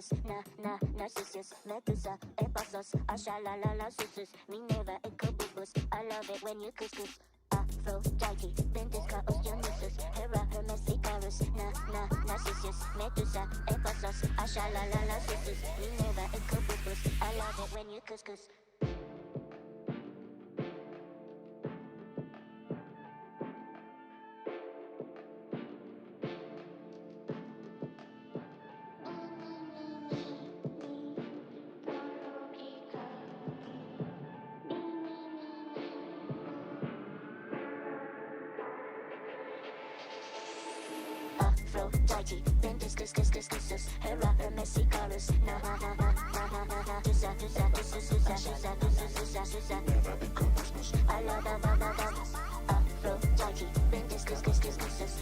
Qualifiers, narcissus, medusa, epasos, ashalalala, susus, Minerva, ecobubus. I love it when you couscous. Aphrodite, Ventus, Chaos, Dionysus, Hera, Hermes, Icarus, narcissus, medusa, epasos, ashalalala, susus, Minerva, ecobubus. I love it when you couscous. Aphrodite, Ventus, Hera, Hermes, Icarus, I love Aphrodite, Ventus,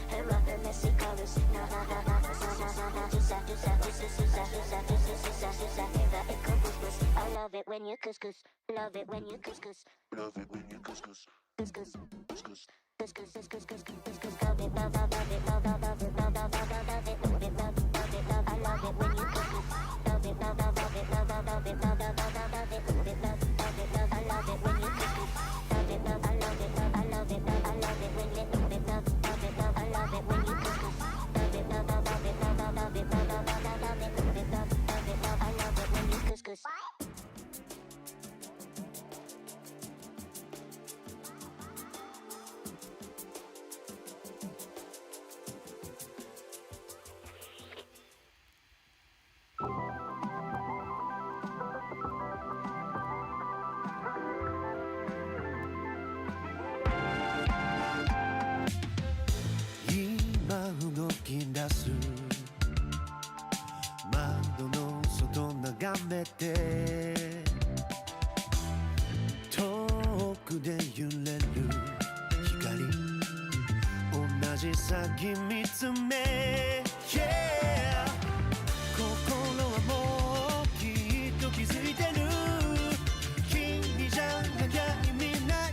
Hera, Hermes, Icarus, I love it when you couscous, love it when you couscous, love it when you couscous, couscous, couscous. Love it, I love it when you couscous. Love it, I love it when you couscous. Love it, I love it when you I love it when you couscous. Love it, I love it when you couscous. Love it, I love it when you couscous.動き出す窓の外眺めて遠くで揺れる光同じ先見つめ、yeah、 心はもうきっと気づいてる君じゃなきゃ意味ない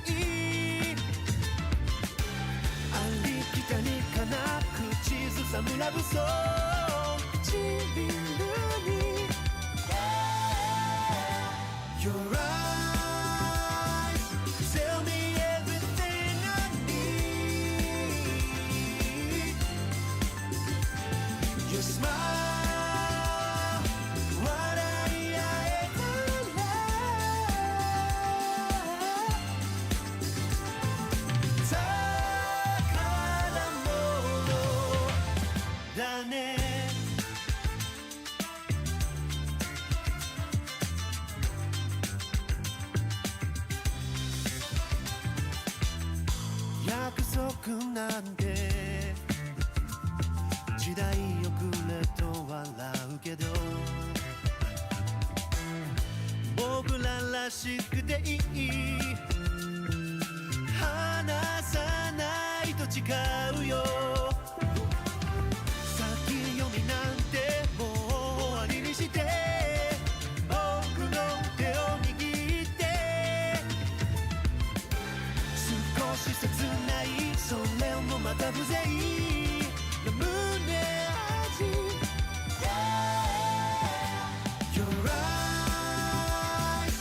ありきたりかな口ずさむラブソング唇に Your eyes tell me everything I need Your smile 笑い合えたら宝物だね約束なんて時代遅れと笑うけど僕ららしくていい離さないと誓うよ先読みなんてもう終わりにして僕の手を握って少し切ないそれもまた風情の胸味 Your eyes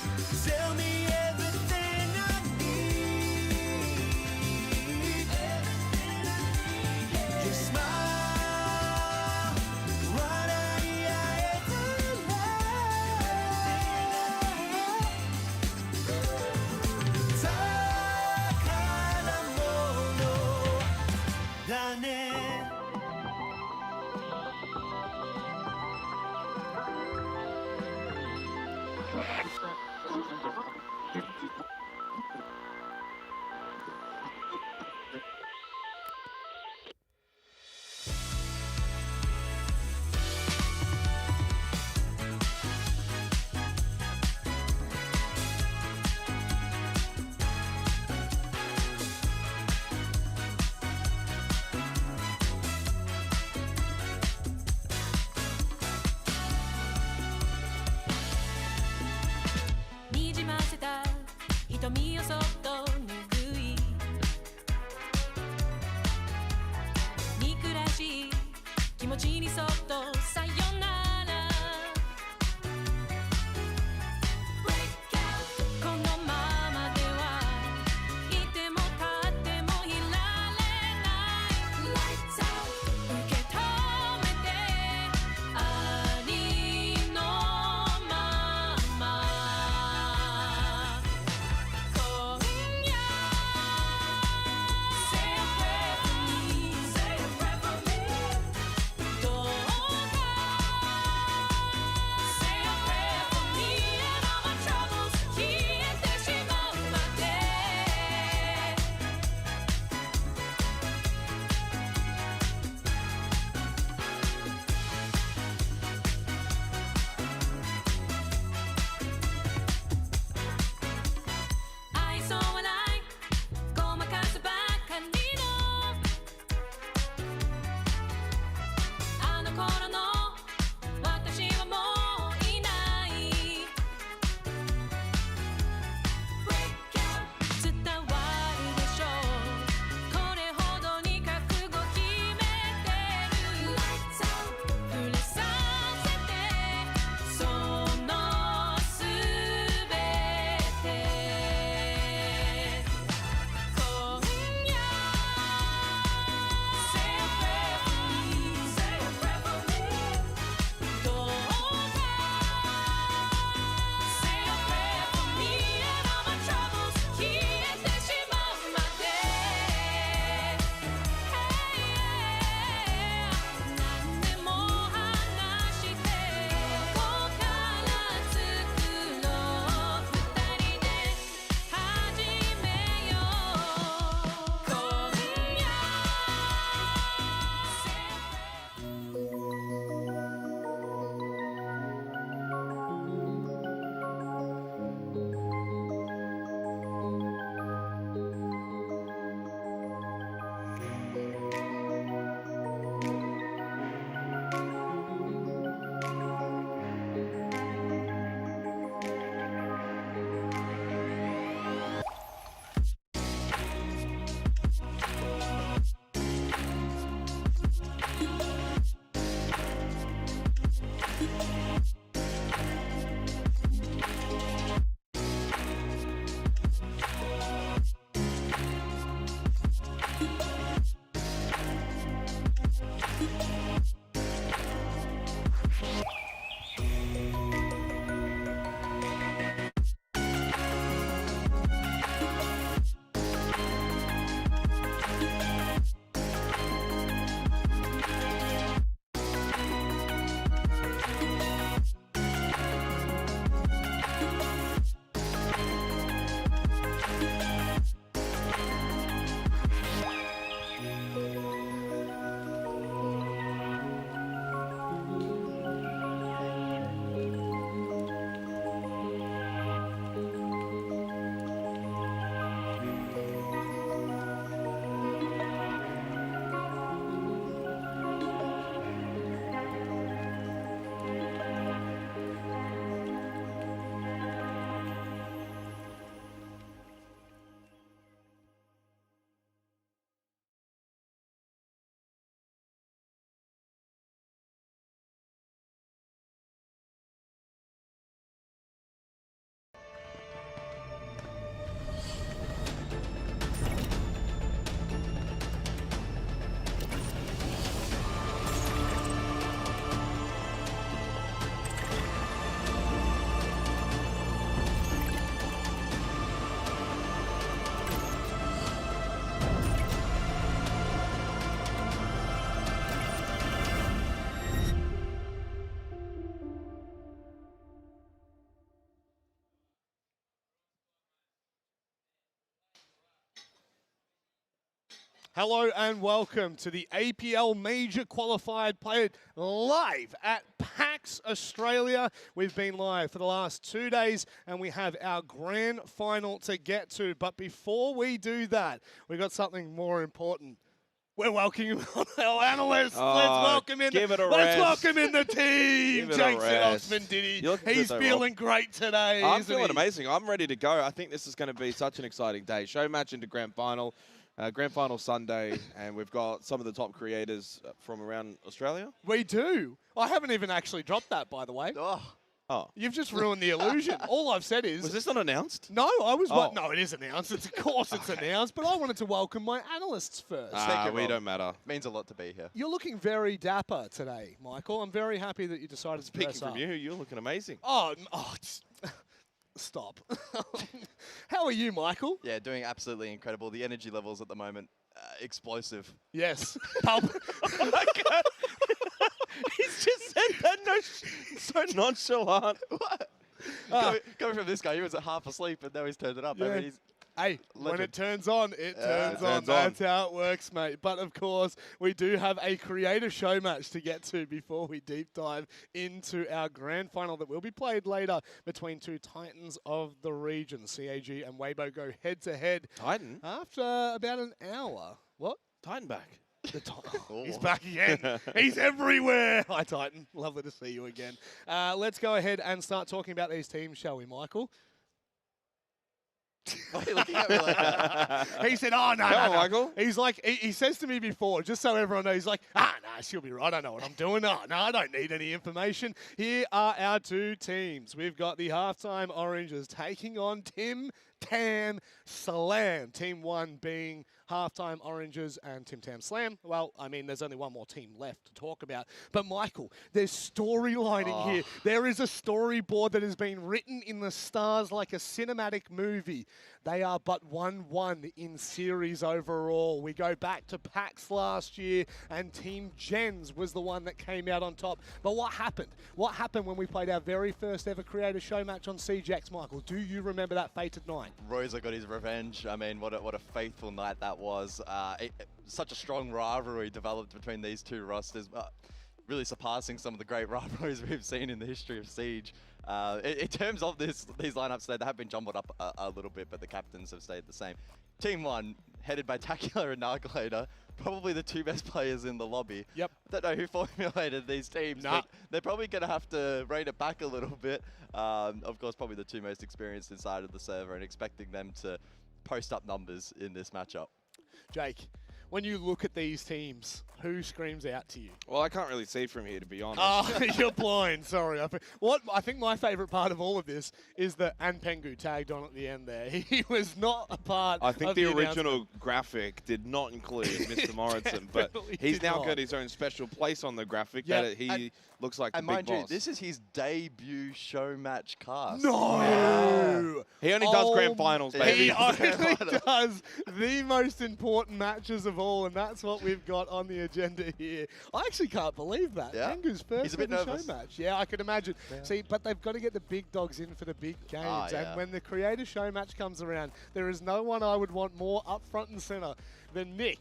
tell me everything I need Your smile 笑い合えたら宝物だね Hello and welcome to the APL Major Qualifier played live at PAX Australia. We've been live for the last 2 days and we have our grand final to get to. But before we do that, we've got something more important. We're welcoming our analysts. Oh, let's welcome in. Let's welcome in the team. Jason Osman Diddy. He's feeling great today. I'm feeling amazing. I'm ready to go. I think this is going to be such an exciting day. Show match into grand final. Grand final Sunday, and we've got some of the top creators from around Australia. We do. I haven't even actually dropped that, by the way. Oh. You've just ruined the illusion. All I've said is... Was this not announced? No, I was... No, it is announced. Of course it's announced, but I wanted to welcome my analysts first. We don't matter. Means a lot to be here. You're looking very dapper today, Michael. I'm very happy that you decided to dress up. Speaking from you, you're looking amazing. Stop. How are you, Michael? Yeah, doing absolutely incredible. The energy levels at the moment, explosive. Yes. Oh my God. He's just said that so nonchalant. What? Coming from this guy, he was half asleep and now he's turned it up. Yeah. I mean, Hey, when Legend. it turns on, it turns on. turns on. That's how it works, mate. But of course, we do have a creator show match to get to before we deep dive into our grand final that will be played later between two titans of the region. CAG and Weibo go head to head Titan? after about an hour. What? Titan back. The he's back again. He's everywhere. Hi, Titan. Lovely to see you again. Let's go ahead and start talking about these teams, shall we, Michael? Why are you looking at me like that? He said, "Oh no, Come no, on, no." Michael. He's like, he says to me before, just so everyone knows, he's like, "Ah, no, she'll be right. I know what I'm doing. No, I don't need any information." Here are our two teams. We've got the halftime Oranges taking on Tim Tam Slam. Team 1 being halftime Oranges and Tim Tam Slam. Well, I mean, there's only one more team left to talk about. But Michael, there's storylining here. There is a storyboard that has been written in the stars like a cinematic movie. They are but 1-1 in series overall. We go back to PAX last year, and Team Gens was the one that came out on top. But what happened? What happened when we played our very first ever creator show match on CJX, Michael? Do you remember that fated night? Rosa got his revenge. I mean, what a faithful night that was. Such a strong rivalry developed between these two rosters, really surpassing some of the great rivalries we've seen in the history of Siege. In terms of these lineups, they have been jumbled up a little bit, but the captains have stayed the same. Team 1, headed by Tacular and Narglader, probably the two best players in the lobby. Yep. Don't know who formulated these teams, Nah. but they're probably going to have to rein it back a little bit. Of course, probably the two most experienced inside of the server, and expecting them to post up numbers in this matchup. Jake, when you look at these teams, who screams out to you? Well, I can't really see from here, to be honest. Oh, you're blind. Sorry. I think my favourite part of all of this is that Anpengu tagged on at the end there. He was not a part I think of the announcement. original graphic did not include Mr. Morrison, but definitely he's did now not. got his own special place on the graphic Yep. that he looks like the And big mind you, boss. this is his debut show match cast. No! He only does grand finals, Yeah. baby. He Grand only final. does the most important matches of all, and that's what we've got on the agenda here. I actually can't believe that. Yeah. Pengu's first He's a bit ever nervous. show match. Yeah, I could imagine. See, but they've got to get the big dogs in for the big games. Yeah. And when the creator show match comes around, there is no one I would want more up front and center than Nick.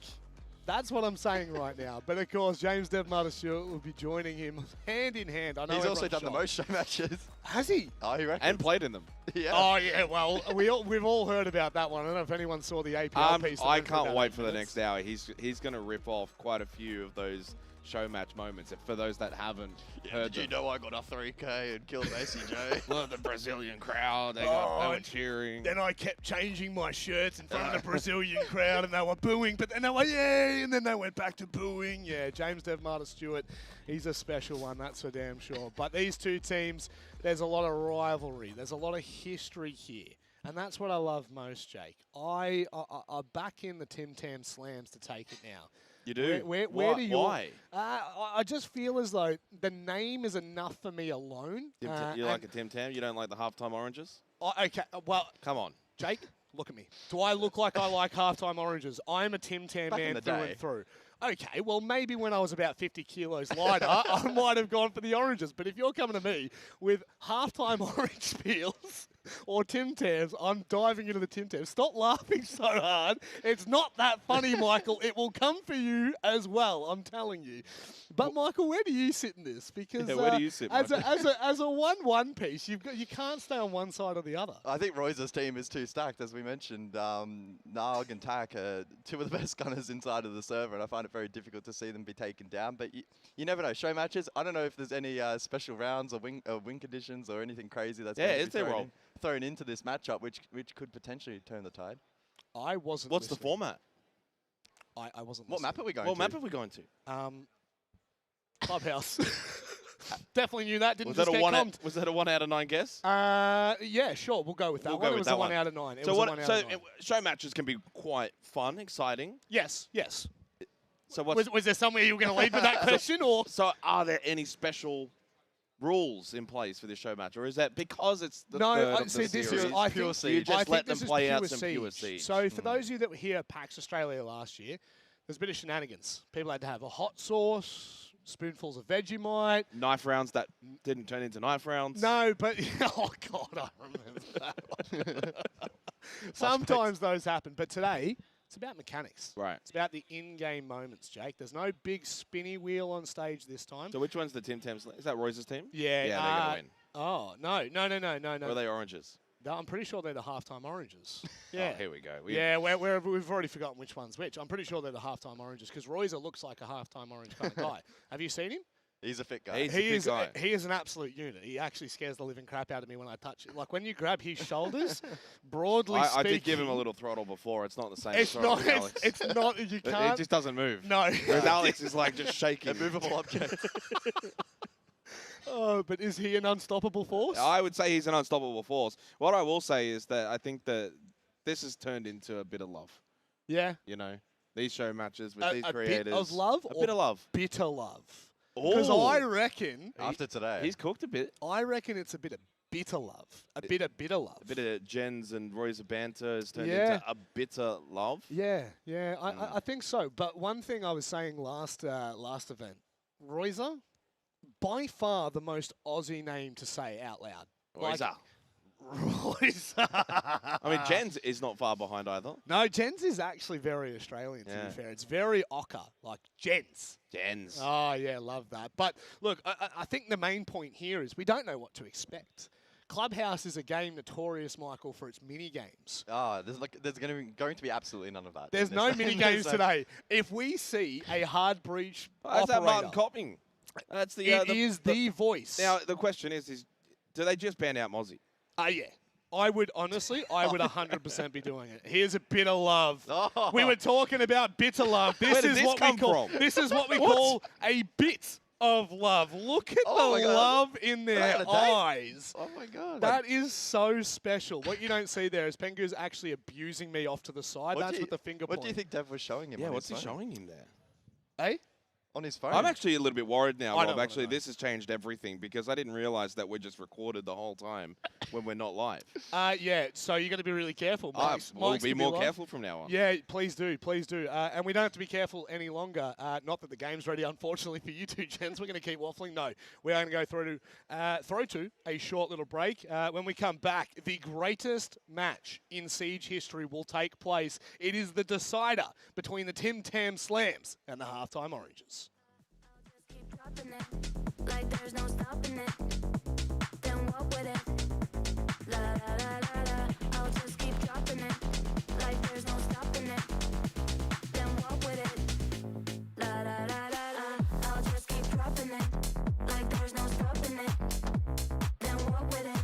That's what I'm saying right now. But of course, James Devmarter Stewart will be joining him hand in hand. I know He's also everyone's done the most shocked. show matches. Has he? Oh, you reckon? And played in them. Yeah. Oh yeah, well we've all heard about that one. I don't know if anyone saw the APL piece. that I went for can't about wait 8 for the minutes. next hour. He's going to rip off quite a few of those show match moments. For those that haven't heard Did you them. know I got a 3K and killed Macy J? Look at the Brazilian crowd. They Oh, were cheering. Then I kept changing my shirts in front of the Brazilian crowd, and they were booing. But then they were yay, and then they went back to booing. Yeah, James Devmarter Stewart, he's a special one, that's for damn sure. But these two teams, there's a lot of rivalry. There's a lot of history here. And that's what I love most, Jake. I back in the Tim Tam Slams to take it now. You do? Where do you? Why? I just feel as though the name is enough for me alone. You like a Tim Tam? You don't like the halftime oranges? Okay, well, Come on. Jake, look at me. Do I look like I like halftime oranges? I'm a Tim Tam Back in man the through day. and through. Okay, well, maybe when I was about 50 kilos lighter, I might have gone for the oranges. But if you're coming to me with halftime orange peels or Tim Tams, I'm diving into the Tim Tams. Stop laughing so hard. It's not that funny, Michael. It will come for you as well, I'm telling you. But, Michael, where do you sit in this? Because Yeah, where do you sit, as a Michael? as a 1-1 piece, you can't stay on one side or the other. I think Royce's team is too stacked, as we mentioned. Narg and Tak are two of the best gunners inside of the server, and I find it very difficult to see them be taken down. But you never know. Show matches, I don't know if there's any special rounds or win conditions or anything crazy that's going to it's their be role. thrown into this matchup, which could potentially turn the tide. I wasn't What's the listening. format? I wasn't What listening. map are we going What to? map are we going to? Clubhouse. Definitely knew that. Didn't Was just that, a get one comped. was that a 1 out of 9 guess? Yeah, sure. We'll go with that We'll one. go It with was that a 1 one. out of 9. It So was what? a 1 out So of 9. show matches can be quite fun, exciting. Yes, yes. So what's Was there somewhere you were going to lead with that question, or? So are there any special rules in place for this show match, or is that because it's the No, third of see, the this series? is I pure think, siege. You just I think let this them is play out pure some pure siege. So for those of you that were here at PAX Australia last year, there's a bit of shenanigans. People had to have a hot sauce, spoonfuls of Vegemite. Knife rounds that didn't turn into knife rounds. No, but oh god, I remember that one. Sometimes those happen, but today it's about mechanics. Right. It's about the in-game moments, Jake. There's no big spinny wheel on stage this time. So which one's the Tim Tams? Is that Royce's team? Yeah. Yeah, they're going to win. Oh, no. Or are they oranges? No, I'm pretty sure they're the halftime oranges. Oh, Yeah. here we go. We've already forgotten which one's which. I'm pretty sure they're the halftime oranges because Royzer looks like a halftime orange kind of guy. Have you seen him? He's a fit guy. He's a fit guy. He is an absolute unit. He actually scares the living crap out of me when I touch it. Like when you grab his shoulders, broadly I speaking. did give him a little throttle before. It's not the same. It's throttle not. as Alex. It's not. You can't. It just doesn't move. No. Whereas Alex is like just shaking. A movable object. Oh, but is he an unstoppable force? I would say he's an unstoppable force. What I will say is that I think that this has turned into a bit of love. Yeah. You know, these show matches with these A creators. bit of love. A bit of love. Bitter love. Because I reckon. After today. He's cooked a bit. I reckon it's a bit of bitter love. A bit of bitter love. A bit of Jens and Roy's banter has turned into a bitter love. Yeah. I think so. But one thing I was saying last event, Royzer, by far the most Aussie name to say out loud. Royzer. Royzer. I mean, Jens is not far behind either. No, Jens is actually very Australian, to be fair. It's very ochre, like Jens. Jens. Oh, yeah, love that. But look, I think the main point here is we don't know what to expect. Clubhouse is a game notorious, Michael, for its mini games. There's going to be absolutely none of that. There's no mini games today. If we see a hard breach That's that Martin operator, Copping. That's the. it is the voice. Now the question is, do they just ban out Mozzie? Yeah. I would 100% be doing it. Here's a bit of love. Oh. We were talking about bitter love. Where did this come from? This is what we call a bit of love. Look at Oh the my God. love in I their had a date. eyes. Oh my God. That is so special. What you don't see there is Pengu's actually abusing me off to the side. That's with the finger point. What do you think Dev was showing him? Yeah, on what's he his phone? showing him there? Eh? On his phone. I'm actually a little bit worried now, I don't Rob. wanna Actually, know. this has changed everything because I didn't realize that we're just recorded the whole time when we're not live. Yeah, so you got to be really careful. We'll Mike's be gonna more live. careful from now on. Yeah, please do. And we don't have to be careful any longer. Not that the game's ready, unfortunately, for you two, gents. We're going to keep waffling. No, we're going to go through to a short little break. When we come back, the greatest match in Siege history will take place. It is the decider between the Tim Tam Slams and the Halftime Oranges. Keep dropping it, like there's no stopping it. Then walk with it. La la la la la. I'll just keep dropping it, like there's no stopping it. Then walk with it. La la la la la. I'll just keep dropping it, like there's no stopping it. Then walk with it.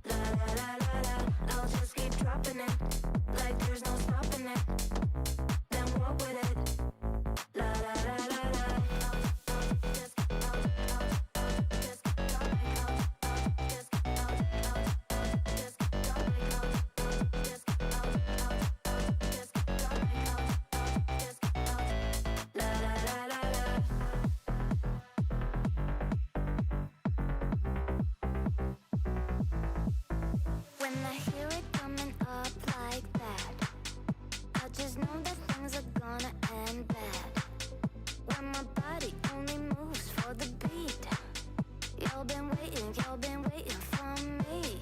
La la la la la. I'll just keep dropping it, like there's no stopping it. Then walk with it. La la la la la. When I hear it coming up like that, I just know that things are gonna end bad. When my body only moves for the beat, y'all been waiting for me.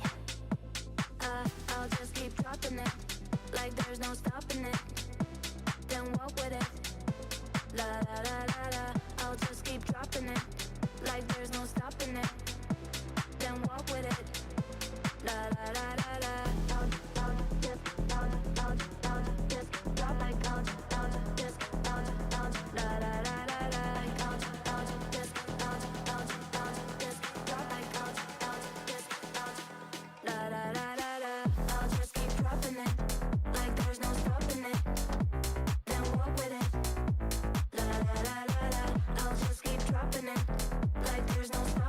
I'll just keep dropping it, like there's no stopping it. Then walk with it. La la la la la. I'll just keep dropping it, like there's no stopping it. Then walk with it. La la la la la. I'll just drop like la la la la la. I'll just drop like la la la la la. I'll just keep dropping it, like there's no stopping it. Then walk with it. La la la la la. I'll just keep dropping it, like there's no stopping it.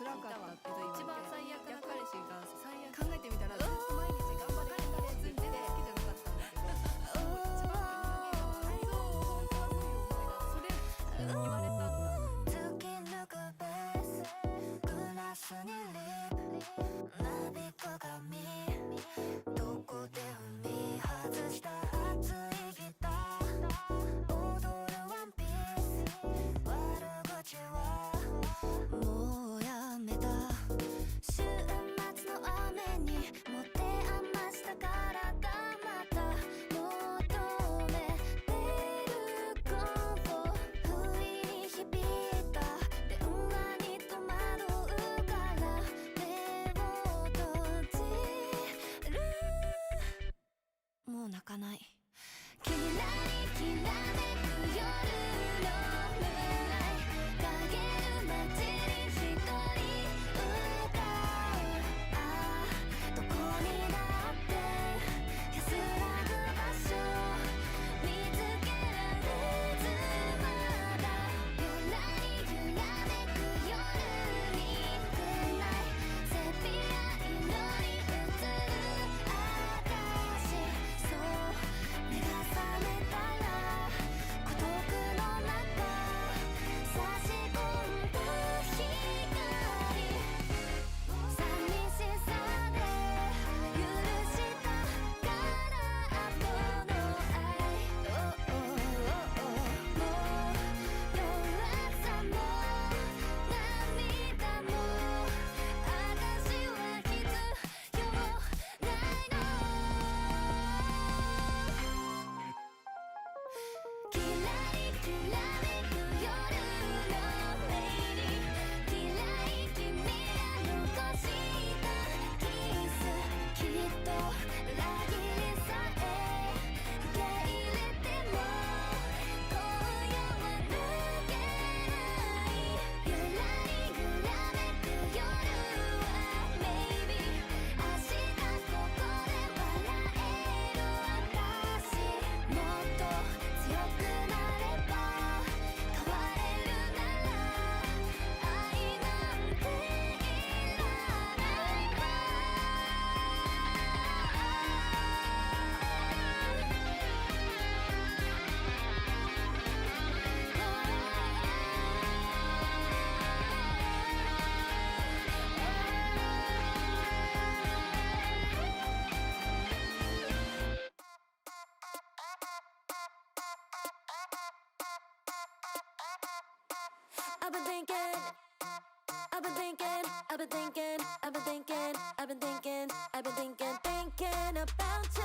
辛かったって言って一番最悪な彼氏が最悪考えてみたらずっと毎日頑張れたレッスンで好きじゃなかったんだけど一番それ言われたんだ突き抜くベースグラスにリップなびく髪どこで踏み外した熱いギター踊るワンピース悪口はもうやめた週末の雨に持て余した体また求めてること不意に響いた電話に戸惑うから目を閉じるもう泣かないキラリキラめく夜のムーンライト陰る街に一人歌うああどこにだって安らぐ場所見つけられずまだゆらりゆらめく夜にくないセピア色に映る私そう目が覚めたら孤独の中差し込んだ光寂しさで許したから後の愛もう弱さも涙も私は必要ないのキラリキラめく夜のメイにキライ君が残したキスきっと裏切りさえ受け入れても今夜は抜けないゆらりゆらめく夜は Maybe 明日ここで笑える私もっと強くなれば変われるなら愛なんていらないわI've been thinking, I've been thinking, I've been thinking, I've been thinking, I've been thinking, I've been thinking about you.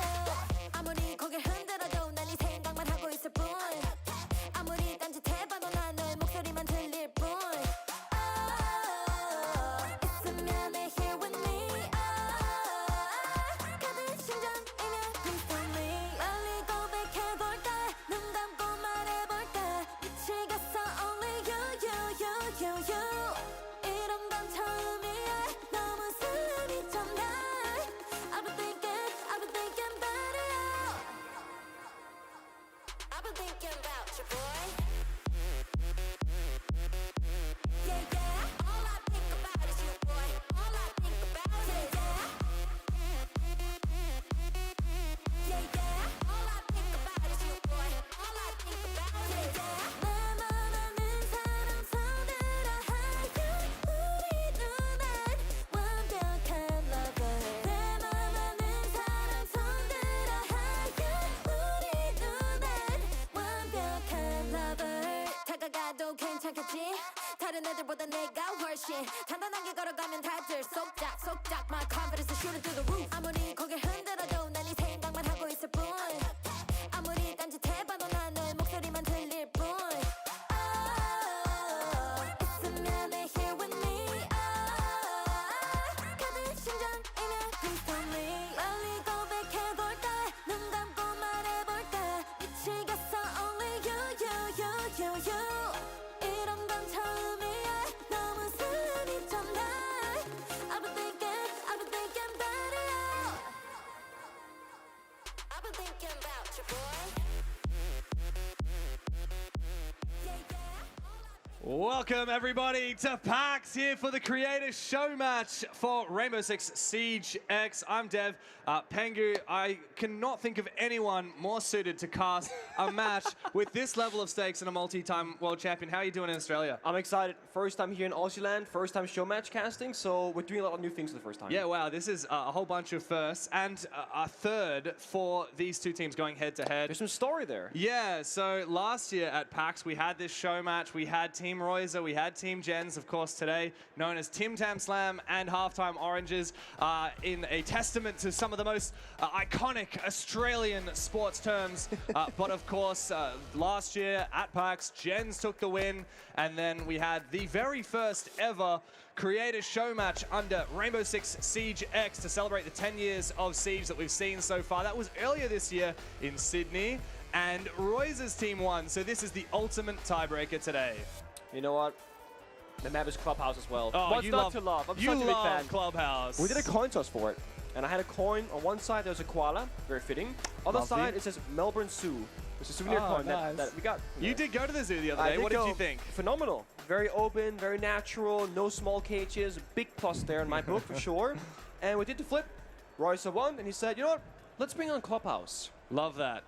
아무리 고개 흔들어도 난 네 생각만 하고 있을 뿐. 아무리 딴짓해봐도 난 너의 목소리만 들릴 뿐. 있으면 내 here with me. 가득 심장이면 please tell me. 빨리 고백해볼까? 눈 감고 말해볼까? 미치겠어 only you. 이런 건 처음이야 너무 설레미잖아 I've been thinking about it I've been thinking about you boy Yeah yeah all I think about is you boy All I think about is Yeah yeah all I think about is you boy All I think about is 내 맘 아는 사람 손들어 하얀 우리 눈엔 완벽한 lover 내 맘 아는 사람 손들어 하얀 우리 눈엔 완벽한 lover 다가가도 괜찮겠지 다른 애들보다 내가 훨씬 단단하게 걸어가면 다들 속작 속작 My confidence is shooting through the roof 아무리 고개 흔들어도 난 네 생각만 하고 있을 뿐 아무리 딴짓해봐도 난 너의 목소리만 들릴 뿐 있으면 내 here with me 가득 심장이면 please tell me 빨리 고백해볼까 눈 감고 말해볼까 미치겠어 only you 이런 건 처음이야 너무 설레미잖아 I've been thinking about it Welcome everybody to PAX here for the Creators Show match for Rainbow Six Siege X. I'm Dev. Pengu, I cannot think of anyone more suited to cast a match with this level of stakes and a multi-time world champion. How are you doing in Australia? I'm excited. First time here in Aussie land, first time show match casting, so we're doing a lot of new things for the first time. Yeah, wow, this is a whole bunch of firsts and a third for these two teams going head to head. There's some story there. Yeah, so last year at PAX we had this show match. We had Team Royzer, we had Team Gens, of course today, known as Tim Tam Slam and Halftime Oranges, in a testament to some of the most iconic Australian sports terms. But of course, last year at PAX, Gens took the win, and then we had the very first ever Creators Show match under Rainbow Six Siege X to celebrate the 10 years of Siege that we've seen so far. That was earlier this year in Sydney, and Royzer's team won, so this is the ultimate tiebreaker today. You know what? The map is Clubhouse as well. Oh, What's you not love, to love? I'm you such a big love fan. Clubhouse. We did a coin toss for it, and I had a coin. On one side, there's a koala, very fitting. Other Lovely. side, it says Melbourne Zoo. It's a souvenir coin nice. that we got. You did go to the zoo the other day. What did you think? Phenomenal. Very open, very natural, no small cages. Big plus there in my book for sure. And we did the flip. Royce won, and he said, you know what? Let's bring on Clubhouse. Love that.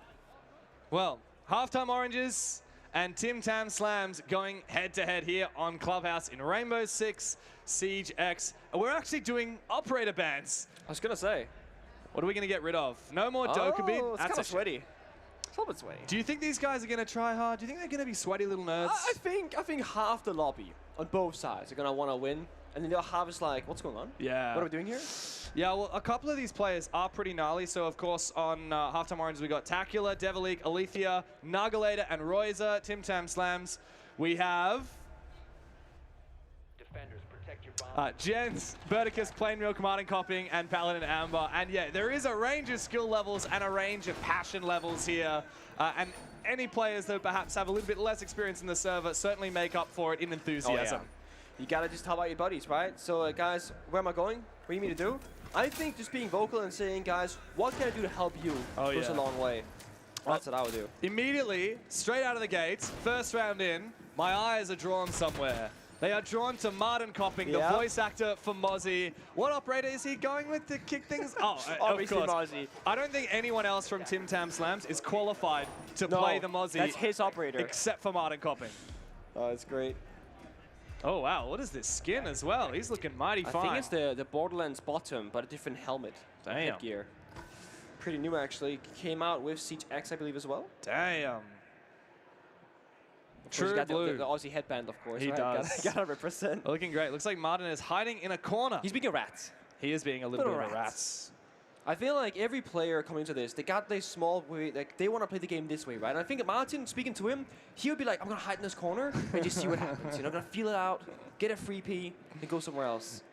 Well, Halftime Oranges and Tim Tam Slams going head-to-head here on Clubhouse in Rainbow Six Siege X. We're actually doing operator bans. I was going to say. What are we going to get rid of? No more Dokkaebi. Oh, it's kind of sweaty. It's a little bit sweaty. Do you think these guys are going to try hard? Do you think they're going to be sweaty little nerds? I think half the lobby on both sides are going to want to win. And then the other half is like, what's going on? Yeah. What are we doing here? Yeah, well, a couple of these players are pretty gnarly. So, of course, on Halftime Oranges, we got Tacular, Devilique, Alethea, Nagalator, and Royzer, Tim Tam Slams. We have Gens, Verticus, Plain Milk, Martin Copping, and Paladin Amber. And yeah, there is a range of skill levels and a range of passion levels here. And any players that perhaps have a little bit less experience in the server certainly make up for it in enthusiasm. Oh, yeah. You gotta just help out your buddies, right? So, guys, where am I going? What do you need me to do? I think just being vocal and saying, guys, what can I do to help you goes a long way. That's what I would do. Immediately, straight out of the gates, first round in, my eyes are drawn somewhere. They are drawn to Martin Copping, the voice actor for Mozzie. What operator is he going with to kick things? Oh, obviously of course. Mozzie. I don't think anyone else from Tim Tam Slams is qualified to play the Mozzie. That's his operator. Except for Martin Copping. Oh, that's great. Oh, wow. What is this skin as well? He's looking mighty fine. I think it's the Borderlands bottom, but a different helmet. Damn. Headgear. Pretty new, actually. Came out with Siege X, I believe, as well. Damn. True blue. The Aussie headband, of course. He does. Gotta represent. Looking great. Looks like Martin is hiding in a corner. He's being a rat. He is being a little bit of a rat. I feel like every player coming to this, they got this small way, like they want to play the game this way, right? And I think Martin, speaking to him, he would be like, I'm gonna hide in this corner and just see what happens. You know, I'm gonna feel it out, get a free P, and go somewhere else.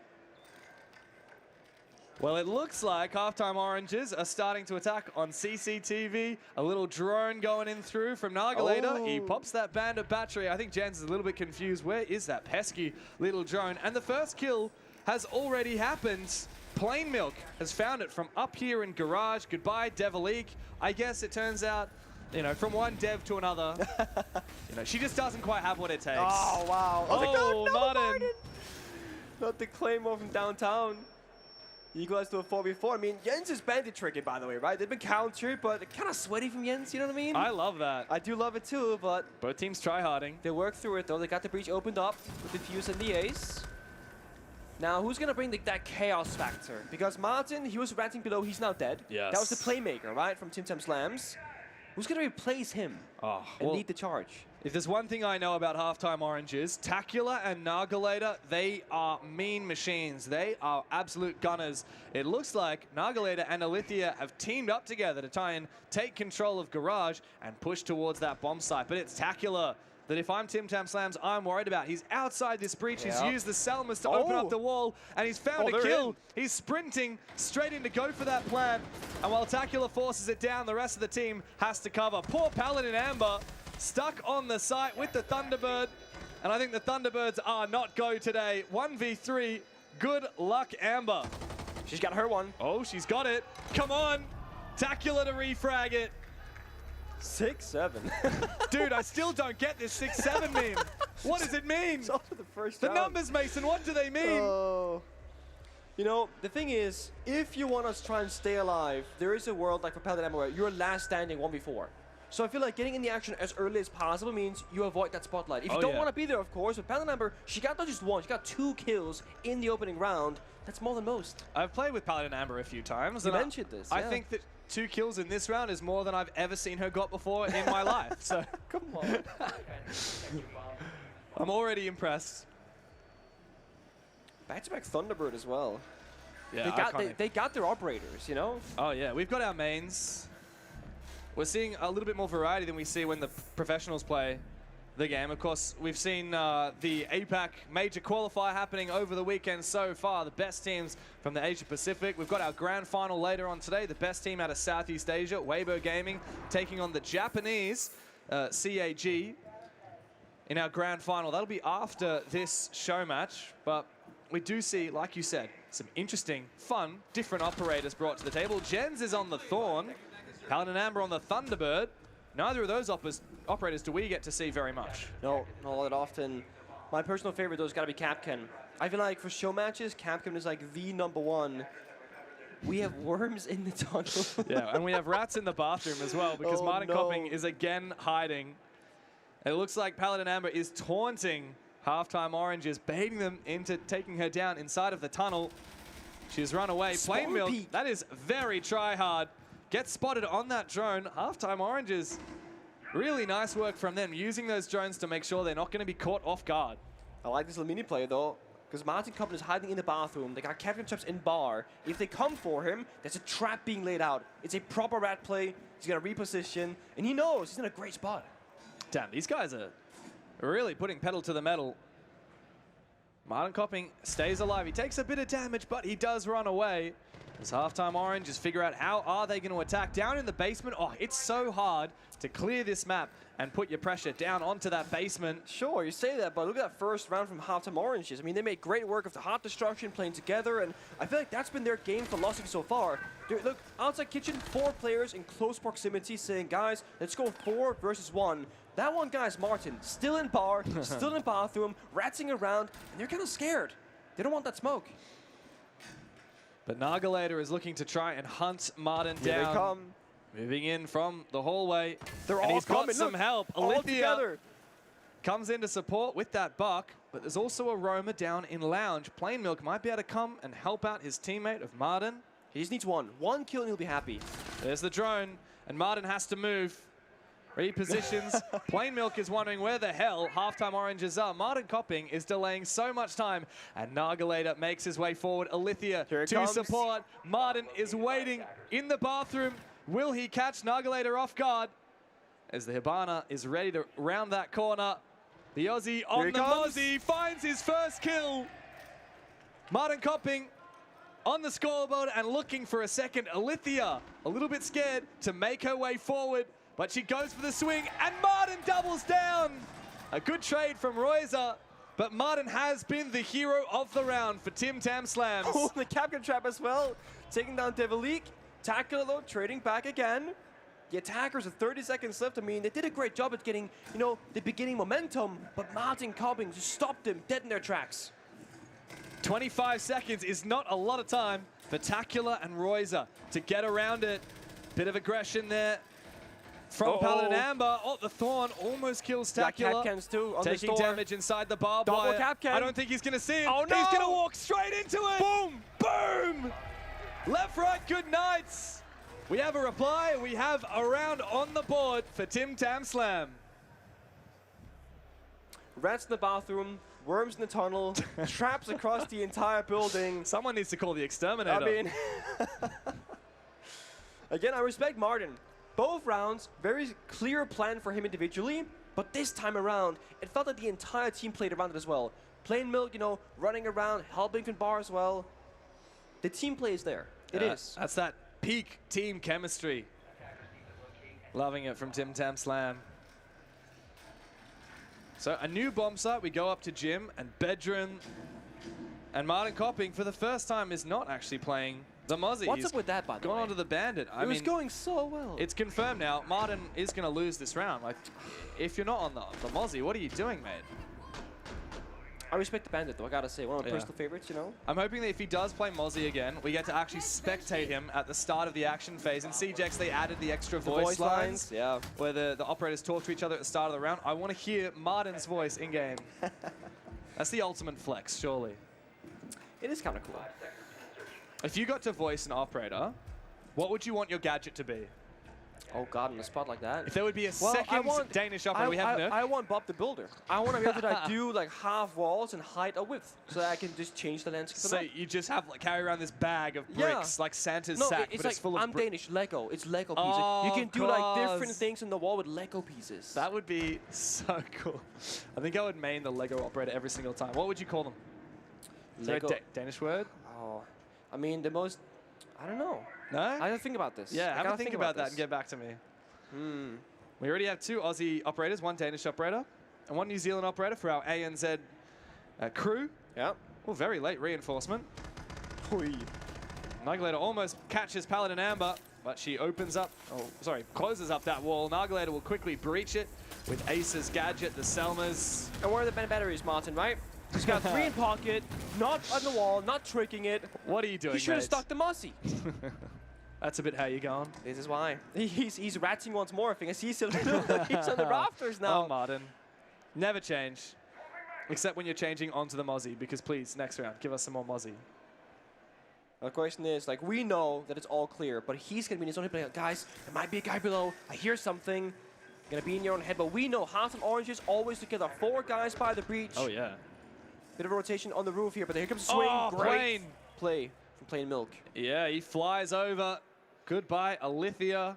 Well, it looks like Halftime Oranges are starting to attack on CCTV. A little drone going in through from Nagalator. Oh. He pops that bandit battery. I think Jens is a little bit confused. Where is that pesky little drone? And the first kill has already happened. Plain Milk has found it from up here in Garage. Goodbye, Devilique. I guess it turns out, you know, from one dev to another, you know, she just doesn't quite have what it takes. Oh, wow. Oh, Martin. Not the Claymore from downtown. You guys do a 4v4. I mean, Jens is bandit tricky, by the way, right? They've been countered, but kind of sweaty from Jens, you know what I mean? I love that. I do love it too, but both teams try harding. They work through it, though. They got the breach opened up with the fuse and the ace. Now, who's going to bring that chaos factor? Because Martin, he was ranting below. He's now dead. Yes. That was the playmaker, right, from Tim Tam Slams. Who's going to replace him and lead the charge? If there's one thing I know about Halftime Oranges, Tacular and Nagalator, they are mean machines. They are absolute gunners. It looks like Nagalator and Alethea have teamed up together to try and take control of Garage and push towards that bomb site. But it's Tacular that if I'm Tim Tam Slams, I'm worried about. He's outside this breach. He's used the Selmas to open up the wall, and he's found a kill. He's sprinting straight in to go for that plant. And while Tacular forces it down, the rest of the team has to cover. Poor Paladin Amber stuck on the site with the Thunderbird. And I think the Thunderbirds are not go today. 1v3. Good luck, Amber. She's got her one. Oh, she's got it. Come on. Tacular to refrag it. 6-7. Dude, I still don't get this 6-7 meme. What does it mean? It's also the first The round. numbers, Mason, what do they mean? Oh. You know, the thing is, if you want to try and stay alive, there is a world like for Paladin Amber where you're last standing 1v4. So I feel like getting in the action as early as possible means you avoid that spotlight. If you don't want to be there, of course, but Paladin Amber, she got not just one, she got 2 kills in the opening round. That's more than most. I've played with Paladin Amber a few times. You and mentioned this, I yeah. think that 2 kills in this round is more than I've ever seen her got before in my life. So Come on. I'm already impressed. Back-to-back Thunderbird as well. Yeah, They got their operators, you know? Oh yeah, we've got our mains. We're seeing a little bit more variety than we see when the professionals play the game. Of course, we've seen the APAC major qualifier happening over the weekend so far. The best teams from the Asia Pacific. We've got our grand final later on today. The best team out of Southeast Asia, Weibo Gaming, taking on the Japanese CAG in our grand final. That'll be after this show match, but we do see, like you said, some interesting, fun, different operators brought to the table. Jens is on the Thorn, Paladin Amber on the Thunderbird. Neither of those operators do we get to see very much. No, not all that often. My personal favorite, though, has got to be Capcan. I feel like for show matches, Capcan is like the #1. We have worms in the tunnel. Yeah, and we have rats in the bathroom as well because Oh, Martin no. Kopping is again hiding. It looks like Paladin Amber is taunting Halftime Oranges, baiting them into taking her down inside of the tunnel. She's run away. Plain Milk, peek. that is very try-hard. Gets spotted on that drone. Halftime Oranges, really nice work from them, using those drones to make sure they're not going to be caught off guard. I like this little mini play, though, because Martin Koppen is hiding in the bathroom. They got Captain traps in bar. If they come for him, there's a trap being laid out. It's a proper rat play. He's going to reposition, and he knows he's in a great spot. Damn, these guys are really putting pedal to the metal. Martin Kopping stays alive. He takes a bit of damage, but he does run away. As Halftime Oranges figure out how are they going to attack down in the basement. Oh, it's so hard to clear this map and put your pressure down onto that basement. Sure, you say that, but look at that first round from Halftime Oranges. I mean, they made great work of the heart destruction, playing together, and I feel like that's been their game philosophy so far. Look, outside kitchen, 4 players in close proximity saying, guys, let's go 4 versus 1. That one guy's Martin, still in bar, still in bathroom, ratzing around, and they're kind of scared. They don't want that smoke. But Nagalator is looking to try and hunt Martin Here down. they come. Moving in from the hallway. They're and all he's got coming. some Look, help. all Olivia together. comes in to support with that buck, but there's also a Roma down in Lounge. Plain Milk might be able to come and help out his teammate of Martin. He just needs one. One kill and he'll be happy. There's the drone, and Martin has to move. Repositions. Plain Milk is wondering where the hell Halftime Oranges are. Martin Kopping is delaying so much time, and Nagalator makes his way forward. Alithia Here it to comes. support. Martin is waiting in the bathroom. Will he catch Nagalator off guard? As the Hibana is ready to round that corner. The Aussie on he the comes. Mozzie finds his first kill. Martin Kopping on the scoreboard and looking for a second. Alithia a little bit scared to make her way forward, but she goes for the swing, and Martin doubles down. A good trade from Royza, but Martin has been the hero of the round for Tim Tam Slams. Oh, the Capcan trap as well. Taking down Devalik. Tackle though, trading back again. The attackers with 30 seconds left. I mean, they did a great job at getting, you know, the beginning momentum, but Martin Kopping just stopped them dead in their tracks. 25 seconds is not a lot of time for Tackula and Royza to get around it. Bit of aggression there from Paladin Amber. Oh, the Thorn almost kills Got Tackula. Capcans too on Taking the store. damage inside the barbed Double wire. Capcan. I don't think he's going to see him. Oh, no. He's going to walk straight into it. Boom! Boom! Left, right, good nights. We have a reply. We have a round on the board for Tim Tam Slam. Rats in the bathroom, worms in the tunnel, traps across the entire building. Someone needs to call the exterminator. I mean, again, I respect Martin. Both rounds, very clear plan for him individually, but this time around, it felt like the entire team played around it as well. Plain Milk, you know, running around, helping from bar as well. The team play is there. It is. That's that peak team chemistry. Loving it from Tim Tam Slam. So a new bomb site. We go up to Jim and bedroom. And Martin Kopping, for the first time, is not actually playing the Mozzie. What's He's up with that, by the gone way? onto the Bandit. It was going so well. It's confirmed now. Martin is going to lose this round. Like, if you're not on the Mozzie, what are you doing, mate? I respect the Bandit though, I gotta say. One of my personal favorites, you know? I'm hoping that if he does play Mozzie again, we get to actually spectate him at the start of the action phase. In CJX, they added the extra voice lines, yeah, where the operators talk to each other at the start of the round. I want to hear Martin's voice in-game. That's the ultimate flex, surely. It is kind of cool. If you got to voice an operator, what would you want your gadget to be? Oh god, in a spot like that. If there would be a second Danish operator, we have I want Bob the Builder. I want to be able to like, do like half walls and height a width, so that I can just change the landscape. So you just have like carry around this bag of bricks, like Santa's sack, it's but like, it's full of I'm Danish, Lego. It's Lego pieces. Oh, you can do like different course. things in the wall with Lego pieces. That would be so cool. I think I would main the Lego operator every single time. What would you call them? Is there a Danish word? Oh, I mean the most. I don't know. No? I gotta think about this. Yeah, have a think about that and get back to me. We already have 2 Aussie operators, 1 Danish operator, and 1 New Zealand operator for our ANZ crew. Yeah. Oh, very late reinforcement. Nagalator almost catches Paladin Amber, but she opens up, closes up that wall. Nagalator will quickly breach it with Ace's gadget, the Selmas. And where are the batteries, Martin, right? He's got 3 in pocket, not on the wall, not tricking it. What are you doing, He should have mate? stuck the Mossy. That's a bit how you going. This is why. He's ratting once more. I think I see he's on the rafters now. Oh, Martin. Never change. Except when you're changing onto the Mozzie, because please, next round, give us some more Mozzie. The question is, like, we know that it's all clear, but he's going to be in his own head, like, guys, there might be a guy below. I hear something. Going to be in your own head, but we know half of oranges always together. 4 guys by the breach. Oh, yeah. Bit of a rotation on the roof here, but here comes the swing. Oh, Great Plain. play from Plain Milk. Yeah, he flies over. Goodbye, Alithia.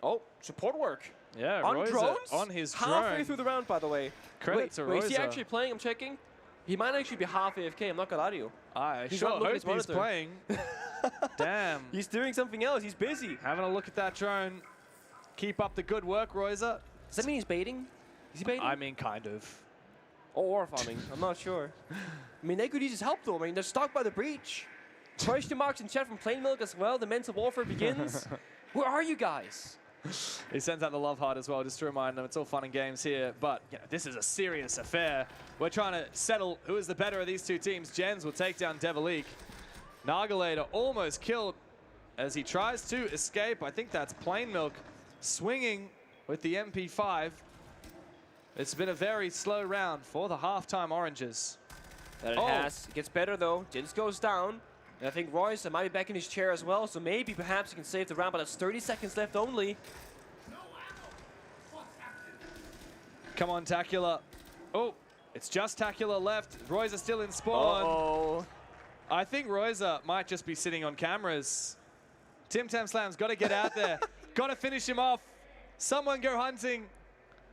Oh, support work. Yeah, on Rosa drones? on his Halfway drone. through the round, by the way. Credit to Wait, is he Rosa. actually playing? I'm checking. He might actually be half AFK. I'm not gonna lie to you. I He's sure not looking hope at his he's monitor. playing. Damn. He's doing something else. He's busy. Having a look at that drone. Keep up the good work, Rosa. Does that mean he's baiting? Is he baiting? I mean, kind of. Or farming. I'm not sure. I mean, they could use his help, though. I mean, they're stuck by the breach. Question marks in chat from Plain Milk as well. The mental warfare begins. Where are you guys? He sends out the love heart as well, just to remind them it's all fun and games here. But you know, this is a serious affair. We're trying to settle who is the better of these 2 teams. Jens will take down Devalik. Nagalator almost killed as he tries to escape. I think that's Plain Milk swinging with the MP5. It's been a very slow round for the halftime Oranges. That it has. It gets better, though. Jens goes down. And I think Royce might be back in his chair as well, so maybe perhaps he can save the round, but there's 30 seconds left only. Come on, Tacula. Oh, it's just Tacula left. Royza still in spawn. Uh-oh. I think Royza might just be sitting on cameras. Tim Tam Slam's got to get out there. Got to finish him off. Someone go hunting.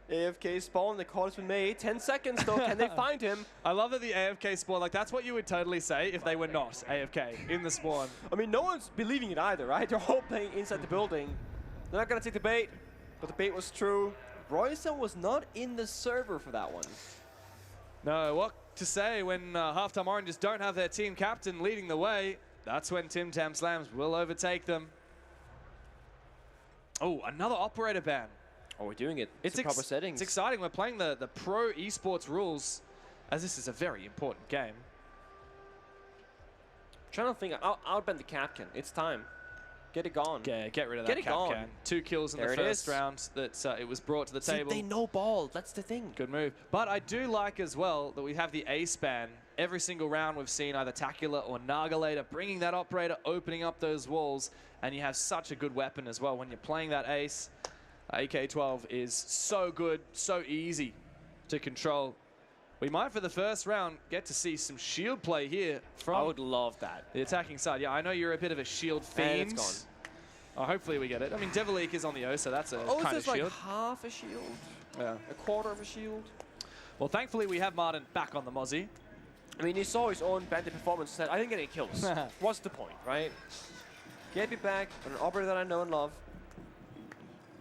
AFK spawn, the call has been made. 10 seconds though, can they find him? I love that the AFK spawn, like that's what you would totally say if they were not AFK in the spawn. I mean, no one's believing it either, right? They're all playing inside the building. They're not gonna take the bait, but the bait was true. Royson was not in the server for that one. No, what to say when halftime Oranges don't have their team captain leading the way. That's when Tim Tam Slams will overtake them. Oh, another operator ban. Oh, we're doing it. It's proper settings. It's exciting. We're playing the pro esports rules, as this is a very important game. I'm trying to think. I'll outbend the Capcan. It's time. Get it gone. Yeah, get rid of Get that it gone. Capcan. 2 kills in There the it first is. round that it was brought to the table. They no ball. That's the thing. Good move. But I do like as well that we have the ace ban. Every single round we've seen either Tacula or Nagalator bringing that operator, opening up those walls, and you have such a good weapon as well when you're playing that ace. AK-12 is so good, so easy to control. We might, for the first round, get to see some shield play here from I would love that. the attacking side. Yeah, I know you're a bit of a shield fiend. And it's gone. Hopefully we get it. I mean, Devalik is on the O, so that's a Oh, kind is of this shield. like half a shield? Yeah. A quarter of a shield? Well, thankfully we have Martin back on the Mozzie. I mean, he saw his own bandit performance and said, I didn't get any kills. What's the point, right? Get me back on an operator that I know and love.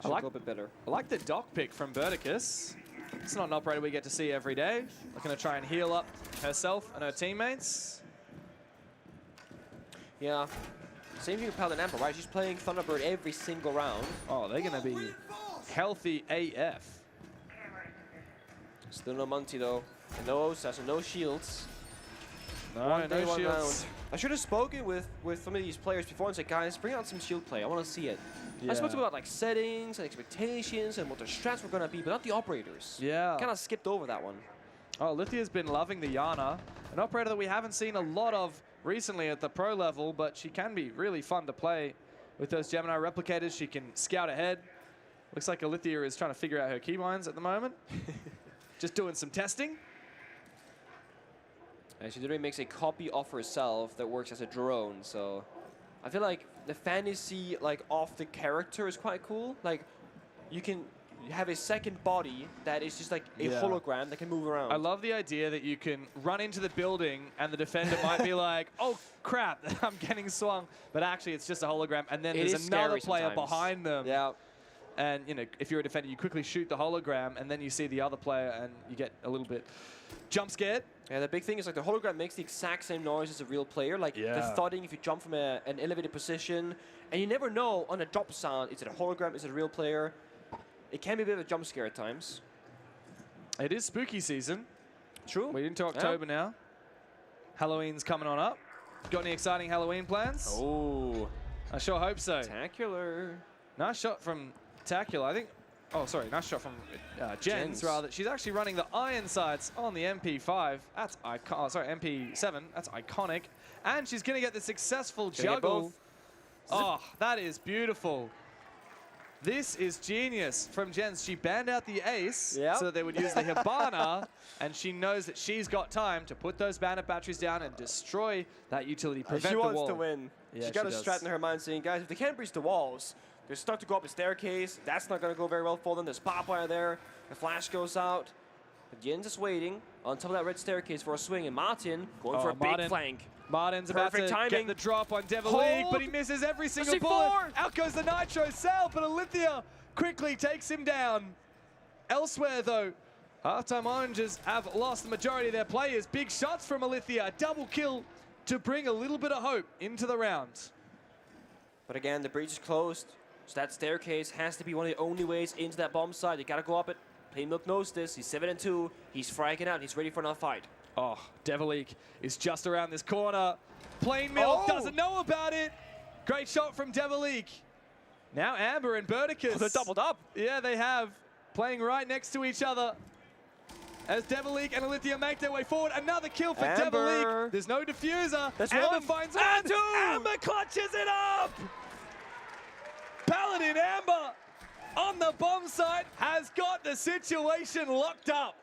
I like- go a bit better. I like the dock pick from Verticus. It's not an operator we get to see every day. Looking to try and heal up herself and her teammates. Yeah. Same thing with Paladin Amber, right? She's playing Thunderbird every single round. Oh, they're going to be healthy AF. Still no Monty, though. And no OSAS and no shields. No, Day, no one shields. round. I should have spoken with some of these players before and said, guys, bring out some shield play. I want to see it. I spoke to them about like settings and expectations and what their strats were going to be, but not the operators. Yeah. Kind of skipped over that one. Oh, Lithia's been loving the Yana, an operator that we haven't seen a lot of recently at the pro level, but she can be really fun to play with those Gemini replicators. She can scout ahead. Looks like Alithia is trying to figure out her keybinds at the moment. Just doing some testing. And she literally makes a copy of herself that works as a drone, so I feel like the fantasy of the character is quite cool. Like, you can have a second body that is just like a hologram that can move around. I love the idea that you can run into the building and the defender might be like, oh crap, I'm getting swung. But actually it's just a hologram, and then there's another player behind them. Yeah. And you know, if you're a defender, you quickly shoot the hologram and then you see the other player and you get a little bit jump scared. Yeah, the big thing is like the hologram makes the exact same noise as a real player. Like the thudding if you jump from an elevated position. And you never know on a drop sound, is it a hologram, is it a real player? It can be a bit of a jump scare at times. It is spooky season. True. We're into October now. Halloween's coming on up. Got any exciting Halloween plans? Oh. I sure hope so. Spectacular. Nice shot from Tacular. I think, oh, sorry, nice shot from Jens, rather. She's actually running the iron sights on the MP5. That's iconic. Oh, sorry, MP7. That's iconic. And she's going to get the successful juggle. Oh, that is beautiful. This is genius from Jens. She banned out the ace so that they would use the Hibana, and she knows that she's got time to put those bandit batteries down and destroy that utility, prevent the wall. She wants to win. Yeah, she's got a strat in her mind saying, guys, if they can't breach the walls, they start to go up a staircase. That's not going to go very well for them. There's pop wire there. The flash goes out. But Jens is waiting on top of that red staircase for a swing, and Martin going for a big flank. Martin's about to get the drop on Devilique, but he misses every single bullet. Out goes the Nitro cell, but Alithia quickly takes him down. Elsewhere, though, halftime Oranges have lost the majority of their players. Big shots from Alithia, double kill to bring a little bit of hope into the round. But again, the breach is closed, so that staircase has to be one of the only ways into that bomb site. You got to go up it. Playmilk knows this. He's 7-2. He's fragging out. He's ready for another fight. Oh, Devilique is just around this corner. Playmilk doesn't know about it. Great shot from Devilique. Now Amber and Burticus. They're doubled up. Yeah, they have. Playing right next to each other. As Devilique and Alithia make their way forward. Another kill for Devilique. There's no diffuser. Amber finds one. Amber clutches it up. Paladin Amber on the bomb site has got the situation locked up.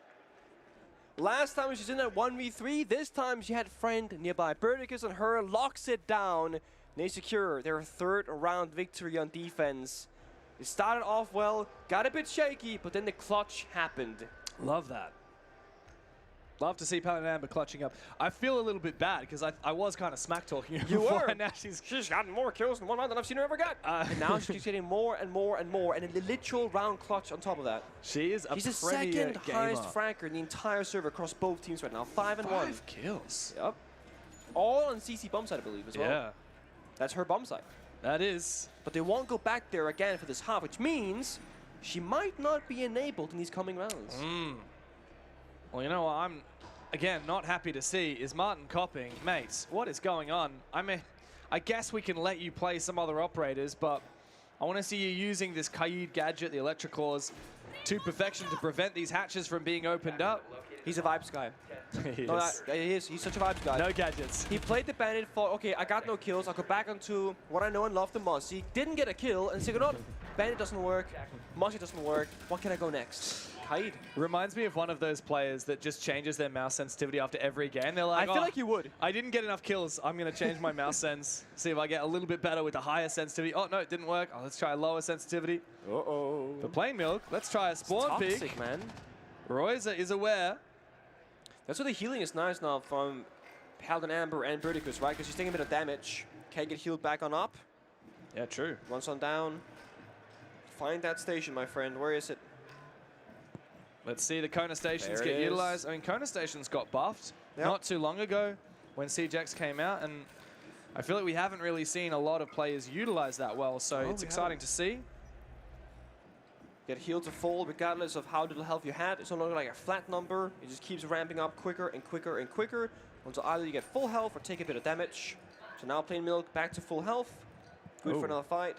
Last time she's in that 1v3, this time she had friend nearby. Burticus and her locks it down. They secure their third round victory on defense. It started off well, got a bit shaky, but then the clutch happened. Love that. Love to see Paladin Amber clutching up. I feel a little bit bad because I was kind of smack talking her before, and now she's gotten more kills in one round than I've seen her ever get. And now she's getting more and more and more, and a literal round clutch on top of that. She's the second highest fragger in the entire server across both teams right now. 5-1. 5 kills. Yep. All on CC bomb site, I believe, as well. Yeah. That's her bomb site. That is. But they won't go back there again for this half, which means she might not be enabled in these coming rounds. Well, you know what I'm, again, not happy to see is Martin Copping. Mates, what is going on? I mean, I guess we can let you play some other operators, but I want to see you using this Kaid gadget, the Electroclaws, to perfection to prevent these hatches from being opened up. He's a vibes guy. He No, is. he is. He's such a vibes guy. No gadgets. He played the bandit, thought, okay, I got no kills. I'll go back onto what I know and love, the Mossy. Didn't get a kill, and said, you know what? Bandit doesn't work. Mossy doesn't work. What can I go next? Kaid. Reminds me of one of those players that just changes their mouse sensitivity after every game. They're like, I feel like you would. I didn't get enough kills. I'm going to change my mouse sense, see if I get a little bit better with a higher sensitivity. Oh, no, it didn't work. Oh, let's try a lower sensitivity. Uh-oh. For Playmilk, let's try a spawn peek. Toxic, man. Royza is aware. That's why the healing is nice now from Paladin Amber and Burticus, right? Because she's taking a bit of damage. Can't get healed back on up. Yeah, true. Once on down. Find that station, my friend. Where is it? Let's see the Kona stations There get it is. utilized. I mean, Kona stations got buffed not too long ago when CJX came out, and I feel like we haven't really seen a lot of players utilize that well, so it's exciting to see. Get healed to full regardless of how little health you had. It's no longer like a flat number. It just keeps ramping up quicker and quicker and quicker until either you get full health or take a bit of damage. So now Plain Milk back to full health. Good for another fight.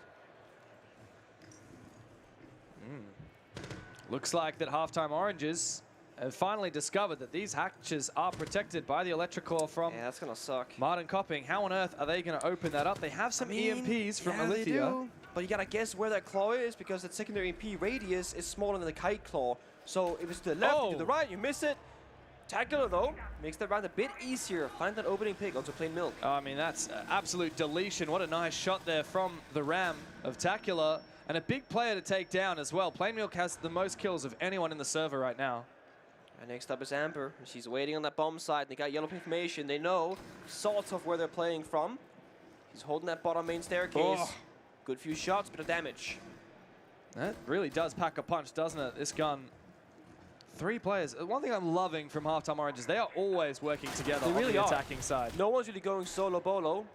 Looks like that halftime Oranges have finally discovered that these hatches are protected by the electrical from Yeah, that's gonna suck. Martin Copping. How on earth are they going to open that up? They have some EMPs from yeah, they Alithia. do. But you gotta guess where that claw is because that secondary EMP radius is smaller than the kite claw. So if it's to the left, to the right, you miss it. Tackler though makes that round a bit easier. Find that opening pick onto Plain Milk. I mean, that's absolute deletion. What a nice shot there from the Ram of Tacular. And a big player to take down as well. Plain Milk has the most kills of anyone in the server right now. And next up is Amber. She's waiting on that bomb side. They got yellow information. They know sort of where they're playing from. He's holding that bottom main staircase. Good few shots, bit of damage. That really does pack a punch, doesn't it? This gun. 3 players. One thing I'm loving from Halftime Oranges, they are always working together on the attacking side. No one's really going solo bolo.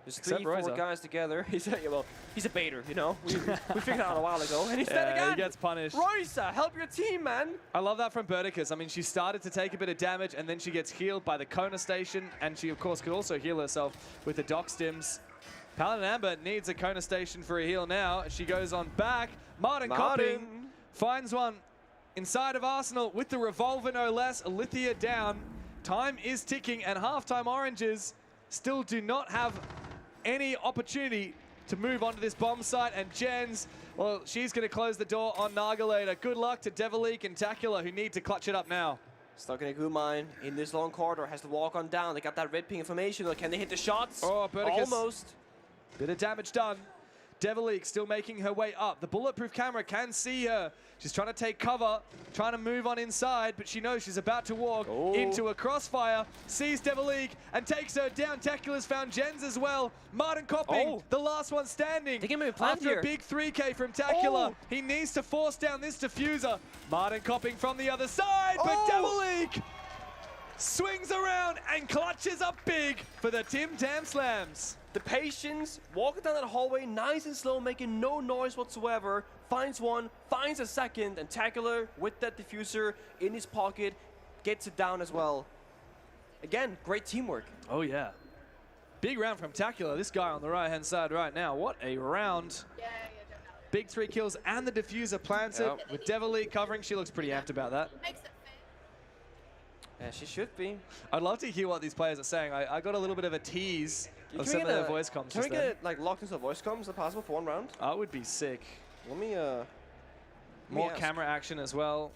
There's Except 3, 4 Rosa. guys together. He's a baiter, you know. We figured out a while ago. And he's dead again. He gets punished. Rosa, help your team, man. I love that from Birdicus. I mean, she started to take a bit of damage, and then she gets healed by the Kona station, and she, of course, could also heal herself with the Doc Stims. Paladin Amber needs a Kona station for a heal now. She goes on back. Martin Copping finds one inside of Arsenal with the revolver, no less. Alithia down. Time is ticking, and halftime Oranges still do not have any opportunity to move onto this bomb site. And Jens, well, she's going to close the door on Nargalator. Good luck to Devilique and Tacular, who need to clutch it up now. Stuck in a good mine in this long corridor. Has to walk on down. They got that red ping information. Can they hit the shots? Oh, Birdicus. Almost. Bit of damage done. Devilique still making her way up. The bulletproof camera can see her. She's trying to take cover, trying to move on inside, but she knows she's about to walk into a crossfire. Sees Devilique and takes her down. Tacular's found Jens as well. Martin Copping, the last one standing. After a big 3K from Tacular, he needs to force down this diffuser. Martin Copping from the other side, but Devilique swings around and clutches up big for the Tim Tam Slams. The patience, walking down that hallway, nice and slow, making no noise whatsoever. Finds one, finds a second, and Tacular with that diffuser in his pocket gets it down as well. Again, great teamwork. Oh yeah. Big round from Tacular. This guy on the right-hand side right now. What a round. Big 3 kills and the diffuser planted with Devilique covering. She looks pretty amped about that. Yeah, she should be. I'd love to hear what these players are saying. I got a little bit of a tease of some of their voice comms. Can we get it like locked into the voice comms? Is that possible for one round? That would be sick. Let me More camera action as well.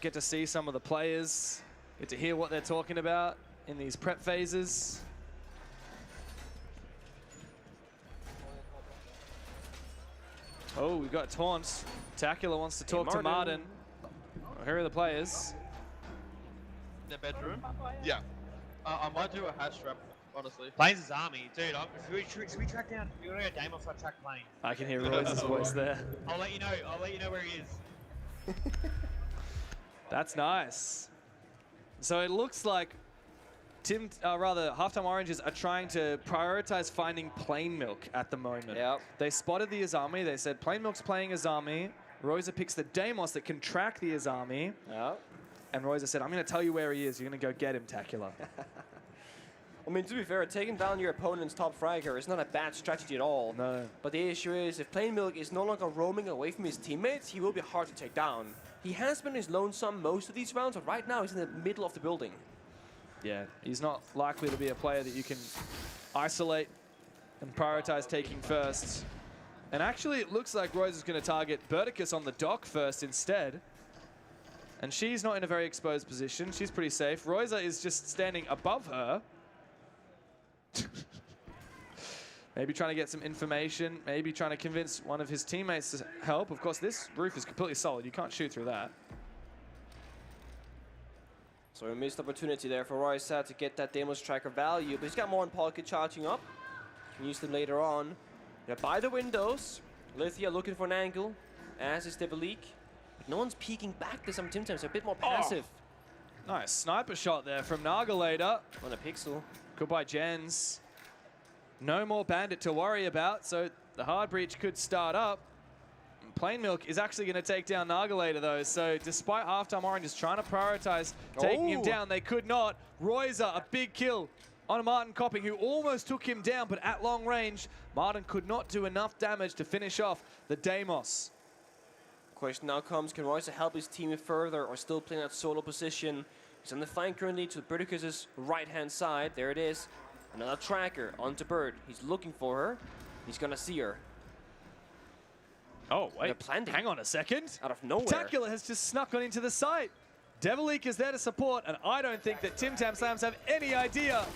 Get to see some of the players. Get to hear what they're talking about in these prep phases. Oh, we've got taunts. Tacular wants to talk to Martin. Well, here are the players. The bedroom? Yeah. I might do a hatch trap, honestly. Plains his army. Dude, should we track down? We're going to go Damos, so I track Plains. I can hear Royce's voice there. I'll let you know where he is. That's nice. So it looks like Halftime Oranges are trying to prioritize finding Plain Milk at the moment. Yep. They spotted the Azami. They said Plain Milk's playing Azami. Rosa picks the Deimos that can track the Azami. Yep. And Rosa said, I'm going to tell you where he is. You're going to go get him, Tacular. I mean, to be fair, taking down your opponent's top fragger is not a bad strategy at all. No. But the issue is, if Plain Milk is no longer roaming away from his teammates, he will be hard to take down. He has been his lonesome most of these rounds, but right now he's in the middle of the building. Yeah, he's not likely to be a player that you can isolate and prioritize taking first. And actually, it looks like Rosa's going to target Birdicus on the dock first instead. And she's not in a very exposed position. She's pretty safe. Rosa is just standing above her. Maybe trying to get some information. Maybe trying to convince one of his teammates to help. Of course, this roof is completely solid. You can't shoot through that. So a missed opportunity there for Royce to get that Deimos tracker value. But he's got more in pocket charging up. Can use them later on. They're by the windows. Lithia looking for an angle, as is Devilique. No one's peeking back to some Tim Tams. They're a bit more passive. Nice sniper shot there from Nargalator. On a pixel. Goodbye, Jens. No more bandit to worry about, so the hard breach could start up. Plain Milk is actually going to take down Nagalator, though. So despite halftime Orange is trying to prioritize taking him down, they could not. Royzer, a big kill on Martin Copping, who almost took him down, but at long range, Martin could not do enough damage to finish off the Deimos. Question now comes, can Royzer help his team further or still playing that solo position? He's on the flank currently to Birdicus's right-hand side. There it is. Another tracker onto Bird. He's looking for her. He's going to see her. Oh, wait. They're planting. Hang on a second. Out of nowhere. Tacular has just snuck on into the site. Devilique is there to support, and I don't think that Tim Tam Slams have any idea.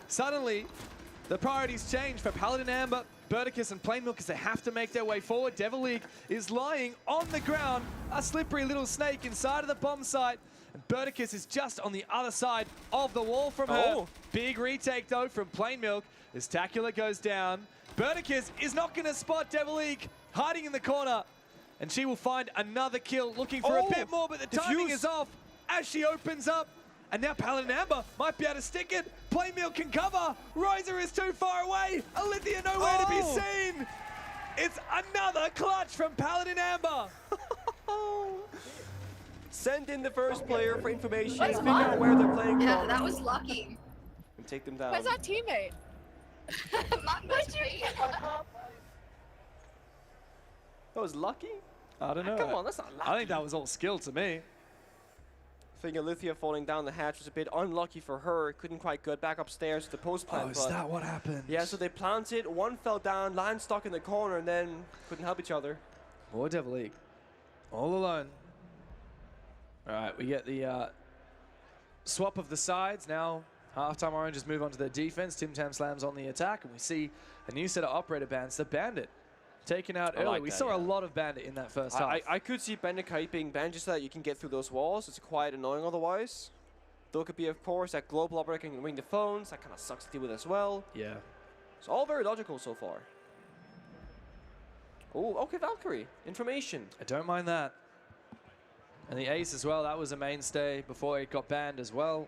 Suddenly, the priorities change for Paladin Amber, Birdicus, and Plain Milk as they have to make their way forward. Devilique is lying on the ground, a slippery little snake inside of the bomb site. And Birdicus is just on the other side of the wall from her. Big retake, though, from Plain Milk as Tacular goes down. Birdicus is not going to spot Devilique hiding in the corner. And she will find another kill, looking for a bit more, but the timing is off as she opens up. And now Paladin Amber might be able to stick it. Plain Milk can cover. Royzer is too far away. Alithia nowhere to be seen. It's another clutch from Paladin Amber. Send in the first player for information. Figure out where they're playing Yeah, from. that was lucky. And take them down. Where's our teammate? That was lucky? I don't know. Come on, that's not lucky. I think that was all skill to me. I think Alithia falling down the hatch was a bit unlucky for her. Couldn't quite get back upstairs to the post plant. Oh, is that what happened? Yeah, so they planted, one fell down, line stuck in the corner, and then couldn't help each other. More Devilique. All alone. All right, we get the swap of the sides. Now, halftime Oranges move on to their defense. Tim Tam Slams on the attack, and we see a new set of operator bans. The Bandit taken out early. like we that, saw a lot of Bandit in that first half. I could see Bandit Kite being banned just so that you can get through those walls. It's quite annoying otherwise. Though it could be, of course, that global operator can ring the phones. That kind of sucks to deal with as well. Yeah. It's all very logical so far. Oh, okay, Valkyrie. Information. I don't mind that. And the Ace as well, that was a mainstay before it got banned as well.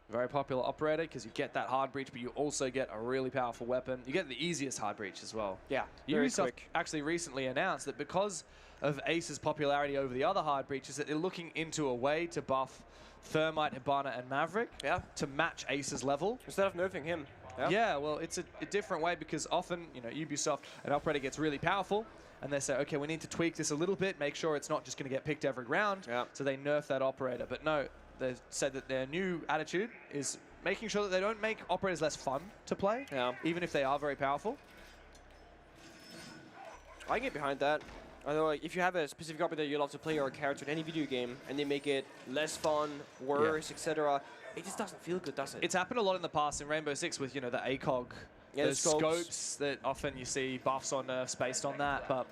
Very popular operator because you get that hard breach, but you also get a really powerful weapon. You get the easiest hard breach as well. Yeah, very Ubisoft quick. actually recently announced that because of Ace's popularity over the other hard breaches, that they're looking into a way to buff Thermite, Hibana, and Maverick to match Ace's level. Instead of nerfing him. Yeah, well, it's a different way because often, you know, Ubisoft, an operator gets really powerful, and they say, okay, we need to tweak this a little bit, make sure it's not just going to get picked every round, so they nerf that operator. But no, they've said that their new attitude is making sure that they don't make operators less fun to play, even if they are very powerful. I can get behind that. I know, like, if you have a specific operator you love to play or a character in any video game, and they make it less fun, worse, etc., it just doesn't feel good, does it? It's happened a lot in the past in Rainbow Six with, you know, the ACOG, the scopes that often you see buffs on nerfs based on that, but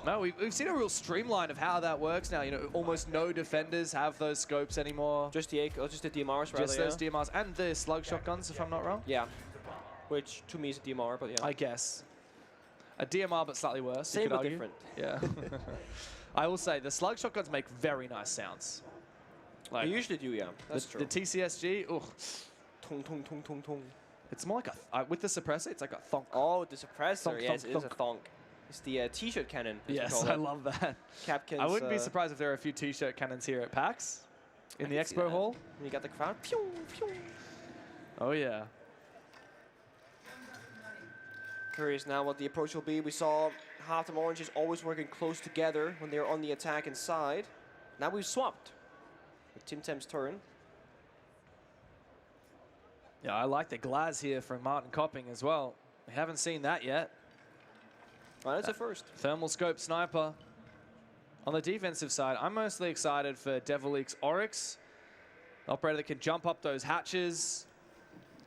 no, we've seen a real streamline of how that works now. You know, almost no defenders have those scopes anymore. Just the ACOG, just the DMRs, rather. Just those DMRs and the slug shotguns, if I'm not wrong. Yeah, which to me is a DMR, but yeah. I guess. A DMR, but slightly worse. Same but different. Yeah. I will say, the slug shotguns make very nice sounds. Like, they usually do, yeah. That's true. The TCSG, ugh. Tong, tong, tong, tong, tong. It's more like a, with the suppressor, it's like a thonk. Oh, the suppressor, Thonk, yes, thonk, it is a thonk. thonk. It's the t-shirt cannon. Yes, I love that. Capkins, I wouldn't be surprised if there are a few t-shirt cannons here at PAX in the expo hall. And you got the crowd. Pew, pew. Oh, yeah. Curious now what the approach will be. We saw half the Oranges always working close together when they're on the attack inside. Now we've swapped with Tim Tam's turn. Yeah, I like the glass here from Martin Copping as well. We haven't seen that yet. Oh, that's a first. Thermal scope sniper. On the defensive side, I'm mostly excited for Devilique's Oryx. Operator that can jump up those hatches,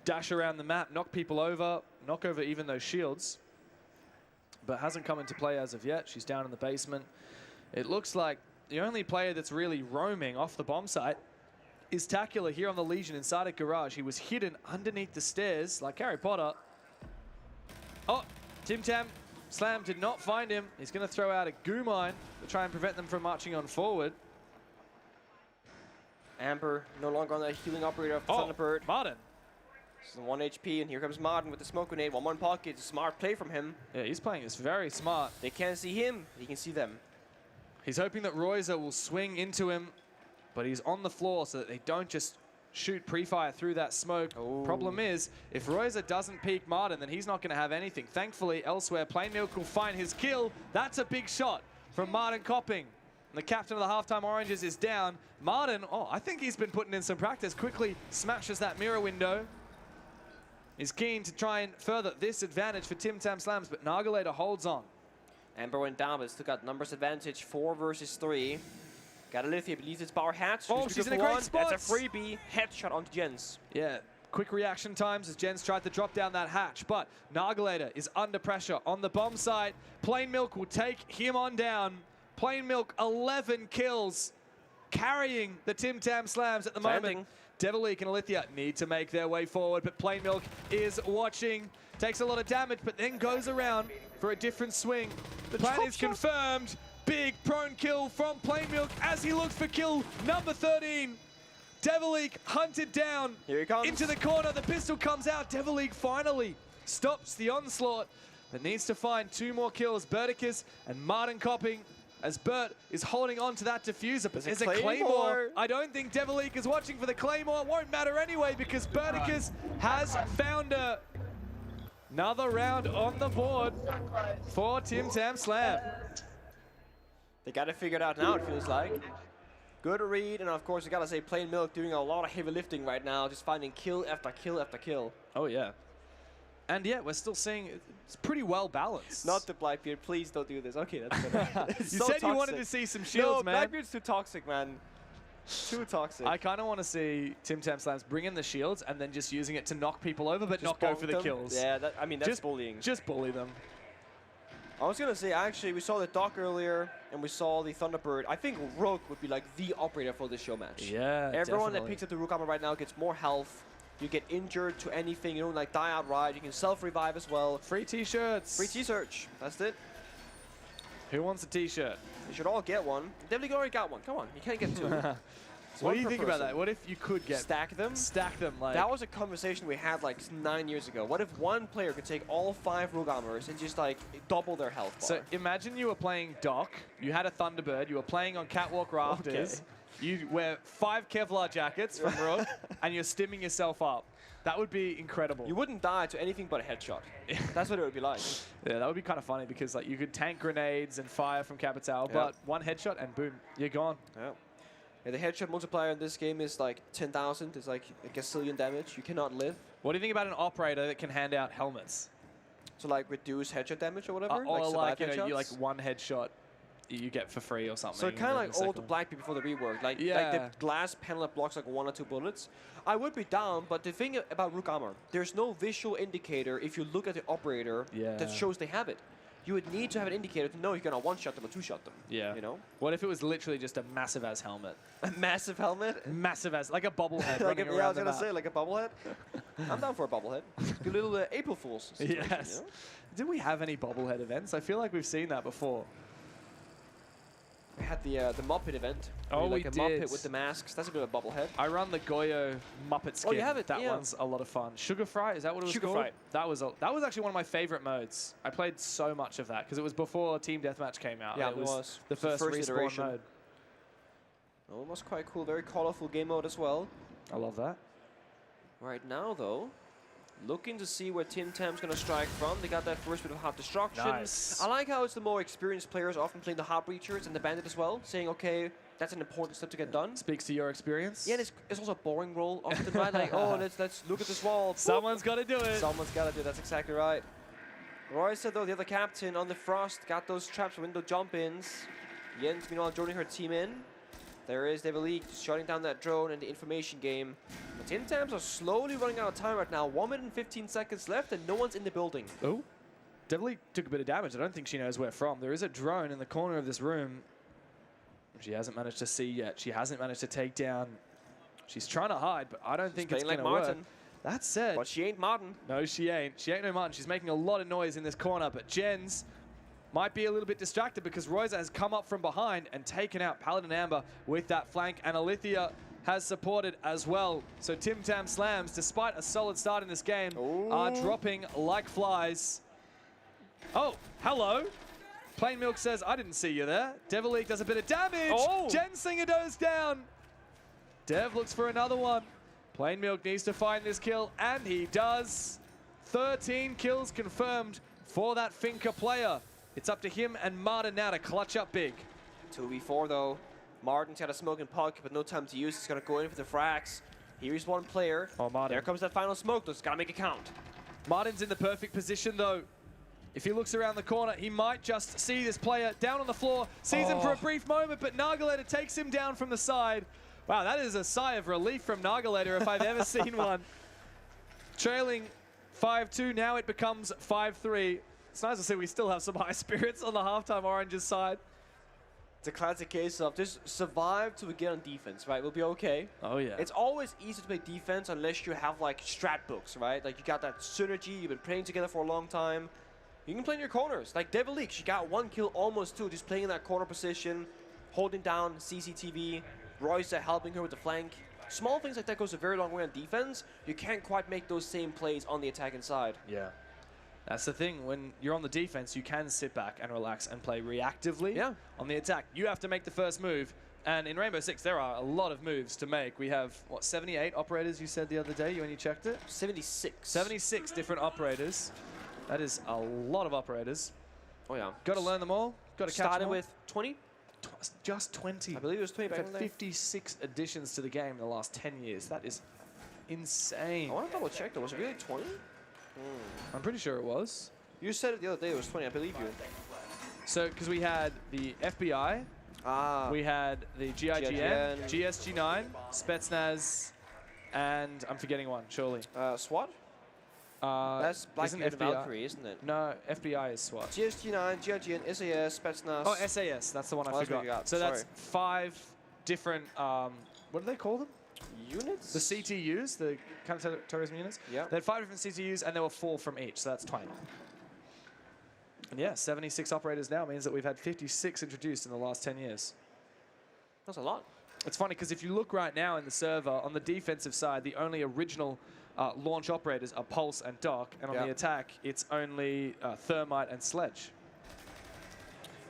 dash around the map, knock people over, knock over even those shields. But hasn't come into play as of yet. She's down in the basement. It looks like the only player that's really roaming off the bomb site is Tacular here on the Legion inside a garage. He was hidden underneath the stairs like Harry Potter. Oh, Tim Tam Slam did not find him. He's going to throw out a goo mine to try and prevent them from marching on forward. Amber no longer on the healing operator of the Thunderbird. Martin. This is 1 HP, and here comes Martin with the smoke grenade. 1 more in pocket. It's a smart play from him. Yeah, he's playing this very smart. They can't see him. He can see them. He's hoping that Royzer will swing into him, but he's on the floor so that they don't just shoot pre-fire through that smoke. Ooh. Problem is, if Royzer doesn't peek Martin, then he's not going to have anything. Thankfully, elsewhere, Plain Milk will find his kill. That's a big shot from Martin Copping. And the captain of the halftime Oranges is down. Martin, oh, I think he's been putting in some practice. Quickly smashes that mirror window. He's keen to try and further this advantage for Tim Tam Slams, but Nagalator holds on. Ember went down, but still got numbers advantage. 4 versus 3. Got Olivia, believes it's power hatch. Oh, she's in a great spot. That's a freebie. Headshot onto Jens. Yeah, quick reaction times as Jens tried to drop down that hatch, but Nagalator is under pressure on the bomb site. Plain Milk will take him on down. Plain Milk, 11 kills, carrying the Tim Tam Slams at the moment. Devilique and Alithia need to make their way forward, but Plain Milk is watching. Takes a lot of damage, but then goes around for a different swing. The plan is confirmed. Big prone kill from Plain Milk as he looks for kill number 13. Devilique hunted down. Here he comes. Into the corner. The pistol comes out. Devilique finally stops the onslaught, but needs to find 2 more kills. Berticus and Martin Copping, as Bert is holding on to that diffuser, but there's a Claymore. I don't think Devilique is watching for the Claymore. It won't matter anyway because Berticus has found her. Another round on the board for Tim Tam Slam. They got it figured out now, it feels like. Good read, and of course, you gotta say Plain Milk doing a lot of heavy lifting right now, just finding kill after kill after kill. Oh, yeah. And yeah, we're still seeing it's pretty well balanced. Not the Blackbeard, please don't do this. Okay, that's good. You so said you wanted to see some shields, man. No, Blackbeard's too toxic, man. Too toxic. I kind of want to see Tim Tam Slams bring in the shields and then just using it to knock people over, but not go for the kills. Yeah, I mean, that's bullying. Just bully them. I was going to say, actually, we saw the Doc earlier, and we saw the Thunderbird. I think Rogue would be like the operator for this show match. Yeah, Everyone that picks up the Rook armor right now gets more health. You get injured to anything. You don't like die outright. You can self-revive as well. Free t-shirts. Free t-shirts. That's it. Who wants a t-shirt? You should all get one. Definitely already got one. Come on, you can't get 2. What do you think about that? What if you could get... Stack them? Stack them, like... That was a conversation we had like 9 years ago. What if one player could take all 5 Rook armors and just like double their health bar? So imagine you were playing Doc, you had a Thunderbird, you were playing on catwalk rafters, you wear 5 Kevlar jackets from Rook, and you're stimming yourself up. That would be incredible. You wouldn't die to anything but a headshot. That's what it would be like. Yeah, that would be kind of funny because like you could tank grenades and fire from Capital, but one headshot and boom, you're gone. Yeah. Yeah, the headshot multiplier in this game is like 10,000. It's like a gazillion damage. You cannot live. What do you think about an operator that can hand out helmets? So like reduce headshot damage or whatever? Or like you know, you like one headshot you get for free or something. So kind of like old Blackbeard before the rework. Like the glass panel that blocks like 1 or 2 bullets. I would be down, but the thing about Rook armor, there's no visual indicator if you look at the operator that shows they have it. You would need to have an indicator to know you're going to one-shot them or two-shot them. Yeah. You know? What if it was literally just a massive-ass helmet? A massive helmet? Massive as, like a bobblehead like running I around was going to say, like a bobblehead. I'm down for a bobblehead. Good little April Fools situation, yes. You know? Did we have any bobblehead events? I feel like we've seen that before. We had the Muppet event. Oh, like we a did. Muppet with the masks. That's a bit of a bobblehead. I run the Goyo Muppet skin. Oh, you have it? That one's a lot of fun. Sugar Fry, is that what it was Sugar called? Fry. That was actually one of my favorite modes. I played so much of that because it was before Team Deathmatch came out. Yeah, it was the It's the first respawn iteration. mode. Oh, it was quite cool. Very colorful game mode as well. I love that. Right now, though, looking to see where Tim Tam's going to strike from. They got that first bit of half destruction. Nice. I like how it's the more experienced players often playing the Heart Breachers and the Bandit as well, saying, okay, that's an important step to get done. Speaks to your experience. Yeah, and it's also a boring role often, right? Like, oh, let's look at this wall. Someone's got to do it. Someone's got to do it. That's exactly right. Roy said, though, the other captain on the Frost got those traps for window jump-ins. Jens, meanwhile, joining her team in. There is Devilique shutting down that drone and the information game. The Tim Tams are slowly running out of time right now. 1 minute and 15 seconds left, and no one's in the building. Oh, Devilique took a bit of damage. I don't think she knows where from. There is a drone in the corner of this room. She hasn't managed to see yet. She hasn't managed to take down. She's trying to hide, but I don't think it's going to work. That said, but she ain't Martin. No, she ain't. She ain't no Martin. She's making a lot of noise in this corner, but Jens might be a little bit distracted because Royzer has come up from behind and taken out Paladin Amber with that flank. And Alithia has supported as well. So Tim Tam Slams, despite a solid start in this game, are dropping like flies. Oh, hello. Plain Milk says, I didn't see you there. Devil League does a bit of damage. Gensinger goes down. Dev looks for another one. Plain Milk needs to find this kill, and he does. 13 kills confirmed for that Finca player. It's up to him and Martin now to clutch up big. 2v4 though. Martin's got a smoking puck, but no time to use. He's gonna go in for the frags. Here's one player. Oh, Martin. There comes that final smoke. Just gotta make it count. Martin's in the perfect position though. If he looks around the corner, he might just see this player down on the floor, sees him for a brief moment, but Nagalator takes him down from the side. Wow, that is a sigh of relief from Nagalator if I've ever seen one. Trailing 5-2, now it becomes 5-3. It's nice to see we still have some high spirits on the halftime Oranges side. It's a classic case of just survive till we get on defense, right? We'll be okay. Oh, yeah. It's always easy to play defense unless you have like strat books, right? Like you got that synergy, you've been playing together for a long time. You can play in your corners. Like Devil League, she got 1 kill, almost 2, just playing in that corner position, holding down CCTV, Royce helping her with the flank. Small things like that goes a very long way on defense. You can't quite make those same plays on the attacking side. Yeah. That's the thing. When you're on the defense, you can sit back and relax and play reactively. On the attack, you have to make the first move. And in Rainbow Six, there are a lot of moves to make. We have, what, 78 operators you said the other day when you checked it? 76. 76 different operators. That is a lot of operators. Oh, yeah. Got to learn them all. Got to catch them all. Started with 20? Just 20. I believe it was 20 back in the day. 56 additions to the game in the last 10 years. That is insane. I want to double check though. Was it really 20? I'm pretty sure it was. You said it the other day. It was 20. I believe you. So, because we had the FBI, we had the GIGN, GSG9, Spetsnaz, and I'm forgetting one, surely. SWAT? That's Blackbeard and Valkyrie, isn't it? No, FBI is SWAT. GSG9, GIGN, SAS, Spetsnaz. Oh, SAS, that's the one I forgot. So that's 5 different, what do they call them? Units? The CTUs, the counter-terrorism units. Yeah. They had 5 different CTUs, and there were 4 from each, so that's 20. And yeah, 76 operators now means that we've had 56 introduced in the last 10 years. That's a lot. It's funny, because if you look right now in the server, on the defensive side, the only original launch operators are Pulse and Doc, and on the attack, it's only Thermite and Sledge.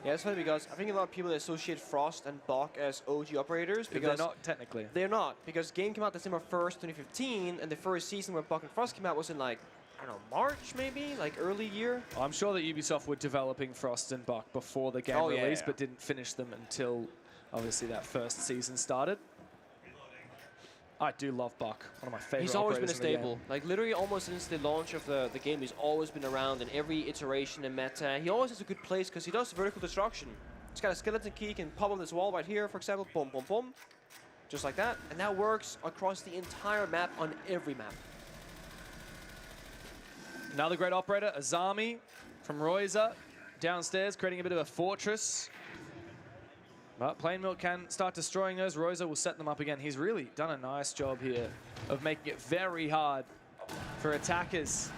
Yeah, it's funny because I think a lot of people associate Frost and Bach as OG operators. Because they're not, technically. They're not, because game came out December 1st, 2015, and the first season where Bach and Frost came out was in like, I don't know, March maybe? Like early year? I'm sure that Ubisoft were developing Frost and Bach before the game released, but didn't finish them until, obviously, that first season started. I do love Buck, one of my favorite. He's always been a staple. Like literally almost since the launch of the game, he's always been around in every iteration and meta. He always has a good place because he does vertical destruction. He's got a skeleton key, can pop on this wall right here, for example, boom, boom, boom. Just like that. And that works across the entire map on every map. Another great operator, Azami from Royza, downstairs, creating a bit of a fortress. But Plain Milk can start destroying those. Royza will set them up again. He's really done a nice job here of making it very hard for attackers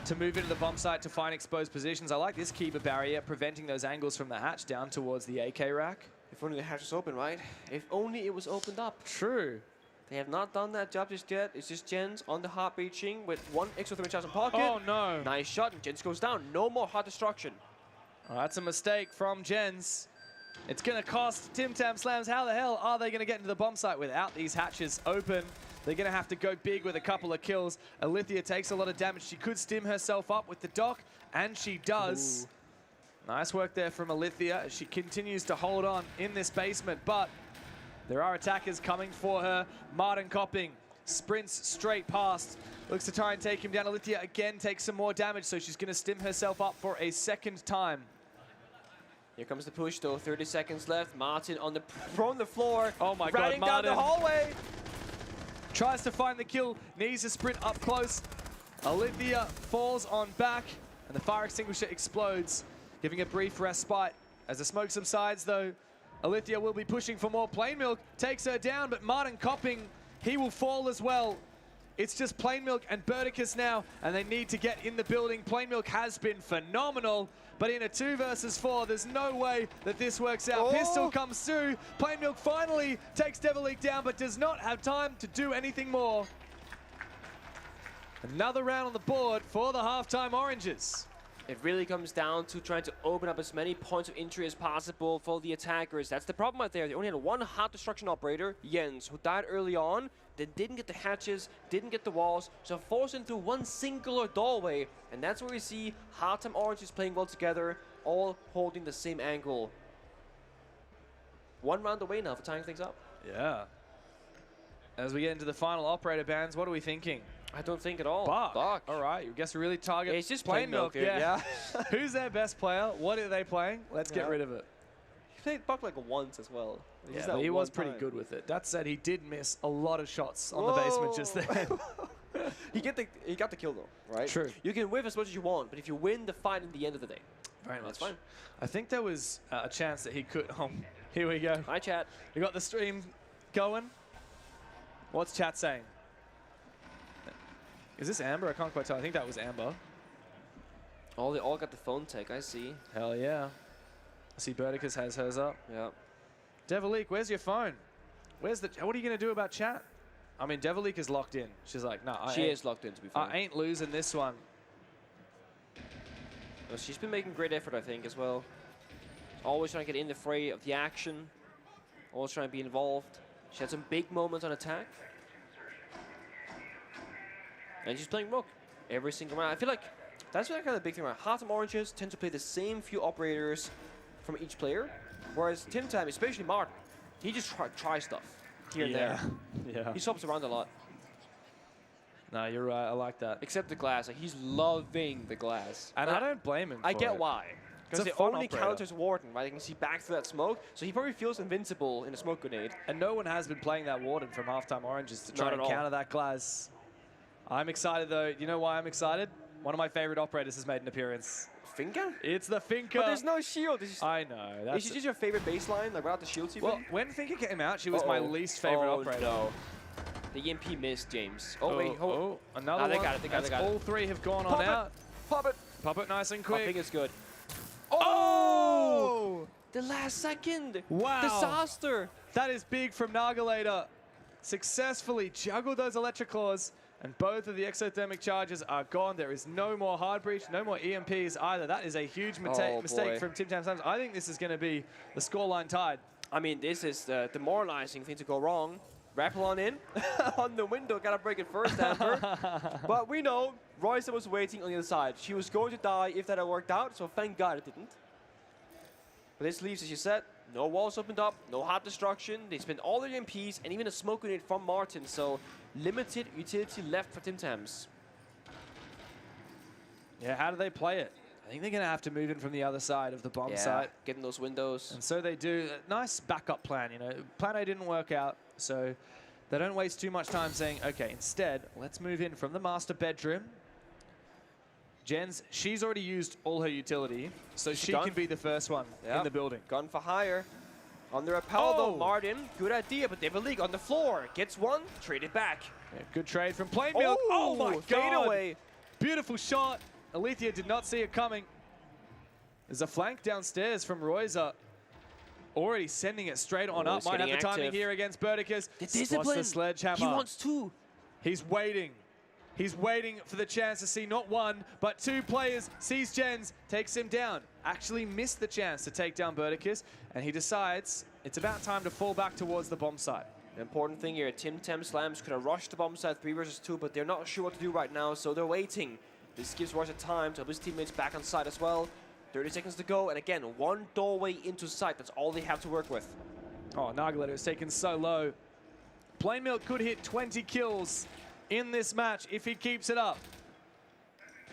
to move into the bomb site to find exposed positions. I like this keeper barrier, preventing those angles from the hatch down towards the AK rack. If only the hatch was open, right? If only it was opened up. True. They have not done that job just yet. It's just Jens on the heart breaching with 1 extra 3,000 pocket. Oh no. Nice shot, and Jens goes down. No more heart destruction. Oh, that's a mistake from Jens. It's going to cost Tim Tam Slams. How the hell are they going to get into the bomb site without these hatches open? They're going to have to go big with a couple of kills. Alithia takes a lot of damage. She could stim herself up with the dock, and she does. Ooh. Nice work there from Alithia as she continues to hold on in this basement, but there are attackers coming for her. Martin Copping sprints straight past. Looks to try and take him down. Alithia again takes some more damage, so she's going to stim herself up for a second time. Here comes the push, though. 30 seconds left. Martin on the floor. Oh my God, Martin. Down the hallway. Tries to find the kill. Needs to sprint up close. Alithia falls on back, and the fire extinguisher explodes, giving a brief respite. As the smoke subsides, though, Alithia will be pushing for more. Plain Milk takes her down, but Martin Copping, he will fall as well. It's just Plain Milk and Birdicus now, and they need to get in the building. Plain Milk has been phenomenal, but in a 2 versus 4, there's no way that this works out. Pistol comes through. Plain Milk finally takes Devilique down, but does not have time to do anything more. Another round on the board for the halftime Oranges. It really comes down to trying to open up as many points of entry as possible for the attackers. That's the problem right there. They only had one hot destruction operator, Jens, who died early on, then didn't get the hatches, didn't get the walls, so forced into one singular doorway. And that's where we see halftime Oranges playing well together, all holding the same angle. 1 round away now for tying things up. Yeah. As we get into the final operator bands, what are we thinking? I don't think at all. Buck. All right, you guess we really target it's just Plain Milk. yeah. Who's their best player? What are they playing? Let's get rid of it. He played Buck like once as well. Yeah, but he was pretty good with it. That said, he did miss a lot of shots on the basement just then. he got the kill though, right? True. You can whiff as much as you want, but if you win the fight in the end of the day, very much. That's fine. I think there was a chance that he could. Oh, here we go. Hi, chat. We got the stream going. What's chat saying? Is this Amber? I can't quite tell. I think that was Amber. Oh, they all got the phone tech. I see. Hell yeah. I see Birdicus has hers up. Yeah. Devilique, where's your phone? Where's the? What are you gonna do about chat? I mean, Devilique is locked in. She's like, no, she is locked in. To be fair, I ain't losing this one. Well, she's been making great effort, I think, as well. Always trying to get in the fray of the action. Always trying to be involved. She had some big moments on attack. And she's playing Rook every single round. I feel like that's kind of the big thing, right? Halftime Oranges tend to play the same few operators from each player, whereas Tim Tam, especially Martin, he just try stuff here and there. Yeah. He swaps around a lot. No, you're right. I like that. Except the glass. Like, he's loving the glass. And I don't blame him for I get it. why. Because it fun only operator. counters Warden, right? They can see back through that smoke, so he probably feels invincible in a smoke grenade. And no one has been playing that Warden from halftime Oranges to try Not and at all. counter that glass. I'm excited, though. You know why I'm excited? One of my favorite operators has made an appearance. Finka? It's the Finka. But there's no shield. I know. Is she just your favorite baseline, like without the shields even? Well, when Finka came out, she was my least favorite operator. No. The EMP missed, James. Oh, wait. Another they one. got it. They got it. All three have gone Pop on it. out. Pop it. Pop it nice and I quick. think it's good. Oh! The last second. Wow. Disaster. That is big from Nargalator. Successfully juggled those electric claws, and both of the exothermic charges are gone. There is no more hard breach, no more EMPs either. That is a huge mistake from Tim Tam Slams. I think this is going to be the scoreline tied. I mean, this is the demoralizing thing to go wrong. Rappel on in. On the window, gotta break it first, Amber. But we know Royce was waiting on the other side. She was going to die if that had worked out, so thank God it didn't. But this leaves, as you said, no walls opened up, no hot destruction. They spent all their MPs and even a smoke grenade from Martin, so limited utility left for Tim Tams. Yeah, how do they play it? I think they're going to have to move in from the other side of the bomb site. Getting those windows. And so they do. A nice backup plan, you know. Plan A didn't work out, so they don't waste too much time saying, okay, instead, let's move in from the master bedroom. Jens, she's already used all her utility, so she can be the first one in the building. Gun for hire. On the rappel, though, Martin, good idea, but Devilique on the floor. Gets one, trade it back. Yeah, good trade from Plain Milk. Oh my God. Fade away. Beautiful shot. Alethea did not see it coming. There's a flank downstairs from Royza. Already sending it straight on up. Might have the timing here against Birdicus. The discipline. The sledgehammer. He wants two. He's waiting. He's waiting for the chance to see not one, but two players. Sees Jens, takes him down. Actually missed the chance to take down Birdicus, and he decides it's about time to fall back towards the bomb site. The important thing here, Tim Tam Slams could have rushed the bomb site 3 versus 2, but they're not sure what to do right now, so they're waiting. This gives Royce time to help his teammates back on site as well. 30 seconds to go, and again, one doorway into sight. That's all they have to work with. Oh, Nargalator is taken so low. Plain Milk could hit 20 kills in this match if he keeps it up.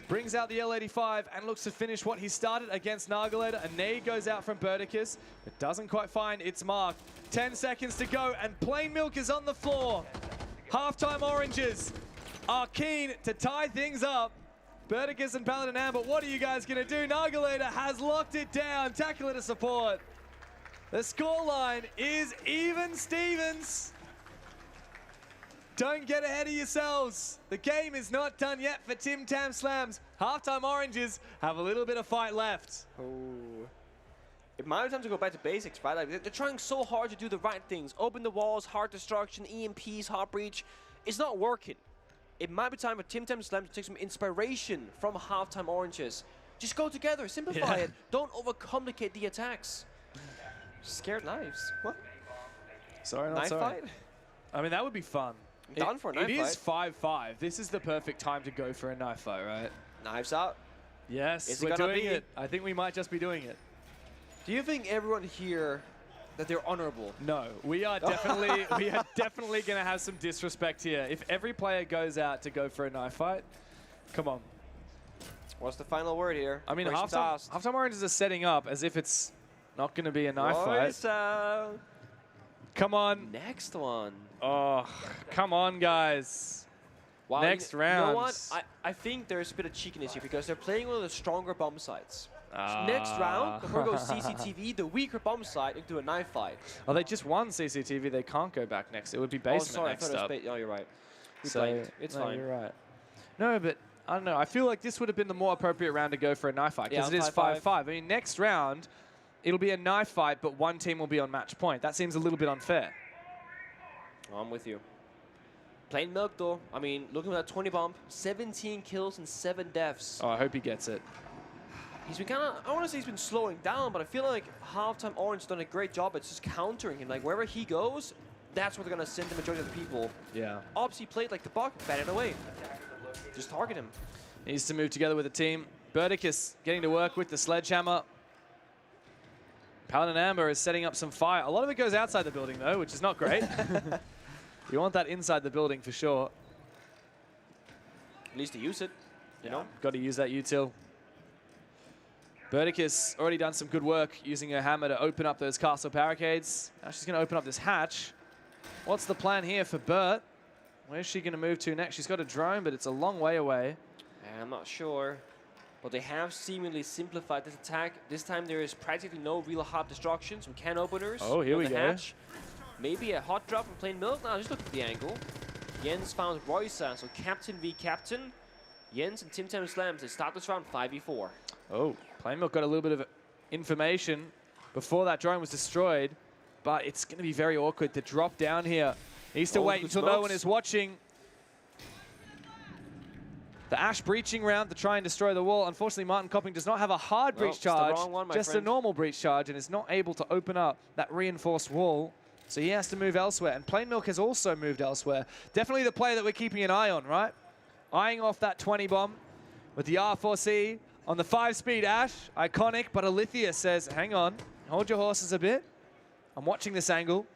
Brings out the L85 and looks to finish what he started against Nargalator. A nade goes out from Birdicus, but doesn't quite find its mark. 10 seconds to go, and Plain Milk is on the floor. Halftime Oranges are keen to tie things up. Birdicus and Paladin Amber, what are you guys going to do? Nargalator has locked it down. Tackler to support. The scoreline is even Stevens. Don't get ahead of yourselves. The game is not done yet for Tim Tam Slams. Halftime Oranges have a little bit of fight left. Oh. It might be time to go back to basics, right? Like, they're trying so hard to do the right things. Open the walls, hard destruction, EMPs, hard breach. It's not working. It might be time for Tim Tam Slam to take some inspiration from Halftime Oranges. Just go together, simplify it. Don't overcomplicate the attacks. Scared knives. What? Sorry, not Knife sorry. fight? I mean, that would be fun. Done for a knife It is fight. 5-5. This is the perfect time to go for a knife fight, right? Knives out. Yes, Is it we're gonna doing be? it. I think we might just be doing it. Do you think everyone here that they're honorable? No, we are definitely going to have some disrespect here. If every player goes out to go for a knife fight, come on. What's the final word here? I mean, Questions asked. halftime Oranges are setting up as if it's not going to be a knife fight. Come on. Next one. Oh, come on, guys. Wow, Next You round. know what? I think there's a bit of cheekiness here because they're playing one of the stronger bomb sites. Next round, before we go CCTV, the weaker bomb site into a knife fight. Oh, they just won CCTV. They can't go back next. It would be basement sorry, next I thought up. it was oh, you're right. We So, blanked. It's no, fine. You're right. No, but I don't know. I feel like this would have been the more appropriate round to go for a knife fight because Yeah, it is 5-5. 5-5. I mean, next round, it'll be a knife fight, but one team will be on match point. That seems a little bit unfair. I'm with you. Plain milk, though. I mean, looking at that 20 bomb, 17 kills and 7 deaths. Oh, I hope he gets it. He's been kind of, I want to say he's been slowing down, but I feel like Halftime Orange done a great job at just countering him. Like, wherever he goes, that's where they're going to send the majority of the people. Yeah. Ops, he played like the buck, batted away. Just target him. Needs to move together with the team. Burticus getting to work with the sledgehammer. Paladin Amber is setting up some fire. A lot of it goes outside the building, though, which is not great. You want that inside the building for sure. At least to use it, you know? Got to use that util. Burticus already done some good work using her hammer to open up those castle barricades. Now she's going to open up this hatch. What's the plan here for Burt? Where's she going to move to next? She's got a drone, but it's a long way away. I'm not sure. But they have seemingly simplified this attack. This time there is practically no real hard destruction. Some can openers. Oh, here on we the go. Hatch. Maybe a hot drop from plain milk. Now just look at the angle. Jens found Roysa, so captain v captain. Jens and Tim Tam Slams, they start this round 5v4. Oh, Plain Milk got a little bit of information before that drone was destroyed, but it's going to be very awkward to drop down here. Needs to wait good until no smokes. one is watching. The Ash breaching round to try and destroy the wall. Unfortunately, Martin Copping does not have a hard No, breach it's the charge, wrong one, my just a friend. normal breach charge, and is not able to open up that reinforced wall. So he has to move elsewhere, and Plain Milk has also moved elsewhere. Definitely the player that we're keeping an eye on, right? Eyeing off that 20 bomb with the R4C on the 5-speed Ash. Iconic, but Alithia says, hang on, hold your horses a bit. I'm watching this angle.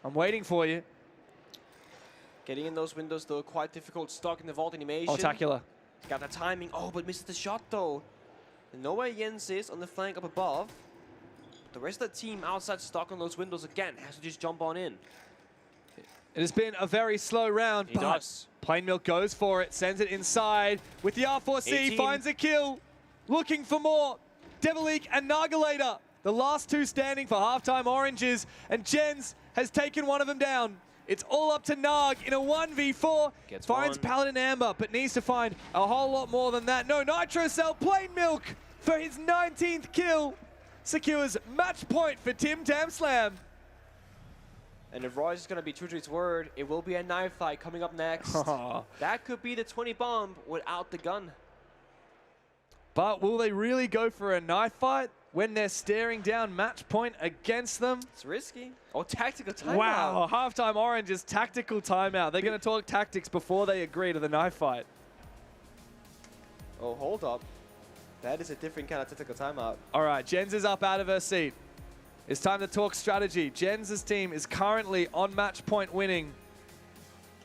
I'm waiting for you. Getting in those windows, though, quite difficult. Stuck in the vault animation. Oh, Tacular. Got the timing. Oh, but misses the shot, though. And know where Jens is on the flank up above. The rest of the team outside stuck on those windows again. Has to just jump on in. It has been a very slow round, He but does. Plain Milk goes for it, sends it inside with the R4C, 18. finds a kill, looking for more. Devilique and Nagalator, the last two standing for halftime Oranges, and Jens has taken one of them down. It's all up to Nag in a 1v4. Gets Finds one. Paladin Amber, but needs to find a whole lot more than that. No Nitro Cell, Plain Milk for his 19th kill. Secures match point for Tim Tam Slam. And if Royce is going to be true to his word, it will be a knife fight coming up next. That could be the 20 bomb without the gun. But will they really go for a knife fight when they're staring down match point against them? It's risky. Oh, tactical timeout. Wow, halftime Orange's tactical timeout. They're going to talk tactics before they agree to the knife fight. Oh, hold up. That is a different kind of tactical timeout. All right, Jens is up out of her seat. It's time to talk strategy. Jens' team is currently on match point winning.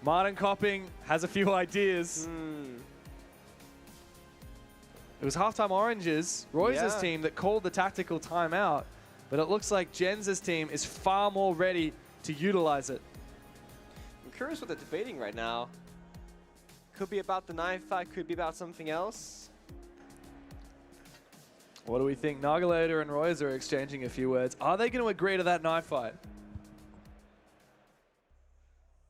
Martin Copping has a few ideas. It was halftime Oranges, Royce's Yeah. team, that called the tactical timeout, but it looks like Jens' team is far more ready to utilize it. I'm curious what they're debating right now. Could be about the knife fight, could be about something else. What do we think? Nagalator and Royce are exchanging a few words. Are they going to agree to that knife fight?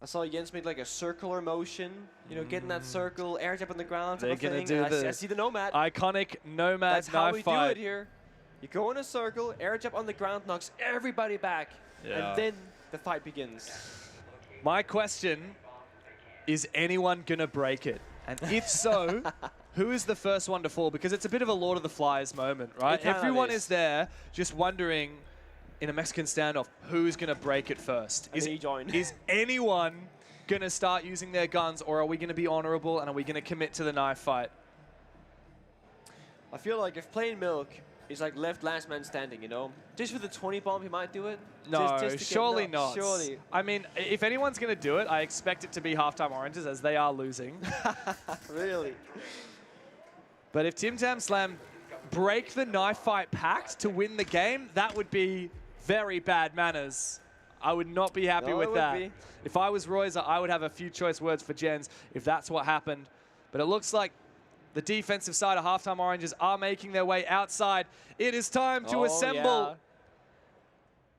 I saw Jens make like a circular motion, you know, getting that circle, air jab on the ground. They're going gonna to do the I see the nomad. iconic nomad That's how we knife fight. do it here. You go in a circle, air jab on the ground, knocks everybody back, and then the fight begins. My question, is anyone gonna break it? And if so, who is the first one to fall? Because it's a bit of a Lord of the Flies moment, right? Everyone is there just wondering, in a Mexican standoff, who's going to break it first? Is anyone going to start using their guns, or are we going to be honorable and are we going to commit to the knife fight? I feel like if Plain Milk is like left last man standing, you know, just with the 20 bomb, he might do it. No, just surely not. Surely. I mean, if anyone's going to do it, I expect it to be halftime oranges, as they are losing. Really? But if Tim Tam Slam break the knife fight pact to win the game, that would be very bad manners. I would not be happy with that. If I was Royzer, I would have a few choice words for Jens if that's what happened. But it looks like the defensive side of halftime oranges are making their way outside. It is time to assemble. Yeah.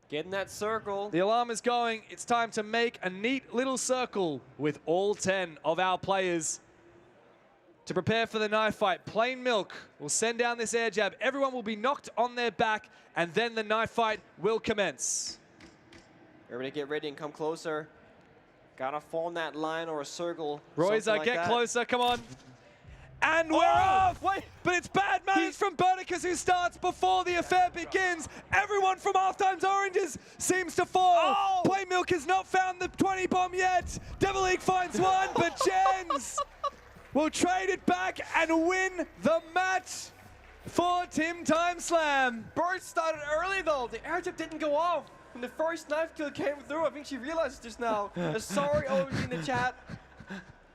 Get in that circle. The alarm is going. It's time to make a neat little circle with all 10 of our players to prepare for the knife fight. Plain Milk will send down this air jab. Everyone will be knocked on their back, and then the knife fight will commence. Everybody get ready and come closer. Gotta form that line or a circle. Royzer, get closer, come on. And we're off! Wait. But it's bad manners from Burnicus, who starts before the affair begins. Everyone from Halftime's Oranges seems to fall. Plain Milk has not found the 20 bomb yet. Devil League finds one, but Jens will trade it back and win the match for Tim Time Slam. Bird started early though. The air jab didn't go off. When the first knife kill came through, I think she realized just now. Sorry, OG in the chat.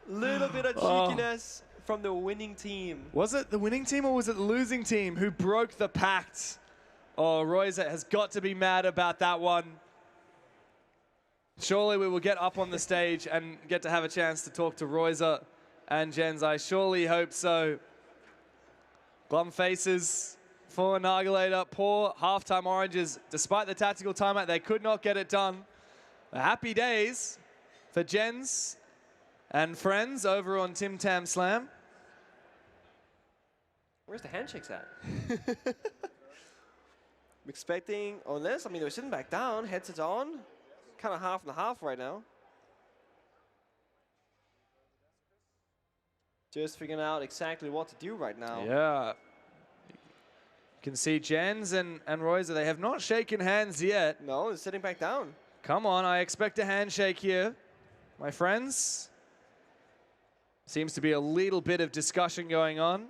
Little bit of cheekiness from the winning team. Was it the winning team or was it the losing team who broke the pact? Oh, Royzer has got to be mad about that one. Surely we will get up on the stage and get to have a chance to talk to Royzer and Jens. I surely hope so. Glum faces for Nagalator. Poor halftime oranges. Despite the tactical timeout, they could not get it done. Happy days for Jens and friends over on Tim Tam Slam. Where's the handshakes at? I'm expecting, unless, I mean, they're sitting back down, headsets on. Kind of half and a half right now. Just figuring out exactly what to do right now. Yeah. You can see Jens and Royzer, they have not shaken hands yet. No, they're sitting back down. Come on, I expect a handshake here, my friends. Seems to be a little bit of discussion going on.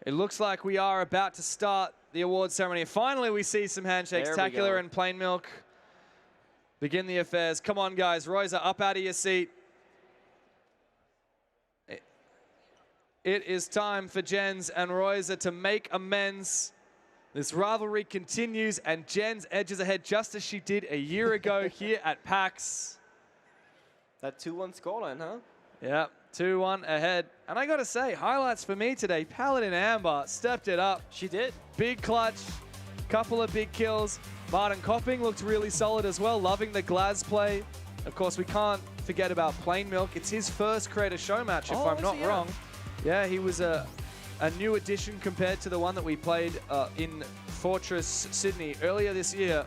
It looks like we are about to start the award ceremony. Finally, we see some handshakes. Tacular and Plain Milk begin the affairs. Come on, guys. Royzer, up out of your seat. It is time for Jens and Royzer to make amends. This rivalry continues, and Jens edges ahead just as she did a year ago here at PAX. That 2-1 scoreline, huh? Yeah, 2-1 ahead. And I got to say, highlights for me today, Paladin Amber stepped it up. She did. Big clutch, couple of big kills. Martin Copping looked really solid as well, loving the Glaz play. Of course, we can't forget about Plain Milk. It's his first Creator Show match, if I'm not wrong. Yeah, he was a new addition compared to the one that we played in Fortress Sydney earlier this year.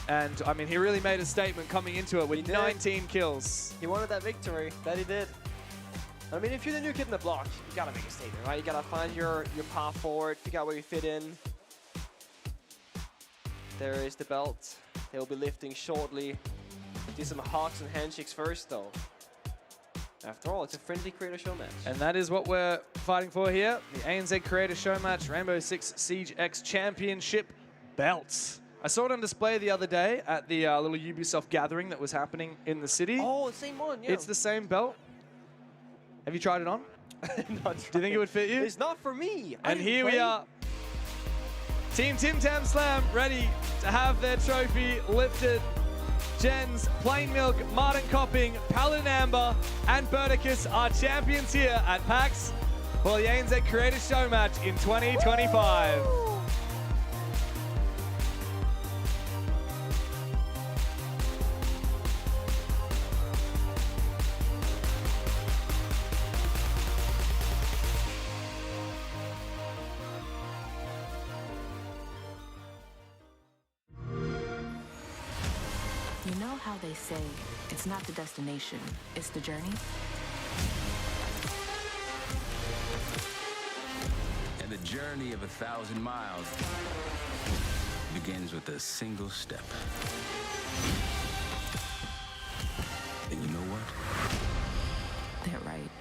And, I mean, he really made a statement coming into it with 19 kills. He wanted that victory. That he did. I mean, if you're the new kid in the block, you got to make a statement, right? You got to find your path forward, figure out where you fit in. There is the belt. They will be lifting shortly. Do some hugs and handshakes first, though. After all, it's a friendly Creator Show match. And that is what we're fighting for here. The ANZ Creator Show match, Rainbow Six Siege X Championship belts. I saw it on display the other day at the little Ubisoft gathering that was happening in the city. Oh, the same one, yeah. It's the same belt. Have you tried it on? Not Do you think it would fit you? It's not for me. And here we are. Team Tim Tam Slam ready to have their trophy lifted. Gens, Plain Milk, Martin Copping, Paladin Amber, and Burticus are champions here at PAX for the ANZ Creator Show match in 2025. You know how they say it's not the destination, it's the journey? And the journey of 1,000 miles begins with a single step. And you know what? They're right.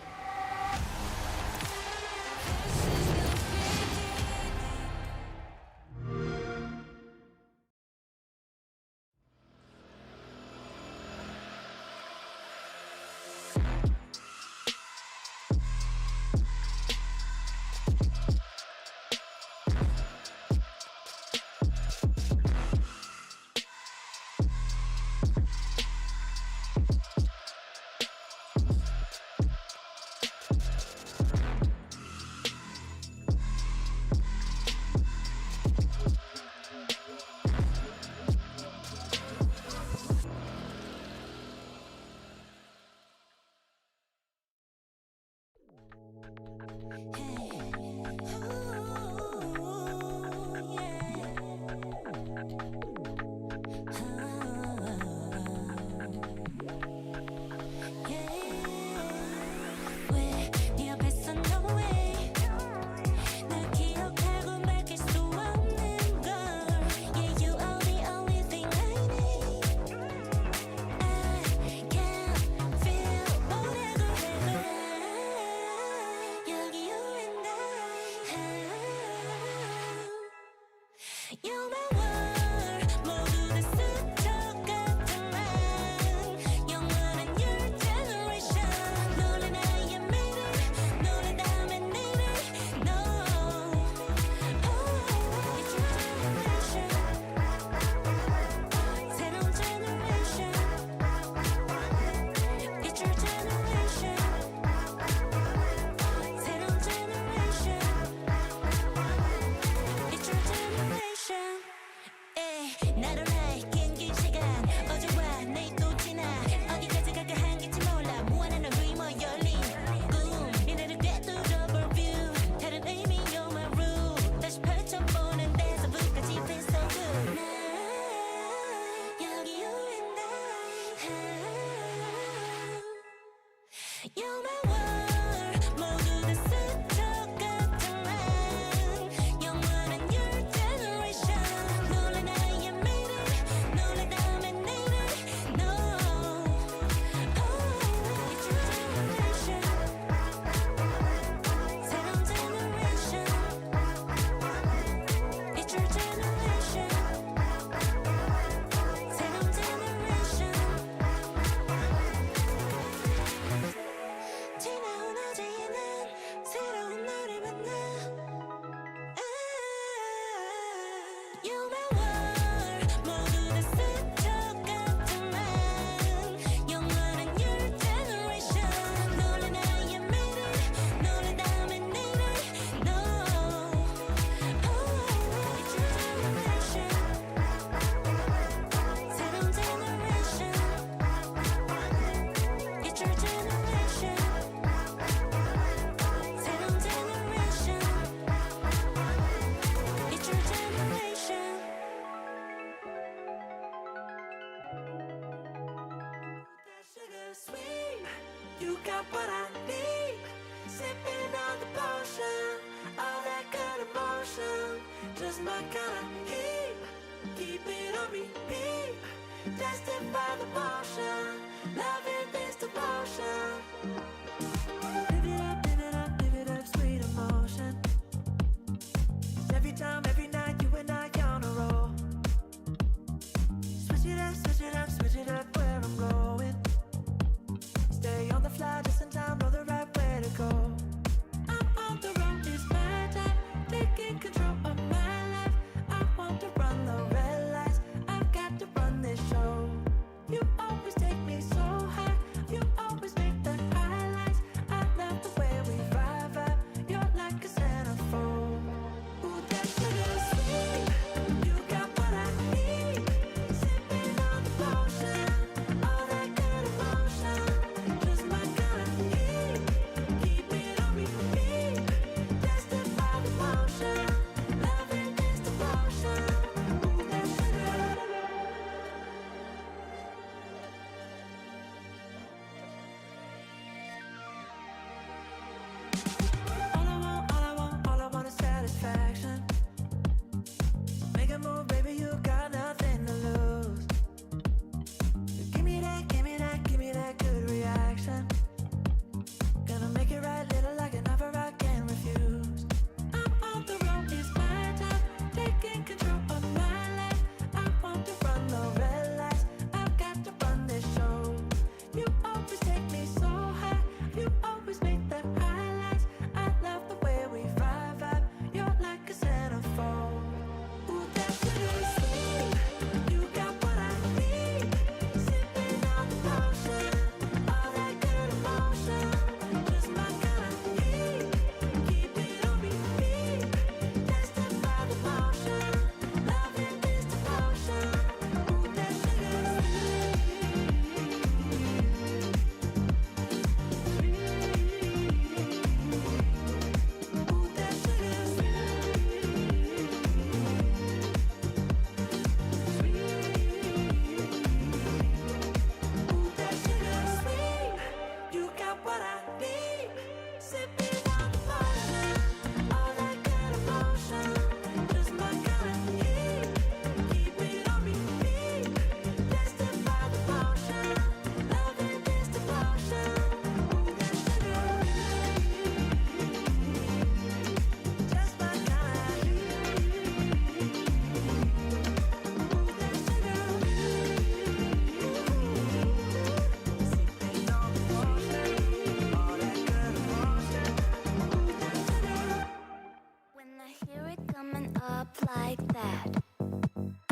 like that.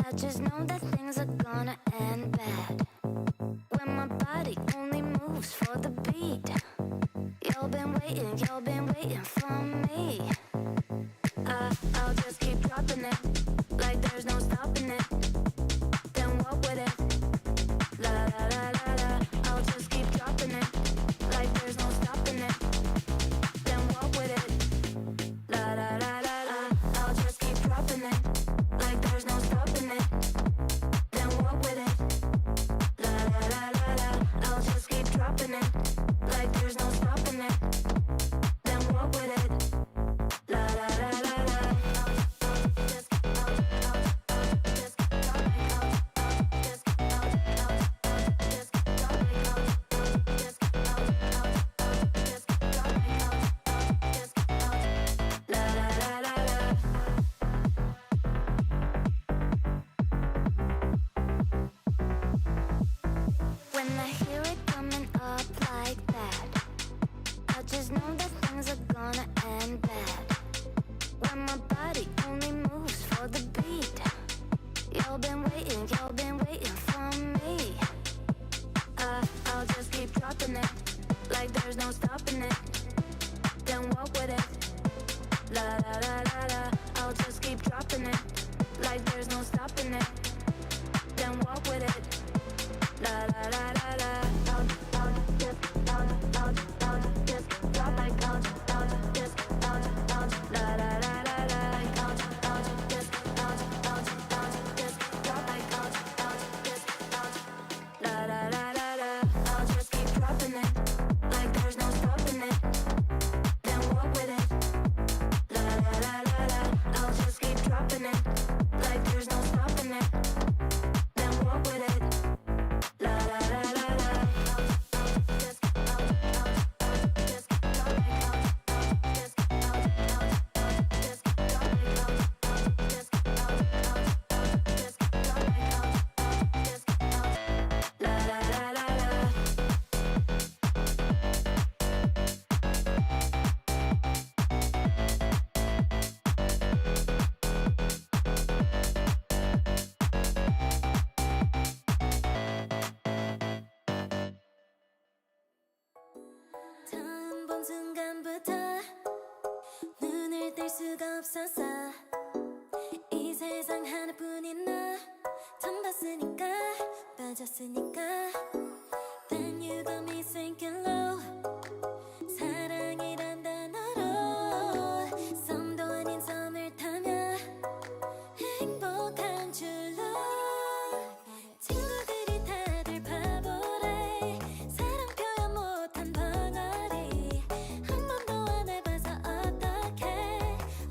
I just know that things are gonna end bad. When my body only moves for the beat. You've been waiting for me. I'll just keep dropping it, like there's no stopping it. Then walk with it, la la la la la. I'll just keep dropping it, like there's no stopping it. Then walk with it, la la la la la. I'll just keep dropping it, like there's no stopping it. Then walk with it, la la la la la. I'll just keep dropping it, like there's no stopping it. Then walk with it, la la la la la. When I hear it coming up like that, I just know that things are gonna end bad. When my body only moves for the beat. You've been waiting for me. I'll just keep dropping it, like there's no stopping it. Then walk with it, la la la la la. I'll just keep dropping it, like there's no stopping it. Then walk with it, la la la la la. I'll just drop like I'll just la la la la la. I'll just drop like I'll just la la la la la. I'll just keep dropping it, like there's no stopping it. Then walk with it, la la la la la. I'll just keep dropping it, like there's no stopping it. Then walk with it, la la la la la. Just drop like la la la la la. 처음 본 순간부터 눈을 뗄 수가 없었어. 이 세상 하나뿐인 너 처음 봤으니까 빠졌으니까. Then you got me sinking low. 사랑이란 단어로 썸도 아닌 썸을 타며 행복한 줄로. 친구들이 다들 바보래. 사랑 표현 못한 벙어리. 한 번도 안 해봐서 어떡해.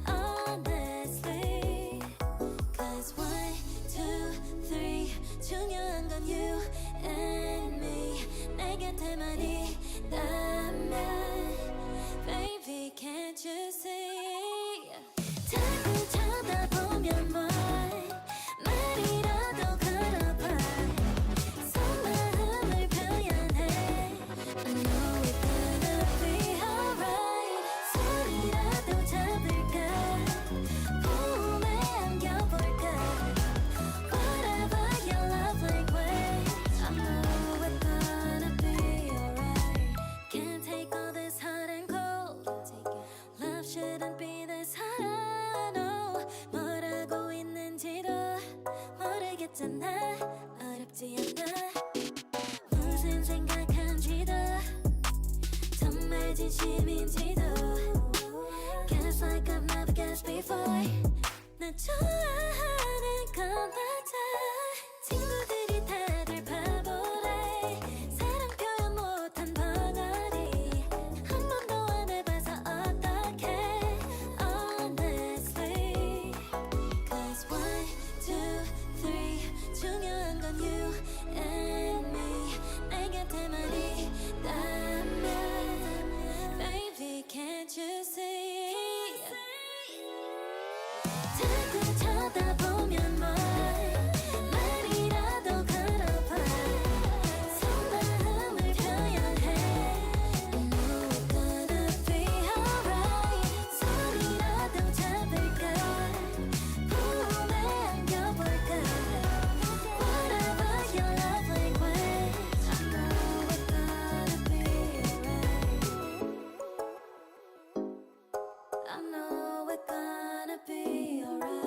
Honestly, 'cause 1, 2, 3 중요한 건 you and me. 내 곁에만 있다면 baby can't you see. 자꾸 쳐다보면 뭘 말이라도 걸어봐. 속마음을 표현해. I know it's gonna be alright. 소리라도 잡을까. 봄에 안겨볼까. Whatever your love language. I know it's gonna be alright. Can't take all this hot and cold. Love shouldn't be this hard. I know 뭐라고 있는지도 모르겠잖아. 어렵지 않아. 무슨 생각한지도 정말 진심인지도. Guess like I've never guessed before. 나 좋아하는 건 맞아. 친구들이 다들 바보래. 사랑 표현 못한 벙어리. 한 번도 안 해봐서 어떡해. Honestly, 'cause 1, 2, 3 중요한 건 you and me. 내 곁에만 있다면 baby can't you see. 자꾸 쳐다보면 뭘 말이라도 걸어봐. 속마음을 표현해. I know it's gonna be alright. 소리라도 잡을까. know we're gonna be alright.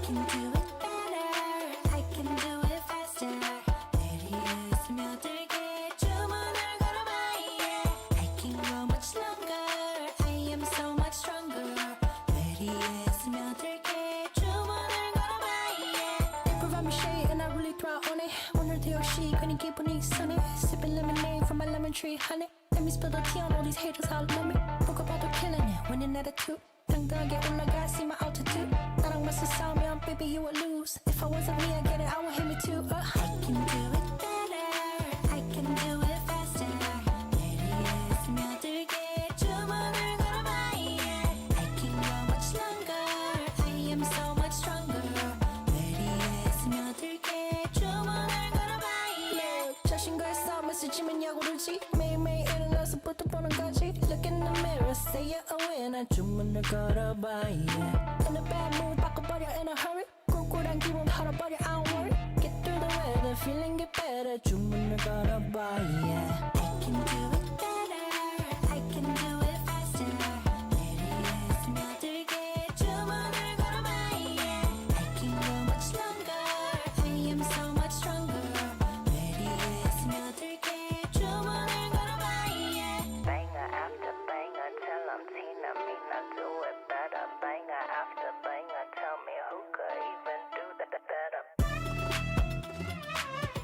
can do it better. I can do it faster. 내리에 스며들게 주문을 걸어봐야. I can go much longer. I am so much stronger. 내리에 스며들게 주문을 걸어봐야. They provide me shade and I really thrive on it. 오늘도 역시 괜히 기분이 sunny. Sipping lemonade from my lemon tree honey. Let me spill the tea on all these haters all love me. Broke about the killing it, winning attitude. 당당하게 올라가, see my altitude. 나랑 맞서 싸우면 baby you would lose. If I wasn't me, I get it, I would hit me too. I can do it better. I can do it faster. 내리에 스며들게 주문을 걸어봐야. I can go much longer. I am so much stronger. 내리에 스며들게 주문을 걸어봐야. 자신과의 싸움에서 지면 약오르지. 매일매일 일어나서 부터 보는 거지. Look in the mirror, say you're a winner. 주문을 걸어봐야. In a bad mood, 바꿔버려 in a hurry. 꿀꿀한 기분 털어버려, I don't worry. Get through the weather, feeling get better. 주문을 걸어봐야. I can do it better. I can do it faster. 내리에 스며들게 주문을 걸어봐야. I can go much longer. I am so much stronger. 내리에 스며들게 주문을 걸어봐야. Banger after banger, tell 'em Tina Mina do it better. Banger after banger, tell me who could even do that better.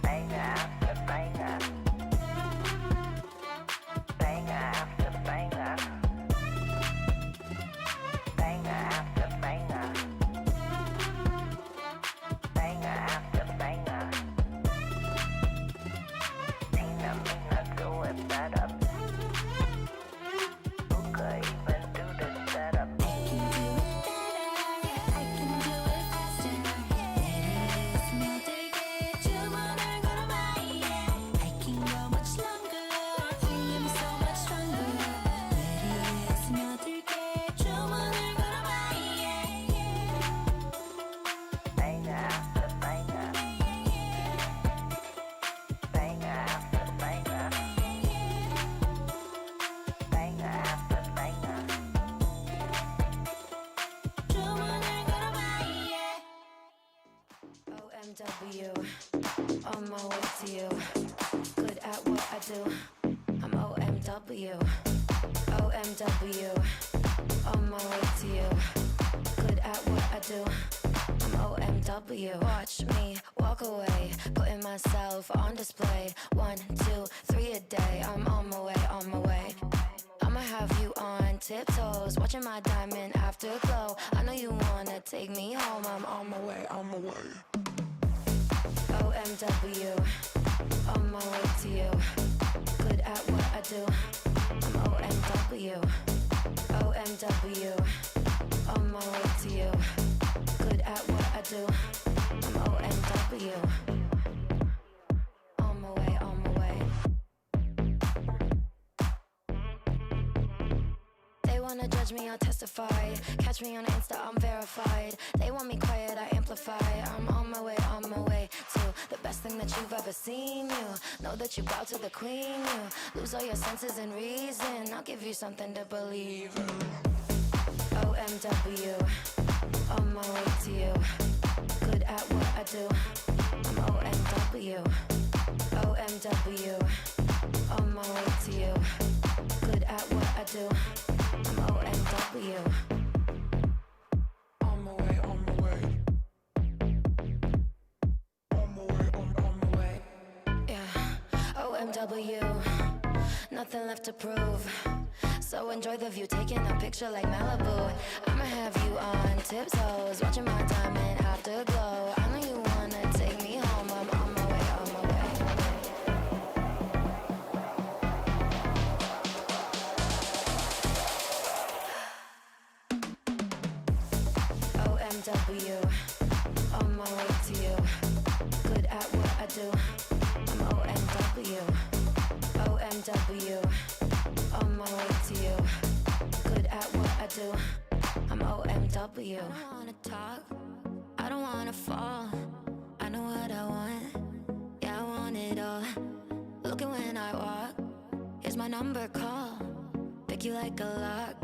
Banger after banger. Banger after banger. Banger after banger. Banger after banger. Tina Mina do it better. Who could even do this better? I can do it better. I can do it faster. 내리에 스며들게 주문을 걸어봐야. I can go much longer. I am so much stronger. 내리에 스며들게 주문을 걸어봐야. Banger after banger. Banger after banger. Banger after banger. 주문을 걸어봐야. OMW, on my way to you. Good at what I do. I'm OMW. OMW, on my way to you. Good at what I do. I'm OMW. Watch me walk away, putting myself on display. 1, 2, 3 a day. I'm on my way, on my way. I'ma have you on tiptoes, watching my diamond afterglow. I know you wanna take me home. I'm on my way, on my way. OMW, on my way to you. Good at what I do. I'm OMW. OMW, on my way to you. Good at what I do. I'm OMW. On my way, on my way. They wanna judge me, I'll testify. Catch me on Insta, I'm verified. They want me quiet, I amplify. I'm on my way to the best thing that you've ever seen. You know that you bow to the queen. You lose all your senses and reason. I'll give you something to believe in. OMW, on my way to you. Good at what I do. I'm OMW. OMW, on my way to you. Good at what I do. I'm OMW. On my way, on my way. On my way, on my way. Yeah, OMW. Nothing left to prove. So enjoy the view, taking a picture like Malibu. I'ma have you on tiptoes, watching my diamond afterglow. I know you wanna take me home. I'm on my way, on my way. OMW, on my way to you. Good at what I do. I'm OMW. OMW, on my way to you. Good at what I do. I'm OMW. I don't wanna talk, I don't wanna fall. I know what I want, yeah, I want it all. Looking when I walk, here's my number, call. Pick you like a lock,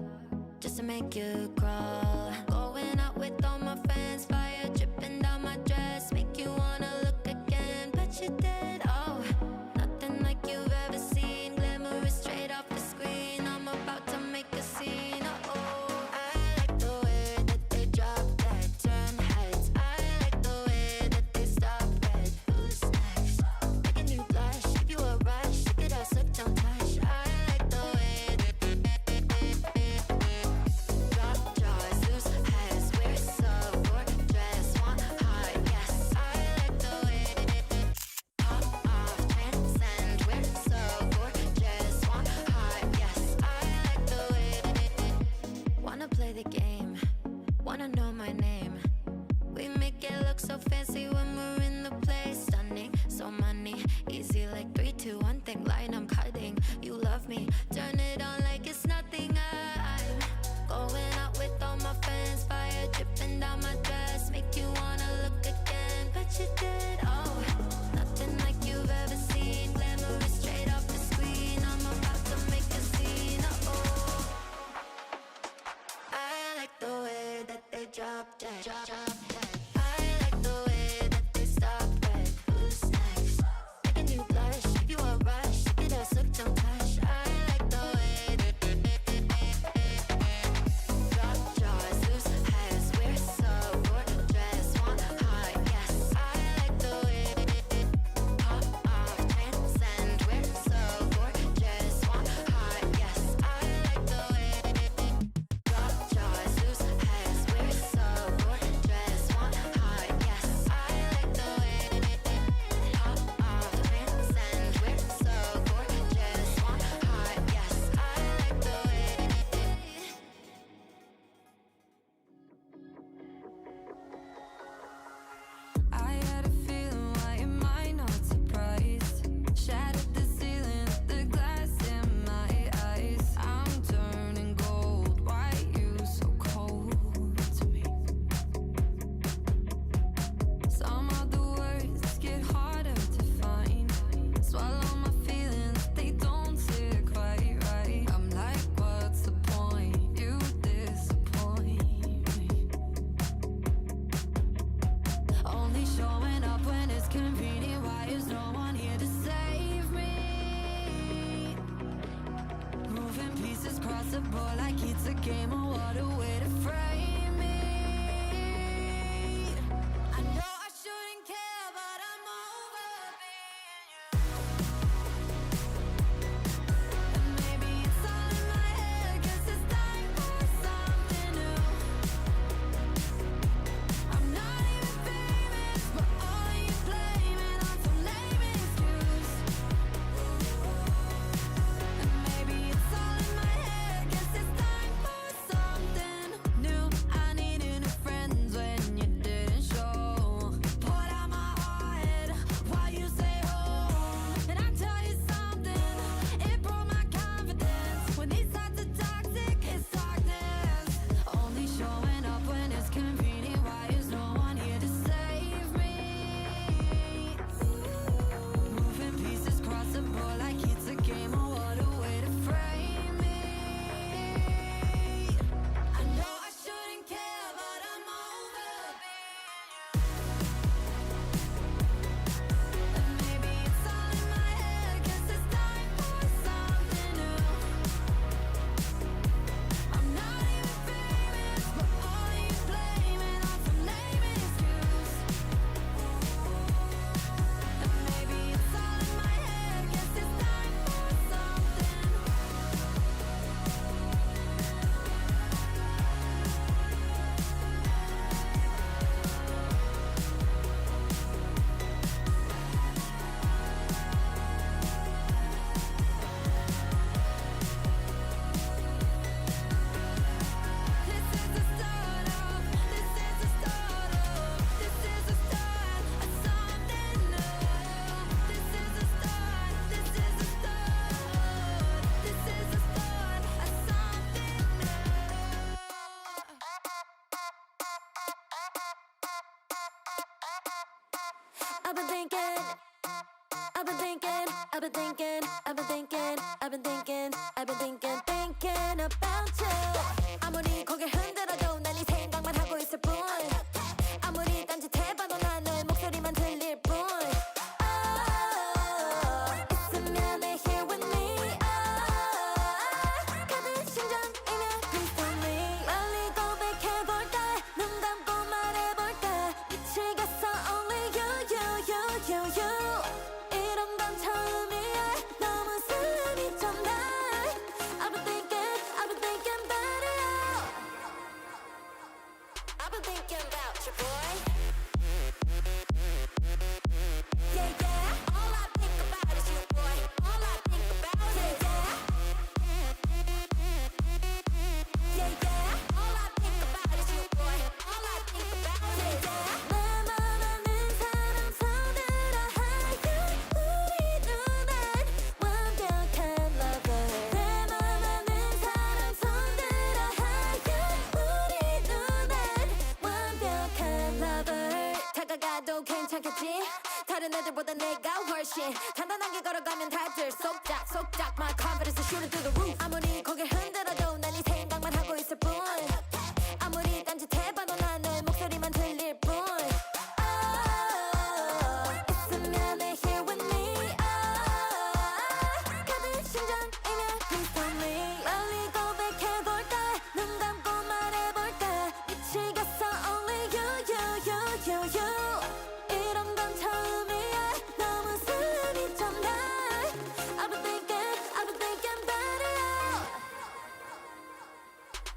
just to make you crawl. Going out with all my fans, fire dripping nothing, line I'm cutting. You love me, turn it on like it's nothing. I'm going out with all my friends, fire dripping down my dress, make you wanna look again, but you did. Oh, nothing like you've ever seen, glamorous straight off the screen. I'm about to make a scene. Oh, I like the way that they drop that. I like the way that they stop it. Who's next? Making you blush, you a rush. Get a suck, don't touch. I like the way that drop jaws, loose heads. We're so gorgeous, want high, yes. I like the way pop off, transcend. We're so gorgeous, want high, yes. I like the way drop jaws, loose heads. We're so gorgeous, want high, yes. I like the way pop off, transcend. We're so gorgeous, want high, yes. I like the way. I had a feeling, why am I not surprised? Shattered the ceiling, the glass in my eyes. I'm turning gold, why you so cold to me? Some of the words get harder to find. Swallow my feelings, they don't sit quite right. I'm like, what's the point? You disappoint me. Only showing up when it's convenient. Why is no one here to save me? Moving pieces across the board like it's a game. Oh, what a way to frame me. I know I shouldn't care, but I'm over being you. And maybe it's all in my head, 'cause it's time for something new. I'm not even famous, but all you blaming on some lame excuse. And maybe it's all in my head, 'cause it's time for something new. I needed new friends when you didn't show. Poured out my heart while you say home. And I tell you something, it broke my confidence. When these thoughts are toxic, it's darkness. Only showing up when it's convenient. Why is no one here to save me? Moving pieces across the board like it's a game. Oh, what a way to frame me. I know I shouldn't care, but I'm over being you. And maybe it's all in my head, 'cause it's time for something new. I'm not even famous, but all you blaming on some lame excuse. And maybe it's all in my head, 'cause it's time for something. This is the start of, this is the start of, this is the start of something new. This is the start, this is the start, this is the start of something new. I've been thinking, I've been thinking, I've been thinking, I've been thinking, I've been thinking, I've been thinking about you. 아무리 고개 흔들어도 난 네 생각만 하고 있을 뿐. 아무리 딴짓해봐도 난 너의 목소리만 들릴 뿐. 있으면 내 here with me. 가득 심장이면 please tell me. 빨리 고백해볼까? 눈 감고 말해볼까? 미치겠어 only you, you, you, you, you. 이런 건 처음이야. 너무 설렘이 좀 나. I've been thinking about it. 나가도 괜찮겠지 다른 애들보다 내가 훨씬 단단하게 걸어가면 다들 속닥속닥 My confidence is shooting through the roof 아무리 고개 흔들어도 난 이 생각만 하고 있을 뿐 아무리 딴짓해봐도 난 너의 목소리만 들릴 뿐 있으면 내 here with me 가득 심장이면 please tell me 빨리 고백해볼까 눈 감고 말해볼까 미치겠어 only you 이런 건 처음이야 너무 설렘이 좀 나 I've been thinking about it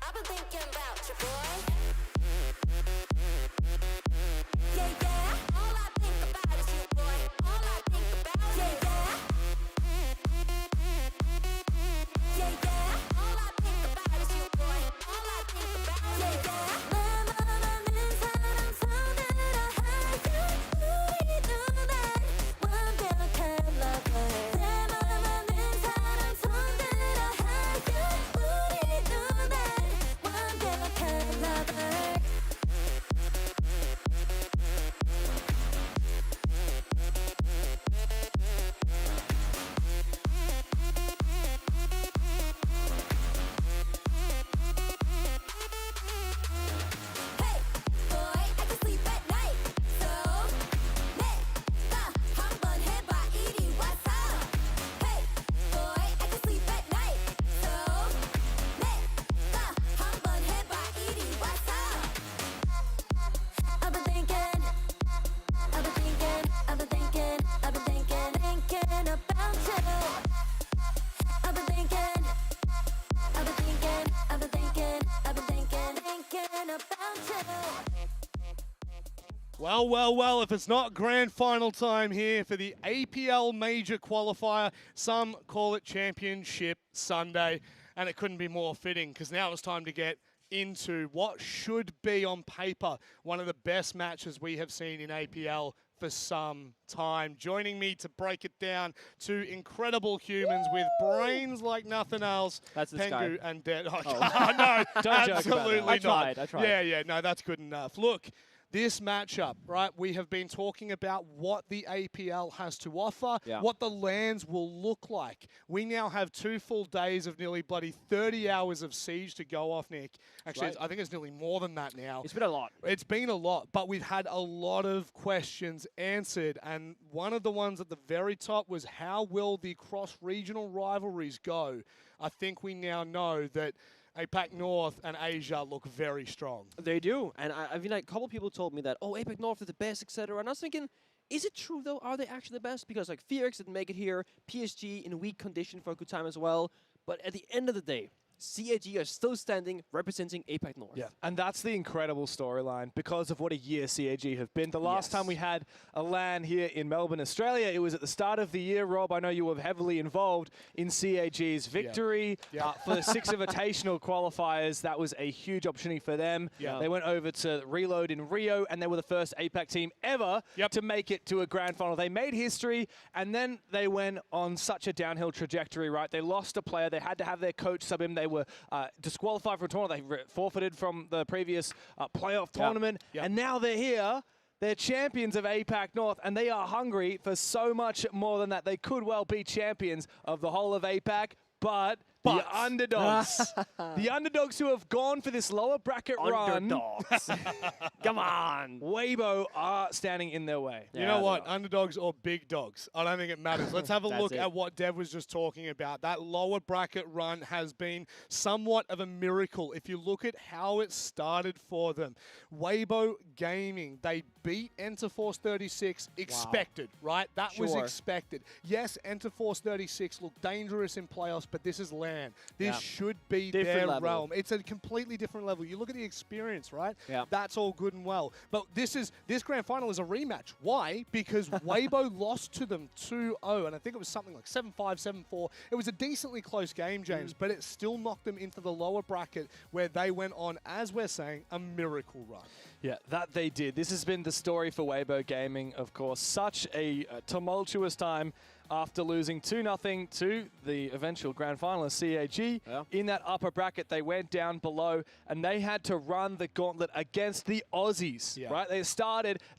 I've been thinking about you boy Yeah all I think about is you boy all I think about Yeah all I think about is you boy all I think about 내 맘하는 사람 손들어 우리 누난 완벽한 lover 내 맘하는 사람 손들어 우리 누난 완벽한 lover Hey boy I can sleep at night So 내가 한번 해봐 이리 와서 Hey boy I can sleep at night So 내가 한번 해봐 이리 와서 I've been thinking about you I've been thinking about you Well, if it's not grand final time here for the APL Major Qualifier, some call it Championship Sunday, and it couldn't be more fitting because now it's time to get into what should be on paper one of the best matches we have seen in APL for some time. Joining me to break it down, two incredible humans with brains like nothing else. That's this Pengu guy. and Dan. Oh, Oh. no, Don't joke about that. absolutely I tried, not. I tried. Yeah, no, that's good enough. Look, this matchup, right, we have been talking about what the APL has to offer, Yeah. what the lands will look like. We now have 2 full days of nearly bloody 30 hours of Siege to go off, Nick. Actually, right. I think it's nearly more than that now. It's been a lot. It's been a lot, but we've had a lot of questions answered, and one of the ones at the very top was how will the cross-regional rivalries go? I think we now know that APAC North and Asia look very strong. They do, and I mean, like, a couple people told me that, oh, APAC North is the best, etc. And I was thinking, is it true though? Are they actually the best? Because like Fearx didn't make it here, PSG in weak condition for a good time as well. But at the end of the day, CAG are still standing, representing APAC North. Yeah, and that's the incredible storyline because of what a year CAG have been. The last time we had a LAN here in Melbourne, Australia, it was at the start of the year. Rob, I know you were heavily involved in CAG's victory for the 6 Invitational qualifiers. That was a huge opportunity for them. They went over to Reload in Rio, and they were the first APAC team ever to make it to a grand final. They made history, and then they went on such a downhill trajectory, right? They lost a player. They had to have their coach sub him. They were disqualified from a tournament. They forfeited from the previous playoff tournament. And now they're here. They're champions of APAC North, and they are hungry for so much more than that. They could well be champions of the whole of APAC, but the underdogs, the underdogs who have gone for this lower bracket run, come on, Weibo are standing in their way. You know what? Underdogs or big dogs. I don't think it matters. Let's have a look at what Dev was just talking about. That lower bracket run has been somewhat of a miracle. If you look at how it started for them, Weibo Gaming, they beat Enterforce 36, expected, right? That was expected. Yes, Enterforce 36 looked dangerous in playoffs, but this is LAN. This should be their realm. It's a completely different level. You look at the experience, right? That's all good and well. But this grand final is a rematch. Why? Because Weibo lost to them 2-0, and I think it was something like 7-5, 7-4. It was a decently close game, James, but it still knocked them into the lower bracket where they went on, as we're saying, a miracle run. Yeah, that they did. This has been the story for Weibo Gaming, of course. Such a tumultuous time after losing 2-0 to the eventual grand finalist, CAG. Yeah. In that upper bracket, they went down below, and they had to run the gauntlet against the Aussies, right?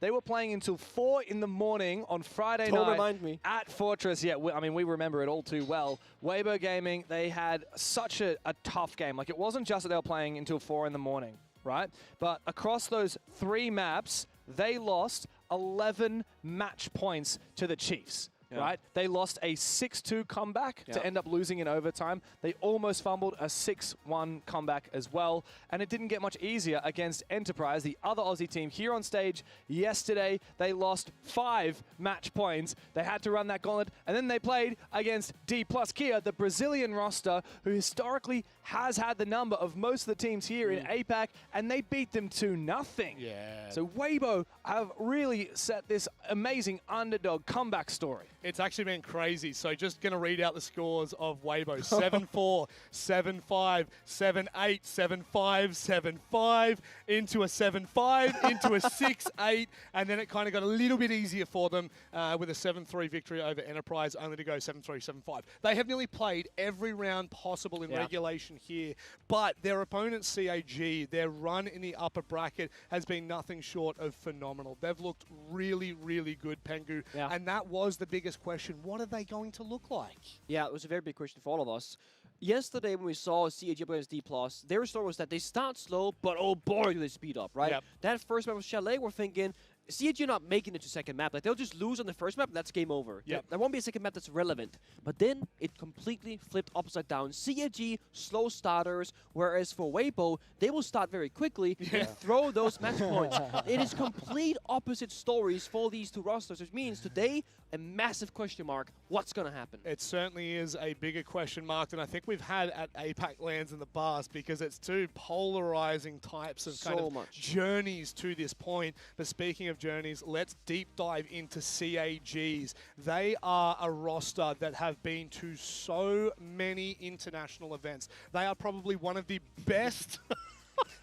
They were playing until 4 in the morning on Friday Don't night remind me. at Fortress. Yeah, I mean, we remember it all too well. Weibo Gaming, they had such a tough game. Like, it wasn't just that they were playing until 4 in the morning, right? But across those 3 maps, they lost 11 match points to the Chiefs. Right? They lost a 6-2 comeback to end up losing in overtime. They almost fumbled a 6-1 comeback as well. And it didn't get much easier against Enterprise, the other Aussie team here on stage yesterday. They lost 5 match points. They had to run that gauntlet. And then they played against D plus Kia, the Brazilian roster, who historically has had the number of most of the teams here in APAC, and they beat them 2-0. Yeah. So Weibo have really set this amazing underdog comeback story. It's actually been crazy. So just going to read out the scores of Weibo. 7-4, 7-5, 7-8, 7-5, 7-5, into a 7-5, into a 6-8, and then it kind of got a little bit easier for them with a 7-3 victory over Enterprise, only to go 7-3, 7-5. They have nearly played every round possible in regulation here, but their opponent CAG, their run in the upper bracket has been nothing short of phenomenal. They've looked really, really good, Pengu, and that was the biggest question. What are they going to look like? Yeah, it was a very big question for all of us. Yesterday, when we saw CAG against D+, their story was that they start slow, but oh boy, do they speed up, right? That first map with Chalet, we're thinking, CAG not making it to second map. Like, they'll just lose on the first map, and that's game over. There won't be a second map that's relevant. But then it completely flipped upside down. CAG, slow starters, whereas for Weibo, they will start very quickly and throw those match points. It is complete opposite stories for these two rosters, which means today, a massive question mark. What's going to happen? It certainly is a bigger question mark than I think we've had at APAC lands in the past, because it's two polarizing types of kind of journeys to this point. But speaking of journeys, let's deep dive into CAGs. They are a roster that have been to so many international events. They are probably one of the best...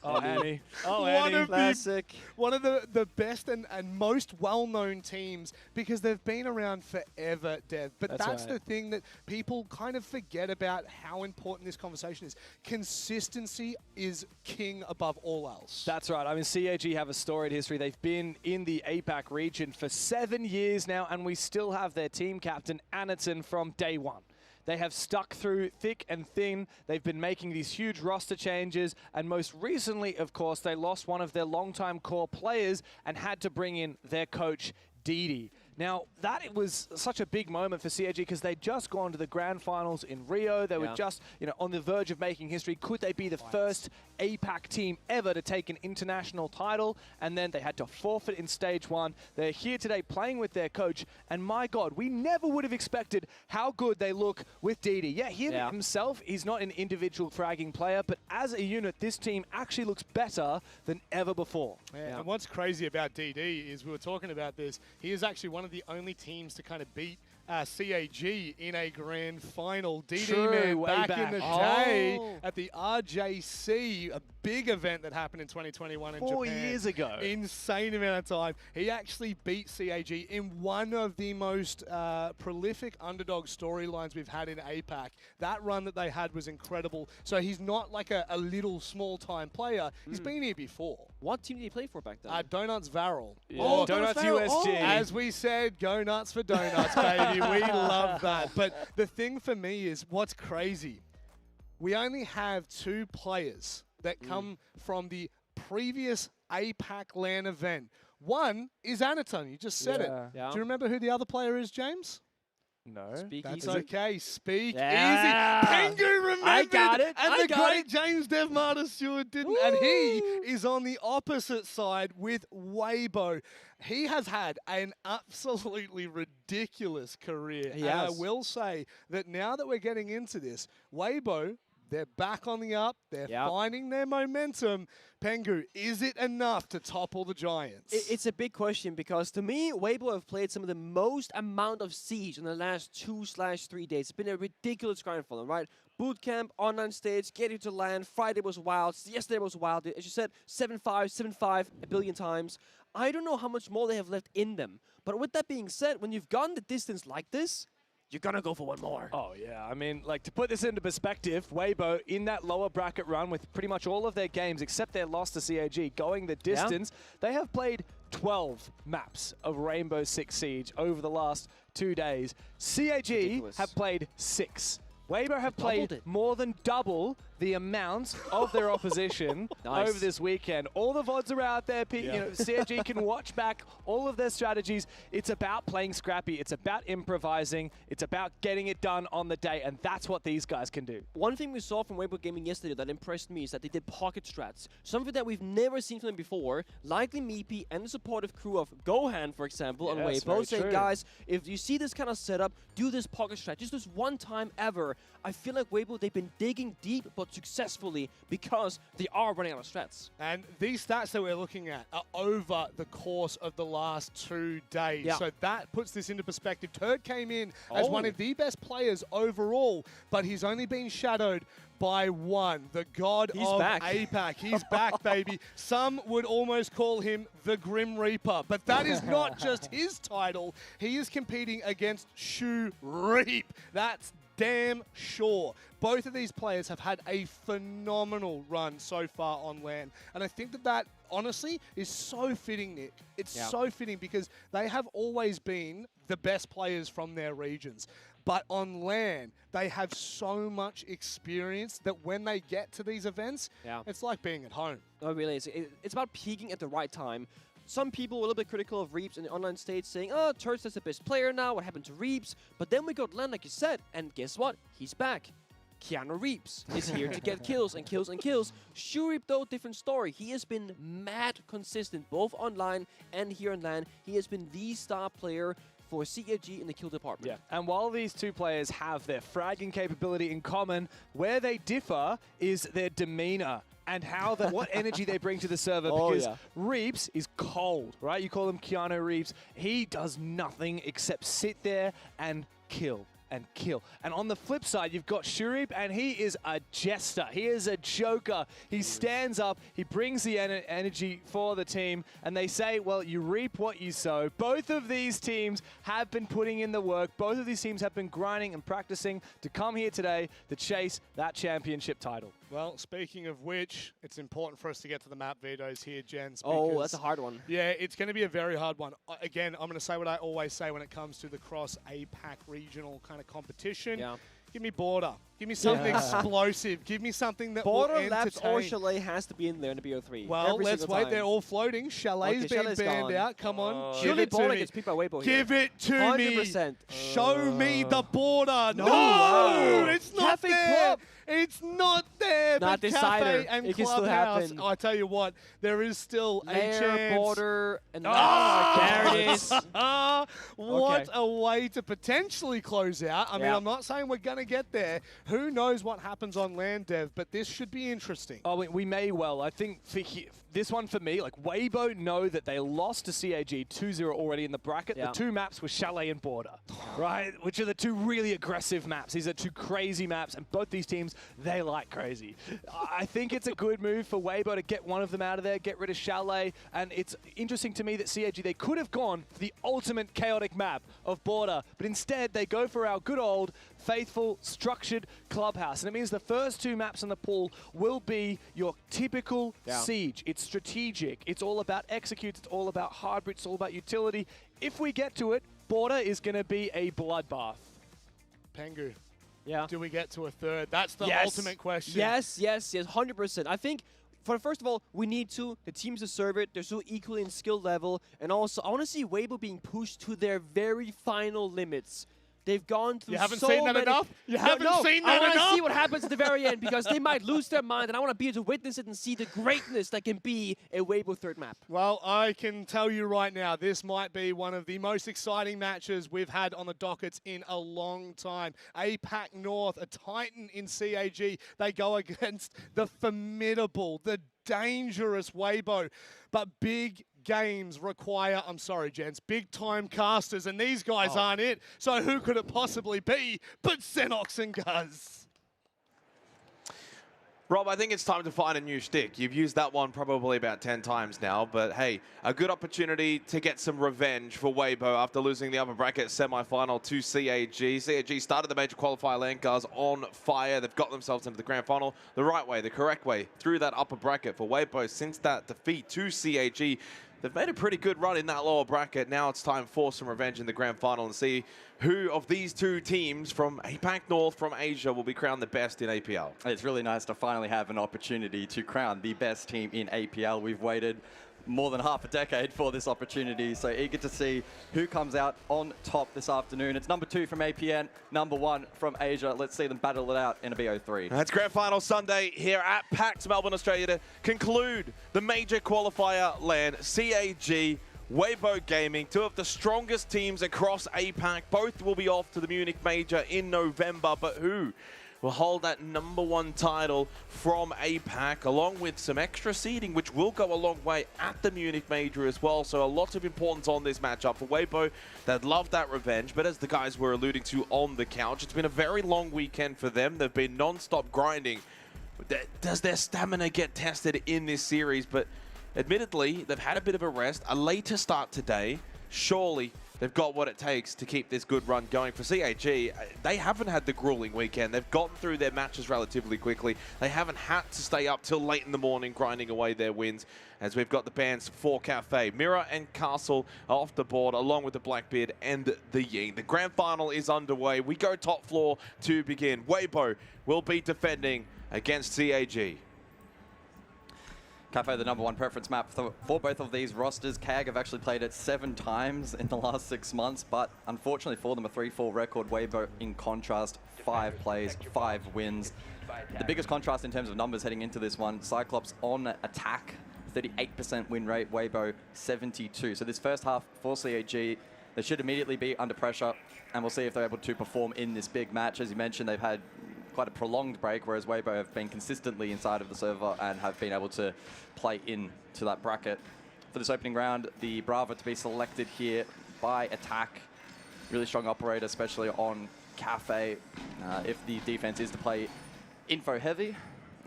Oh, Annie. Oh, one Annie. of Classic. One of the best and most well-known teams, because they've been around forever, Dev. But that's the thing that people kind of forget about how important this conversation is. Consistency is king above all else. That's right. I mean, CAG have a storied history. They've been in the APAC region for 7 years now, and we still have their team captain, Anaton, from day one. They have stuck through thick and thin. They've been making these huge roster changes. And most recently, of course, they lost one of their longtime core players and had to bring in their coach, Didi. Now, it was such a big moment for CAG because they'd just gone to the grand finals in Rio. They were just, on the verge of making history. Could they be the first APAC team ever to take an international title? And then they had to forfeit in stage 1. They're here today playing with their coach. And my God, we never would have expected how good they look with Didi. Yeah, himself, he's not an individual fragging player, but as a unit, this team actually looks better than ever before. And what's crazy about DD is, we were talking about this, he is actually one of the only teams to kind of beat CAG in a grand final. DD man back in the day at the RJC, a big event that happened in 2021 in Japan. 4 years ago. Insane amount of time. He actually beat CAG in one of the most prolific underdog storylines we've had in APAC. That run that they had was incredible. So he's not like a little small-time player. He's been here before. What team did he play for back then? Donuts Varel. Yeah. Oh, Donuts USG. As we said, go nuts for donuts, baby. We love that. But the thing for me is, what's crazy, we only have 2 players that come from the previous APAC LAN event. One is Anaton. You just said it. Do you remember who the other player is, James? No. That's okay. Speak easy. Yeah. Pengu remembered. I got it. And the great James Dev Martyr Stewart didn't. And he is on the opposite side with Weibo. He has had an absolutely ridiculous career. He and has. I will say that now that we're getting into this, Weibo, They're back on the up. They're Yep. finding their momentum. Pengu, is it enough to topple the Giants? It's a big question because to me, Weibo have played some of the most amount of Siege in the last 2/3 days. It's been a ridiculous grind for them, right? Bootcamp, online stage, getting to land. Friday was wild. Yesterday was wild. As you said, 7-5, 7-5 a billion times. I don't know how much more they have left in them. But with that being said, when you've gone the distance like this, you're gonna go for one more. Oh, yeah. I mean, like, to put this into perspective, Weibo in that lower bracket run with pretty much all of their games, except their loss to CAG, going the distance, they have played 12 maps of Rainbow Six Siege over the last 2 days. CAG Ridiculous. have played 6. Weibo have Doubled played it. more than double the amount of their opposition Nice. over this weekend. All the VODs are out there. Yeah. You know, CAG can watch back all of their strategies. It's about playing scrappy. It's about improvising. It's about getting it done on the day, and that's what these guys can do. One thing we saw from Weibo Gaming yesterday that impressed me is that they did pocket strats. Something that we've never seen from them before. Likely Meepy and the supportive crew of Gohan, for example, on Yes, Weibo, very saying, true. guys, if you see this kind of setup, do this pocket strat. Just this one time ever. I feel like Weibo, they've been digging deep, but successfully, because they are running out of strats. And these stats that we're looking at are over the course of the last 2 days. Yeah. So that puts this into perspective. Turd came in as one Oh. of the best players overall, but he's only been shadowed by one, the god He's of back. APAC. He's back, baby. Some would almost call him the Grim Reaper, but that is not just his title. He is competing against Shu Reap. That's damn sure. Both of these players have had a phenomenal run so far on LAN. And I think that that, honestly, is so fitting, Nick. It's Yeah. so fitting because they have always been the best players from their regions. But on LAN, they have so much experience that when they get to these events, Yeah. it's like being at home. No, really, it's about peaking at the right time. Some people were a little bit critical of Reaps in the online stage, saying, oh, Turt's the best player now, what happened to Reaps? But then we got Len, like you said, and guess what? He's back. Keanu Reaps is here to get kills and kills and kills. Shureep, though, different story. He has been mad consistent, both online and here in LAN. He has been the star player for CAG in the kill department. Yeah, and while these two players have their fragging capability in common, where they differ is their demeanor and how what energy they bring to the server. Oh, Because yeah. Reaps is cold, right? You call him Keanu Reeves. He does nothing except sit there and kill. And kill. And on the flip side, you've got Shureep, and he is a jester. He is a joker. He stands up, he brings the energy for the team, and they say, well, you reap what you sow. Both of these teams have been putting in the work. Both of these teams have been grinding and practicing to come here today to chase that championship title. Well, speaking of which, it's important for us to get to the map vetoes here, Jens. Oh, because- that's a hard one. Yeah, it's going to be a very hard one. Again, I'm going to say what I always say when it comes to the cross APAC regional kind of competition. Yeah. Give me Border. Give me something explosive. Give me something that Border, will Labs, entertain. or Chalet has to be in there in the BO3. Well, every let's single wait. time. They're all floating. Chalet's Okay, been Chalet's banned gone. out. Come on. Give Surely it to Border me. gets picked by Weibo here. Give it to 100%. me. Show me the Border. No, wow. it's not Cafe there. Club. It's not there. Not but Decider. Cafe and It can still Clubhouse. happen. I tell you what, there is still a Lair, chance. Border, and Oh, there it is. What Okay. a way to potentially close out. I mean, Yeah. I'm not saying we're going to get there. Who knows what happens on land dev, but this should be interesting. Oh, we may well. I think for this one for me, like Weibo know that they lost to CAG 2-0 already in the bracket. Yeah. The two maps were Chalet and Border, right? Which are the two really aggressive maps. These are two crazy maps, and both these teams, they like crazy. I think it's a good move for Weibo to get one of them out of there, get rid of Chalet, and it's interesting to me that CAG, they could have gone for the ultimate chaotic map of Border, but instead they go for our good old, faithful, structured Clubhouse. And it means the first two maps in the pool will be your typical Siege. It's strategic. It's all about executes. It's all about hybrid. It's all about utility. If we get to it, Border is going to be a bloodbath. Pengu, Yeah. do we get to a third? That's the Yes. ultimate question. Yes, 100%. I think, first of all, we need to. The teams deserve it. They're so equally in skill level. And also, I want to see Weibo being pushed to their very final limits. They've gone through You haven't so seen that many... enough? You haven't seen I that want to enough? see what happens at the very end because they might lose their mind, and I want to be able to witness it and see the greatness that can be a Weibo third map. Well, I can tell you right now, this might be one of the most exciting matches we've had on the dockets in a long time. APAC North, a titan in CAG. They go against the formidable, the dangerous Weibo. But big games require, I'm sorry, gents, big-time casters, and these guys aren't it. So who could it possibly be but Xenox and Guz? Rob, I think it's time to find a new stick. You've used that one probably about 10 times now, but hey, a good opportunity to get some revenge for Weibo after losing the upper bracket semi-final to CAG. CAG started the major qualifier land guards on fire. They've got themselves into the grand final the right way, the correct way, through that upper bracket. For Weibo, since that defeat to CAG, they've made a pretty good run in that lower bracket. Now it's time for some revenge in the grand final and see who of these two teams from APAC North, from Asia, will be crowned the best in APL. It's really nice to finally have an opportunity to crown the best team in APL. We've waited more than half a decade for this opportunity, so eager to see who comes out on top this afternoon. It's number 2 from APN, number 1 from Asia. Let's see them battle it out in a BO3. That's grand final Sunday here at PAX Melbourne, Australia, to conclude the major qualifier LAN. CAG, Weibo Gaming, two of the strongest teams across APAC. Both will be off to the Munich Major in November, but who will hold that number 1 title from APAC, along with some extra seeding, which will go a long way at the Munich Major as well. So a lot of importance on this matchup for Weibo. They'd love that revenge, but as the guys were alluding to on the couch, it's been a very long weekend for them. They've been non-stop grinding. Does their stamina get tested in this series? But admittedly, they've had a bit of a rest, a later start today. Surely they've got what it takes to keep this good run going. For CAG, they haven't had the grueling weekend. They've gotten through their matches relatively quickly. They haven't had to stay up till late in the morning grinding away their wins, as we've got the bands for Cafe. Mirror and Castle off the board, along with the Blackbeard and the Ying. The grand final is underway. We go top floor to begin. Weibo will be defending against CAG. Cafe, the number 1 preference map for both of these rosters. CAG have actually played it 7 times in the last 6 months, but unfortunately for them, a 3-4 record. Weibo, in contrast, 5 plays, 5 wins. The biggest contrast in terms of numbers heading into this one, Cyclops on attack, 38% win rate, Weibo 72. So this first half for CAG, they should immediately be under pressure, and we'll see if they're able to perform in this big match. As you mentioned, they've had quite a prolonged break, whereas Weibo have been consistently inside of the server and have been able to play into that bracket. For this opening round, the Brava to be selected here by Attack. Really strong operator, especially on Cafe, if the defense is to play info heavy,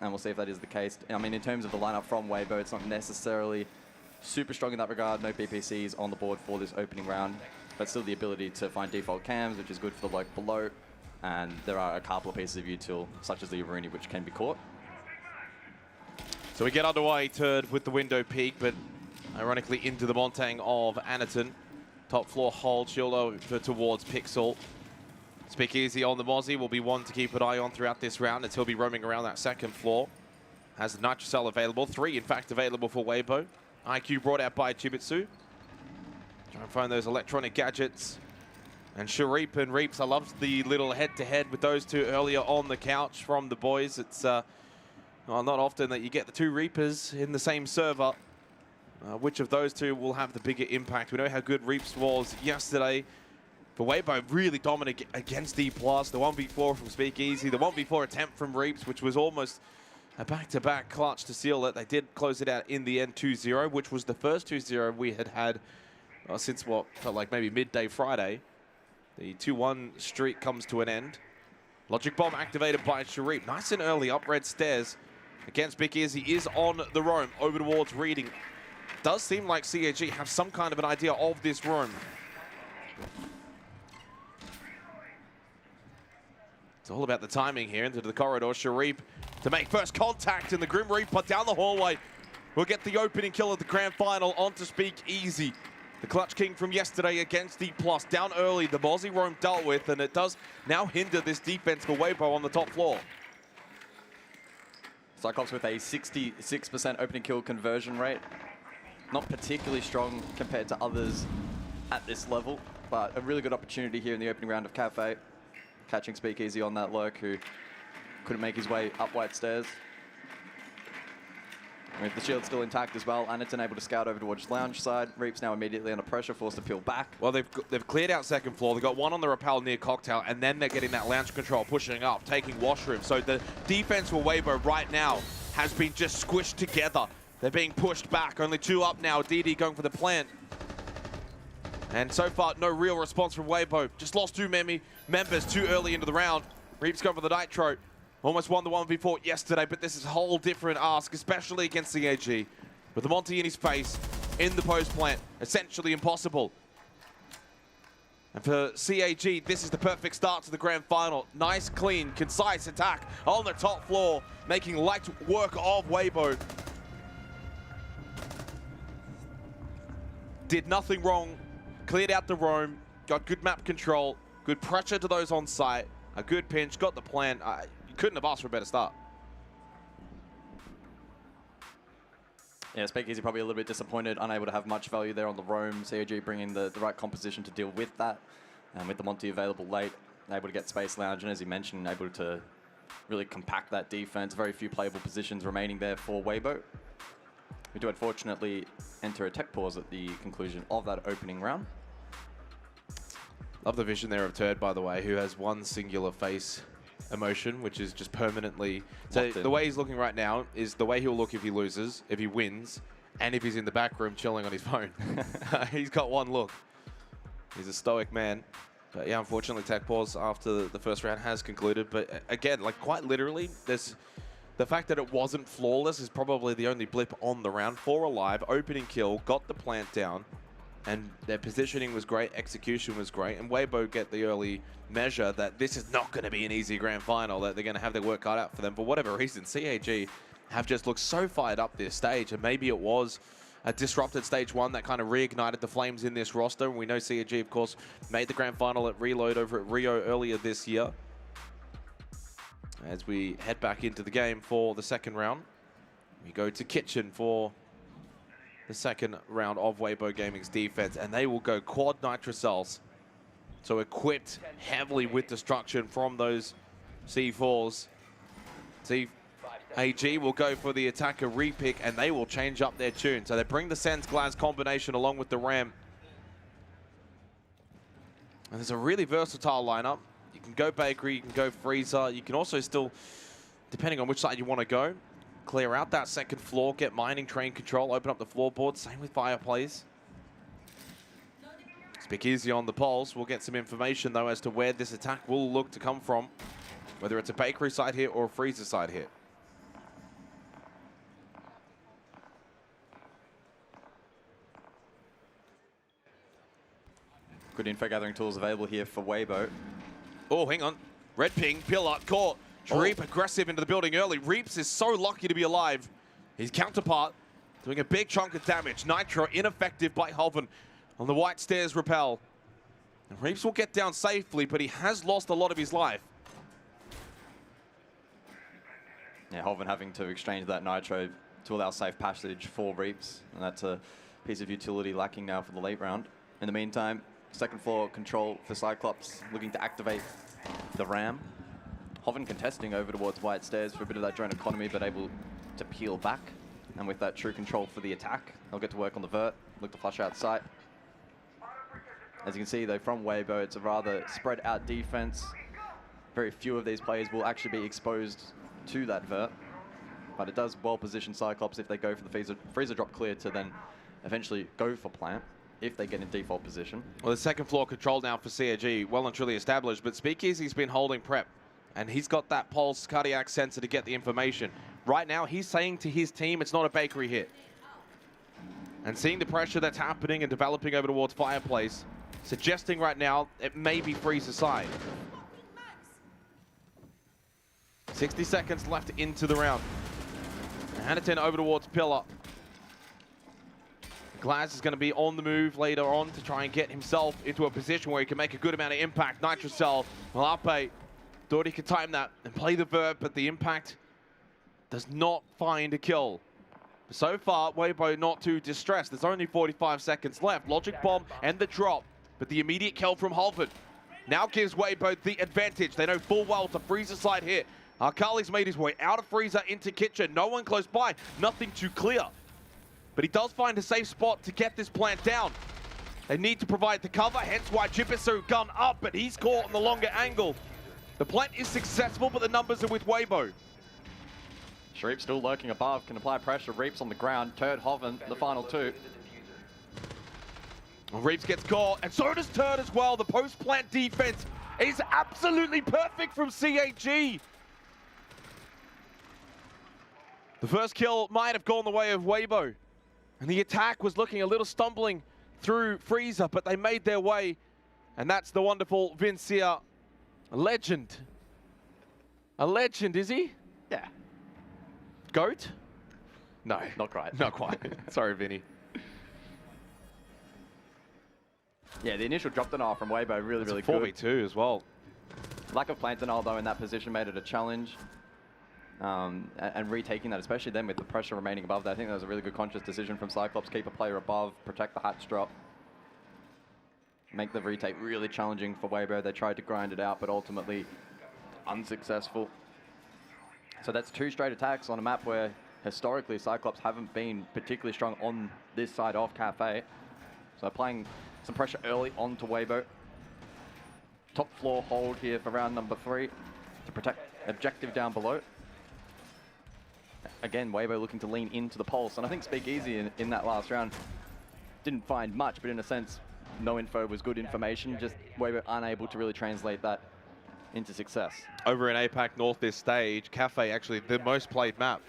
and we'll see if that is the case. I mean, in terms of the lineup from Weibo, it's not necessarily super strong in that regard. No BPCs on the board for this opening round, but still the ability to find default cams, which is good for the bloke below. And there are a couple of pieces of util, such as the Aruni, which can be caught. So we get underway, Turd with the window peak, but ironically into the Montang of Anaton. Top floor hold, shield over towards Pixel. Speakeasy on the Mozzie will be one to keep an eye on throughout this round, as he'll be roaming around that second floor. Has the Nitrocell available, 3 in fact available for Weibo. IQ brought out by Chibitsu. Try and find those electronic gadgets. And Sharip and Reaps, I loved the little head-to-head with those two earlier on the couch from the boys. It's well, not often that you get the 2 Reapers in the same server. Which of those two will have the bigger impact? We know how good Reaps was yesterday. But Weibo really dominant against D+. The 1v4 from Speakeasy, the 1v4 attempt from Reaps, which was almost a back-to-back clutch to seal it. They did close it out in the end 2-0, which was the first 2-0 we had since what felt like maybe midday Friday. The 2-1 streak comes to an end. Logic Bomb activated by Sharip. Nice and early up red stairs against Big Ears. He is on the roam over towards Reading. Does seem like CAG have some kind of an idea of this roam. It's all about the timing here into the corridor. Sharip to make first contact, in the Grim Reaper down the hallway will get the opening kill of the grand final onto Speakeasy. The Clutch King from yesterday against D+. Down early, the Mozzie roam dealt with, and it does now hinder this defense for Weibo on the top floor. Cyclops with a 66% opening kill conversion rate. Not particularly strong compared to others at this level. But a really good opportunity here in the opening round of Cafe. Catching Speakeasy on that lurk, who couldn't make his way up White Stairs. With the shield still intact as well, Anaton able to scout over towards Lounge side. Reap's now immediately under pressure, forced to peel back. Well, they've cleared out second floor. They've got one on the rappel near Cocktail, and then they're getting that Lounge control, pushing up, taking Washroom. So the defense for Weibo right now has been just squished together. They're being pushed back. Only 2 up now. DD going for the plant. And so far, no real response from Weibo. Just lost 2 members too early into the round. Reap's going for the Nitro. Almost won the 1v4 yesterday, but this is a whole different ask, especially against CAG. With the Monty in his face, in the post plant, essentially impossible. And for CAG, this is the perfect start to the grand final. Nice, clean, concise attack on the top floor, making light work of Weibo. Did nothing wrong, cleared out the roam, got good map control, good pressure to those on site, a good pinch, got the plan. You couldn't have asked for a better start. Yeah, Speakeasy probably a little bit disappointed, unable to have much value there on the roam. CAG bringing the right composition to deal with that. And with the Monty available late, able to get Space Lounge, and as you mentioned, able to really compact that defense. Very few playable positions remaining there for Weibo. We do unfortunately enter a tech pause at the conclusion of that opening round. Love the vision there of Turd, by the way, who has one singular face emotion, which is just permanently... So the way he's looking right now is the way he'll look if he loses, if he wins, and if he's in the back room chilling on his phone. He's got one look. He's a stoic man. But yeah, unfortunately, tech pause after the first round has concluded. But again, like quite literally, there's... The fact that it wasn't flawless is probably the only blip on the round. 4 alive, opening kill, got the plant down, and their positioning was great, execution was great, and Weibo get the early measure that this is not going to be an easy grand final, that they're going to have their work cut out for them. For whatever reason, CAG have just looked so fired up this stage, and maybe it was a disrupted stage 1 that kind of reignited the flames in this roster. And we know CAG, of course, made the grand final at Reload over at Rio earlier this year. As we head back into the game for the second round, we go to Kitchen for the second round of Weibo Gaming's defense, and they will go quad nitrocells. So equipped heavily with destruction from those C4s. CAG will go for the attacker repick, and they will change up their tune. So they bring the Sense Glass combination along with the Ram. And there's a really versatile lineup. You can go Bakery, you can go Freezer. You can also still, depending on which side you want to go, clear out that second floor, get mining train control, open up the floorboard. Same with Fireplace. Speakeasy on the pulse. We'll get some information, though, as to where this attack will look to come from, whether it's a Bakery side hit or a Freezer side hit. Good info gathering tools available here for Weibo. Oh, hang on. Red ping, pillar, caught. Reap aggressive into the building early. Reaps is so lucky to be alive. His counterpart doing a big chunk of damage. Nitro ineffective by Hoven on the White Stairs rappel. And Reaps will get down safely, but he has lost a lot of his life. Yeah, Hoven having to exchange that Nitro to allow safe passage for Reaps. And that's a piece of utility lacking now for the late round. In the meantime, second floor control for Cyclops, looking to activate the Ram. Hoven contesting over towards White Stairs for a bit of that drone economy, but able to peel back. And with that true control for the attack, they'll get to work on the vert, look to flush out sight. As you can see, though, from Weibo, it's a rather spread out defense. Very few of these players will actually be exposed to that vert. But it does well position Cyclops if they go for the freezer drop clear to then eventually go for plant, if they get in default position. Well, the second floor control now for CAG, well and truly established, but Speakeasy's been holding prep, and he's got that pulse cardiac sensor to get the information. Right now, he's saying to his team, it's not a Bakery hit. And seeing the pressure that's happening and developing over towards Fireplace, suggesting right now it may be Freezer side. 60 seconds left into the round. Hanaton over towards Pillar. Glass is going to be on the move later on to try and get himself into a position where he can make a good amount of impact. Nitrocell, Malape thought he could time that and play the vert, but the impact does not find a kill. So far, Weibo not too distressed. There's only 45 seconds left. Logic Bomb and the drop, but the immediate kill from Holford now gives Weibo the advantage. They know full well it's a freezer side hit. Akali's made his way out of freezer into kitchen. No one close by, nothing to clear. But he does find a safe spot to get this plant down. They need to provide the cover, hence why Jibisu gun up, but he's caught on the longer angle. The plant is successful, but the numbers are with Weibo. Shreep still lurking above, can apply pressure. Reaps on the ground, Turd, Hoven, the final two. Reeves gets caught, and so does Turd as well. The post-plant defense is absolutely perfect from CAG. The first kill might have gone the way of Weibo, and the attack was looking a little stumbling through freezer, but they made their way, and that's the wonderful Vincia. A legend. A legend, is he? Yeah. GOAT? No. Not quite. Not quite. Sorry, Vinny. Yeah, the initial drop denial from Weibo really good. 4v2 as well. Lack of plant denial, though, in that position made it a challenge. And retaking that, especially then with the pressure remaining above that, I think that was a really good conscious decision from Cyclops. Keep a player above, protect the hatch drop. Make the retake really challenging for Weibo. They tried to grind it out, but ultimately unsuccessful. So that's 2 straight attacks on a map where historically Cyclops haven't been particularly strong on this side of Cafe. So applying some pressure early onto Weibo. Top floor hold here for round number 3 to protect objective down below. Again, Weibo looking to lean into the pulse, and I think Speakeasy in that last round didn't find much, but in a sense, no info was good information, just Weibo unable to really translate that into success. Over in APAC North this stage, Cafe actually the most played map.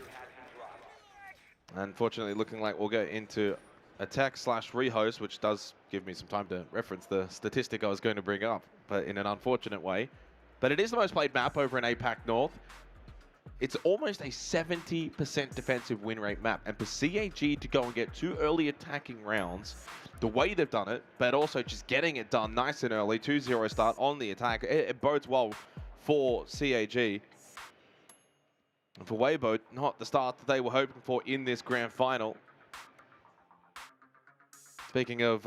Unfortunately, looking like we'll go into attack/rehost, which does give me some time to reference the statistic I was going to bring up, but in an unfortunate way. But it is the most played map over in APAC North. It's almost a 70% defensive win rate map, and for CAG to go and get 2 early attacking rounds, the way they've done it, but also just getting it done nice and early, 2-0 start on the attack, it bodes well for CAG. And for Weibo, not the start that they were hoping for in this grand final. Speaking of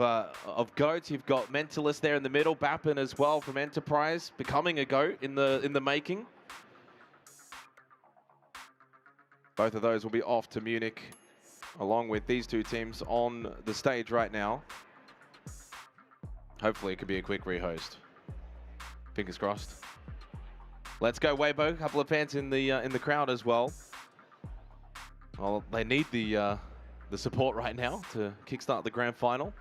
GOATs, you've got Mentalist there in the middle, Bappin as well from Enterprise, becoming a GOAT in the making. Both of those will be off to Munich, along with these 2 teams on the stage right now. Hopefully it could be a quick rehost. Fingers crossed. Let's go Weibo. A couple of fans in the crowd as well. Well, they need the support right now to kickstart the grand final.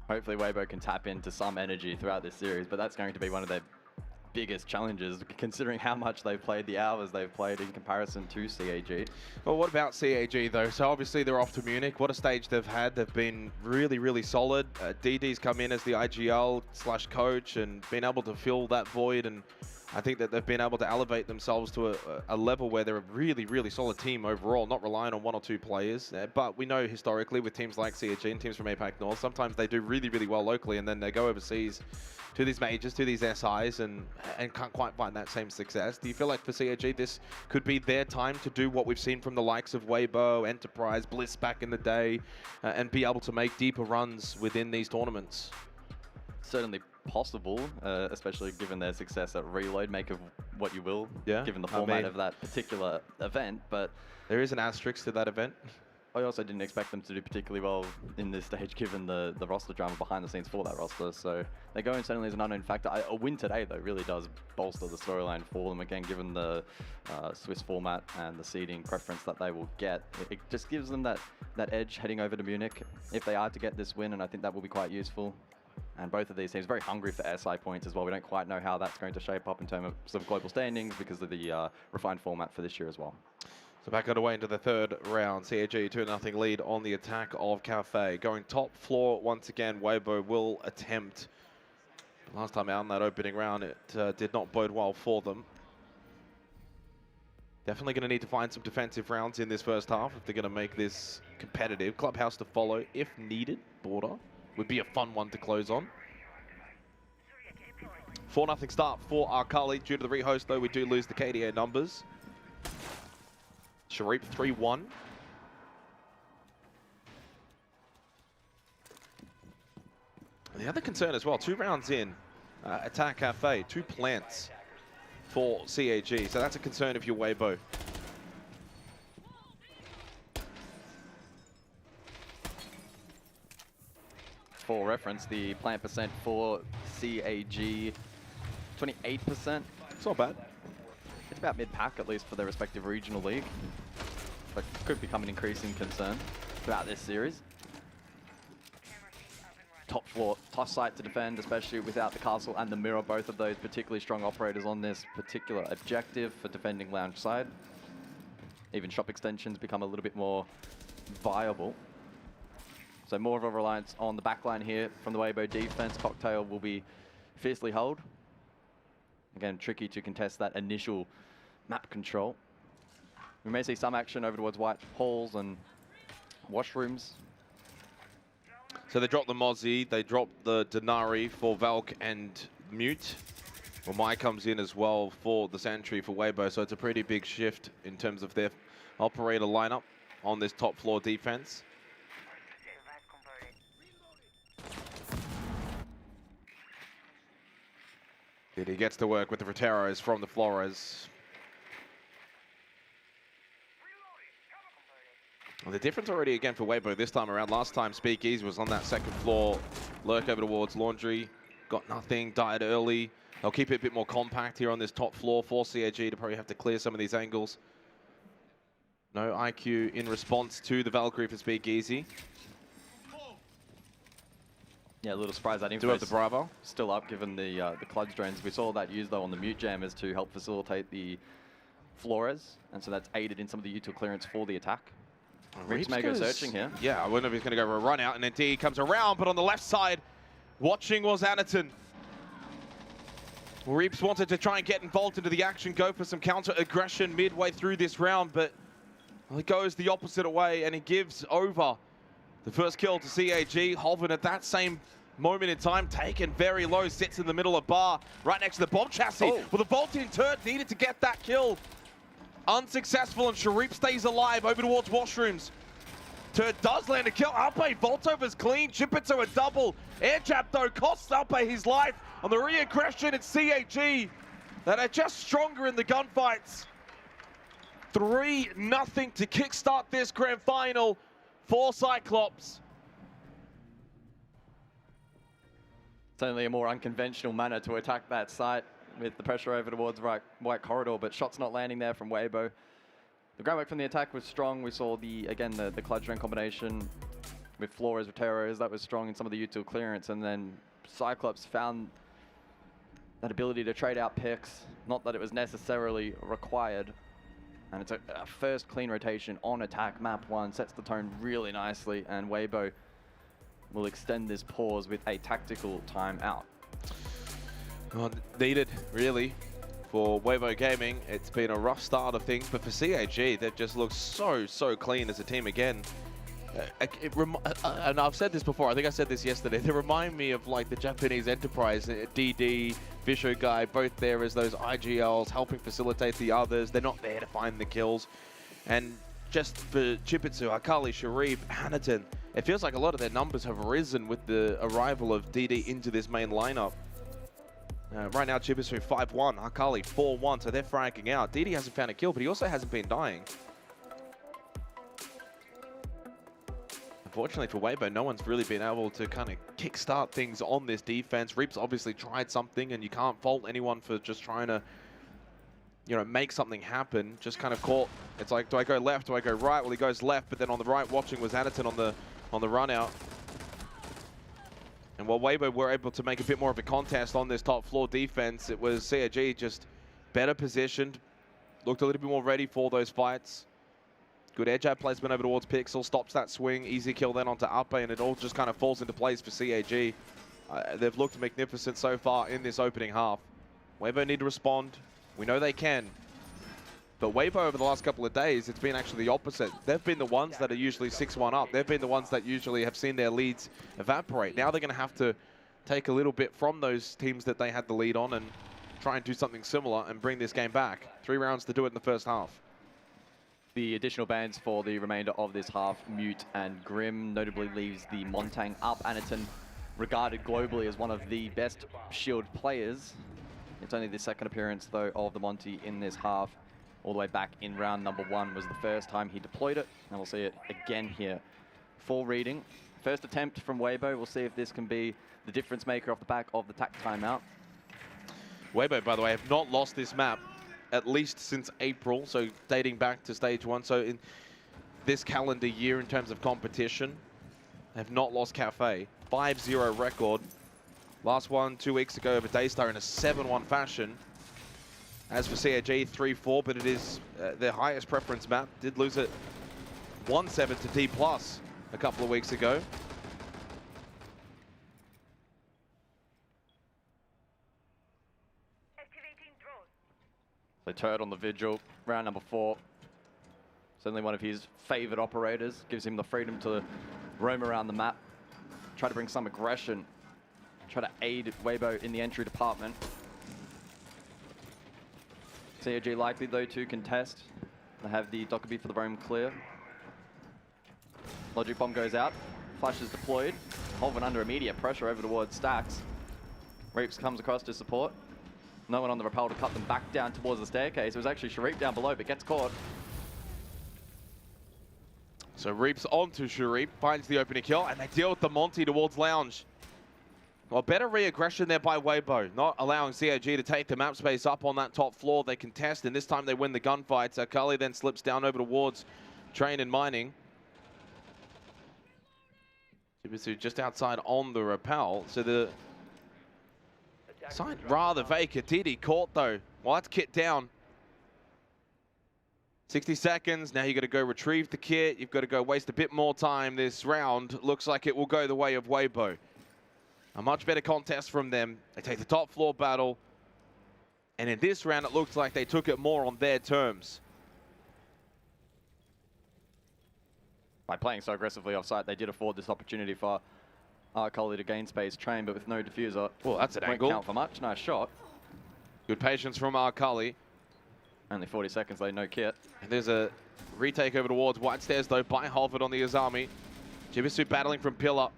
Hopefully Weibo can tap into some energy throughout this series, but that's going to be one of their biggest challenges, considering how much they've played, the hours they've played in comparison to CAG. Well, what about CAG though? So obviously they're off to Munich. What a stage they've had. They've been really, really solid. DD's come in as the IGL/coach and been able to fill that void, and I think that they've been able to elevate themselves to a level where they're a really, really solid team overall, not relying on 1 or 2 players. But we know historically with teams like CAG and teams from APAC North, sometimes they do really, really well locally, and then they go overseas to these majors, to these SIs, and can't quite find that same success. Do you feel like for CAG this could be their time to do what we've seen from the likes of Weibo, Enterprise, Bliss back in the day, and be able to make deeper runs within these tournaments? Certainly possible, especially given their success at Reload. Make of what you will, given the format of that particular event. But there is an asterisk to that event. I also didn't expect them to do particularly well in this stage, given the roster drama behind the scenes for that roster. So they go in certainly as an unknown factor. A win today, though, really does bolster the storyline for them. Again, given the Swiss format and the seeding preference that they will get, it just gives them that edge heading over to Munich if they are to get this win, and I think that will be quite useful. And both of these teams very hungry for SI points as well. We don't quite know how that's going to shape up in terms of global standings because of the refined format for this year as well. So back underway into the 3rd round. CAG 2-0 lead on the attack of Cafe. Going top floor once again, Weibo will attempt. Last time out in that opening round, it did not bode well for them. Definitely going to need to find some defensive rounds in this first half if they're going to make this competitive. Clubhouse to follow if needed. Border would be a fun one to close on. 4-0 start for Akali. Due to the rehost, though, we do lose the KDA numbers. Sharif 3-1. The other concern as well, 2 rounds in, Attack Cafe, 2 plants for CAG. So that's a concern if you're Weibo. For reference, the plant percent for CAG, 28%. It's not bad. It's about mid-pack, at least for their respective regional league. But could become an increasing concern throughout this series. Top floor, tough site to defend, especially without the castle and the mirror, both of those particularly strong operators on this particular objective for defending lounge side. Even shop extensions become a little bit more viable. So more of a reliance on the backline here from the Weibo defense. Cocktail will be fiercely held. Again, tricky to contest that initial map control. We may see some action over towards white halls and washrooms. So they dropped the Mozzie, they dropped the Denari for Valk and Mute. Well, Mai comes in as well for the Sentry for Weibo, so it's a pretty big shift in terms of their operator lineup on this top floor defense. He gets to work with the Frateros from the Flores. Well, the difference already again for Weibo this time around. Last time Speakeasy was on that second floor, lurk over towards Laundry, got nothing, died early. They'll keep it a bit more compact here on this top floor for CAG to probably have to clear some of these angles. No IQ in response to the Valkyrie for Speakeasy. Yeah, a little surprise that Do have the Bravo. Still up given the Cludge drains. We saw that used though on the Mute Jammers to help facilitate the Flores, and so that's aided in some of the util clearance for the attack. Reeps may go searching here. Yeah, I wonder if he's going to go for a run out, and then D comes around, but on the left side, watching was Anaton. Reeps wanted to try and get involved into the action, go for some counter aggression midway through this round, but he goes the opposite way, and he gives over the first kill to CAG. Holvin at that same moment in time, taken very low, sits in the middle of bar, right next to the bomb chassis. Well, the vaulting turret needed to get that kill. Unsuccessful, and Sharif stays alive over towards washrooms. Turret does land a kill. Alpe, Voltover's clean. Chipitzo a double. Air jab, though, costs Alpe his life. On the re-aggression, it's CAG that are just stronger in the gunfights. 3-0 to kickstart this grand final for Cyclops. Certainly a more unconventional manner to attack that site with the pressure over towards white corridor, but shots not landing there from Weibo. The groundwork from the attack was strong. We saw the Cludge drain combination with Flores, Roteros, that was strong in some of the util clearance, and then Cyclops found that ability to trade out picks, not that it was necessarily required. And it's a first clean rotation on attack. Map 1 sets the tone really nicely, and Weibo will extend this pause with a tactical timeout. Well, needed, really, for Weibo Gaming. It's been a rough start of things, but for CAG, they've just looked so clean as a team again. And I've said this before, I think I said this yesterday, they remind me of like the Japanese Enterprise, DD, Visho Guy, both there as those IGLs, helping facilitate the others. They're not there to find the kills. And just for Chipitsu, Akali, Sharif, Anaton, it feels like a lot of their numbers have risen with the arrival of DD into this main lineup. Right now, Chipitsu 5-1, Akali 4-1, so they're fragging out. DD hasn't found a kill, but he also hasn't been dying. Unfortunately for Weibo, no one's really been able to kind of kickstart things on this defense. Reeps obviously tried something, and you can't fault anyone for just trying to, you know, make something happen. Just kind of caught. It's like, do I go left? Do I go right? Well, he goes left, but then on the right, watching was Anaton on the run out. And while Weibo were able to make a bit more of a contest on this top floor defense, it was CAG just better positioned, looked a little bit more ready for those fights. Good air jab placement over towards Pixel, stops that swing, easy kill then onto Ape, and it all just kind of falls into place for CAG. They've looked magnificent so far in this opening half. Weibo need to respond. We know they can. But Weibo over the last couple of days, it's been actually the opposite. They've been the ones that are usually 6-1 up. They've been the ones that usually have seen their leads evaporate. Now they're going to have to take a little bit from those teams that they had the lead on and try and do something similar and bring this game back. 3 rounds to do it in the first half. The additional bans for the remainder of this half, Mute and Grim, notably leaves the Montang up. Anaton, regarded globally as one of the best shield players. It's only the second appearance, though, of the Monty in this half. All the way back in round number 1 was the first time he deployed it, and we'll see it again here. Full reading. First attempt from Weibo. We'll see if this can be the difference maker off the back of the TAC timeout. Weibo, by the way, have not lost this map at least since April, so dating back to stage 1. So in this calendar year, in terms of competition, have not lost Cafe. 5-0 record. Last one 2 weeks ago over Daystar in a 7-1 fashion. As for CAG, 3-4, but it is their highest preference map. Did lose it 1-7 to D+ a couple of weeks ago. So Turd on the Vigil, round number 4. Certainly one of his favorite operators. Gives him the freedom to roam around the map. Try to bring some aggression. Try to aid Weibo in the entry department. CAG likely, though, to contest. They have the Dockerby for the roam clear. Logic Bomb goes out. Flash is deployed. Holvin under immediate pressure over towards Stacks. Reaps comes across to support. No one on the rappel to cut them back down towards the staircase. It was actually Sharif down below, but gets caught. So Reaps onto Sharif, finds the opening kill, and they deal with the Monty towards Lounge. Well, better re-aggression there by Weibo, not allowing CAG to take the map space up on that top floor. They contest, and this time they win the gunfight. So Kali then slips down over towards Train and Mining. Jibisu just outside on the rappel. So the side rather vacant. Didi caught though. Well, that's kit down. 60 seconds. Now you got to go retrieve the kit. You've got to go waste a bit more time this round. Looks like it will go the way of Weibo. A much better contest from them. They take the top floor battle. And in this round, it looks like they took it more on their terms. By playing so aggressively offsite, they did afford this opportunity for Cully to gain space. Train, but with no diffuser. Well, that's an Won't angle. count for much. Nice shot. Good patience from Cully. Only 40 seconds, though, no kit. And there's a retake over towards White Stairs, though, by Holford on the Azami. Jibisu battling from Pillar.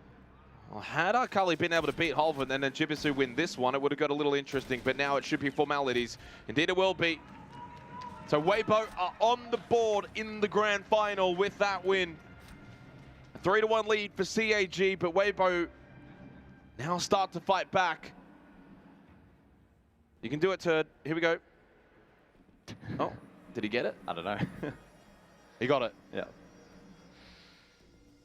Well, had Cully been able to beat Holford and then Jibisu win this one, it would have got a little interesting, but now it should be formalities. Indeed, it will be. So Weibo are on the board in the grand final with that win. A 3-1 lead for CAG, but Weibo now start to fight back. You can do it, Turd. Here we go. Oh, did he get it? I don't know. He got it. Yeah.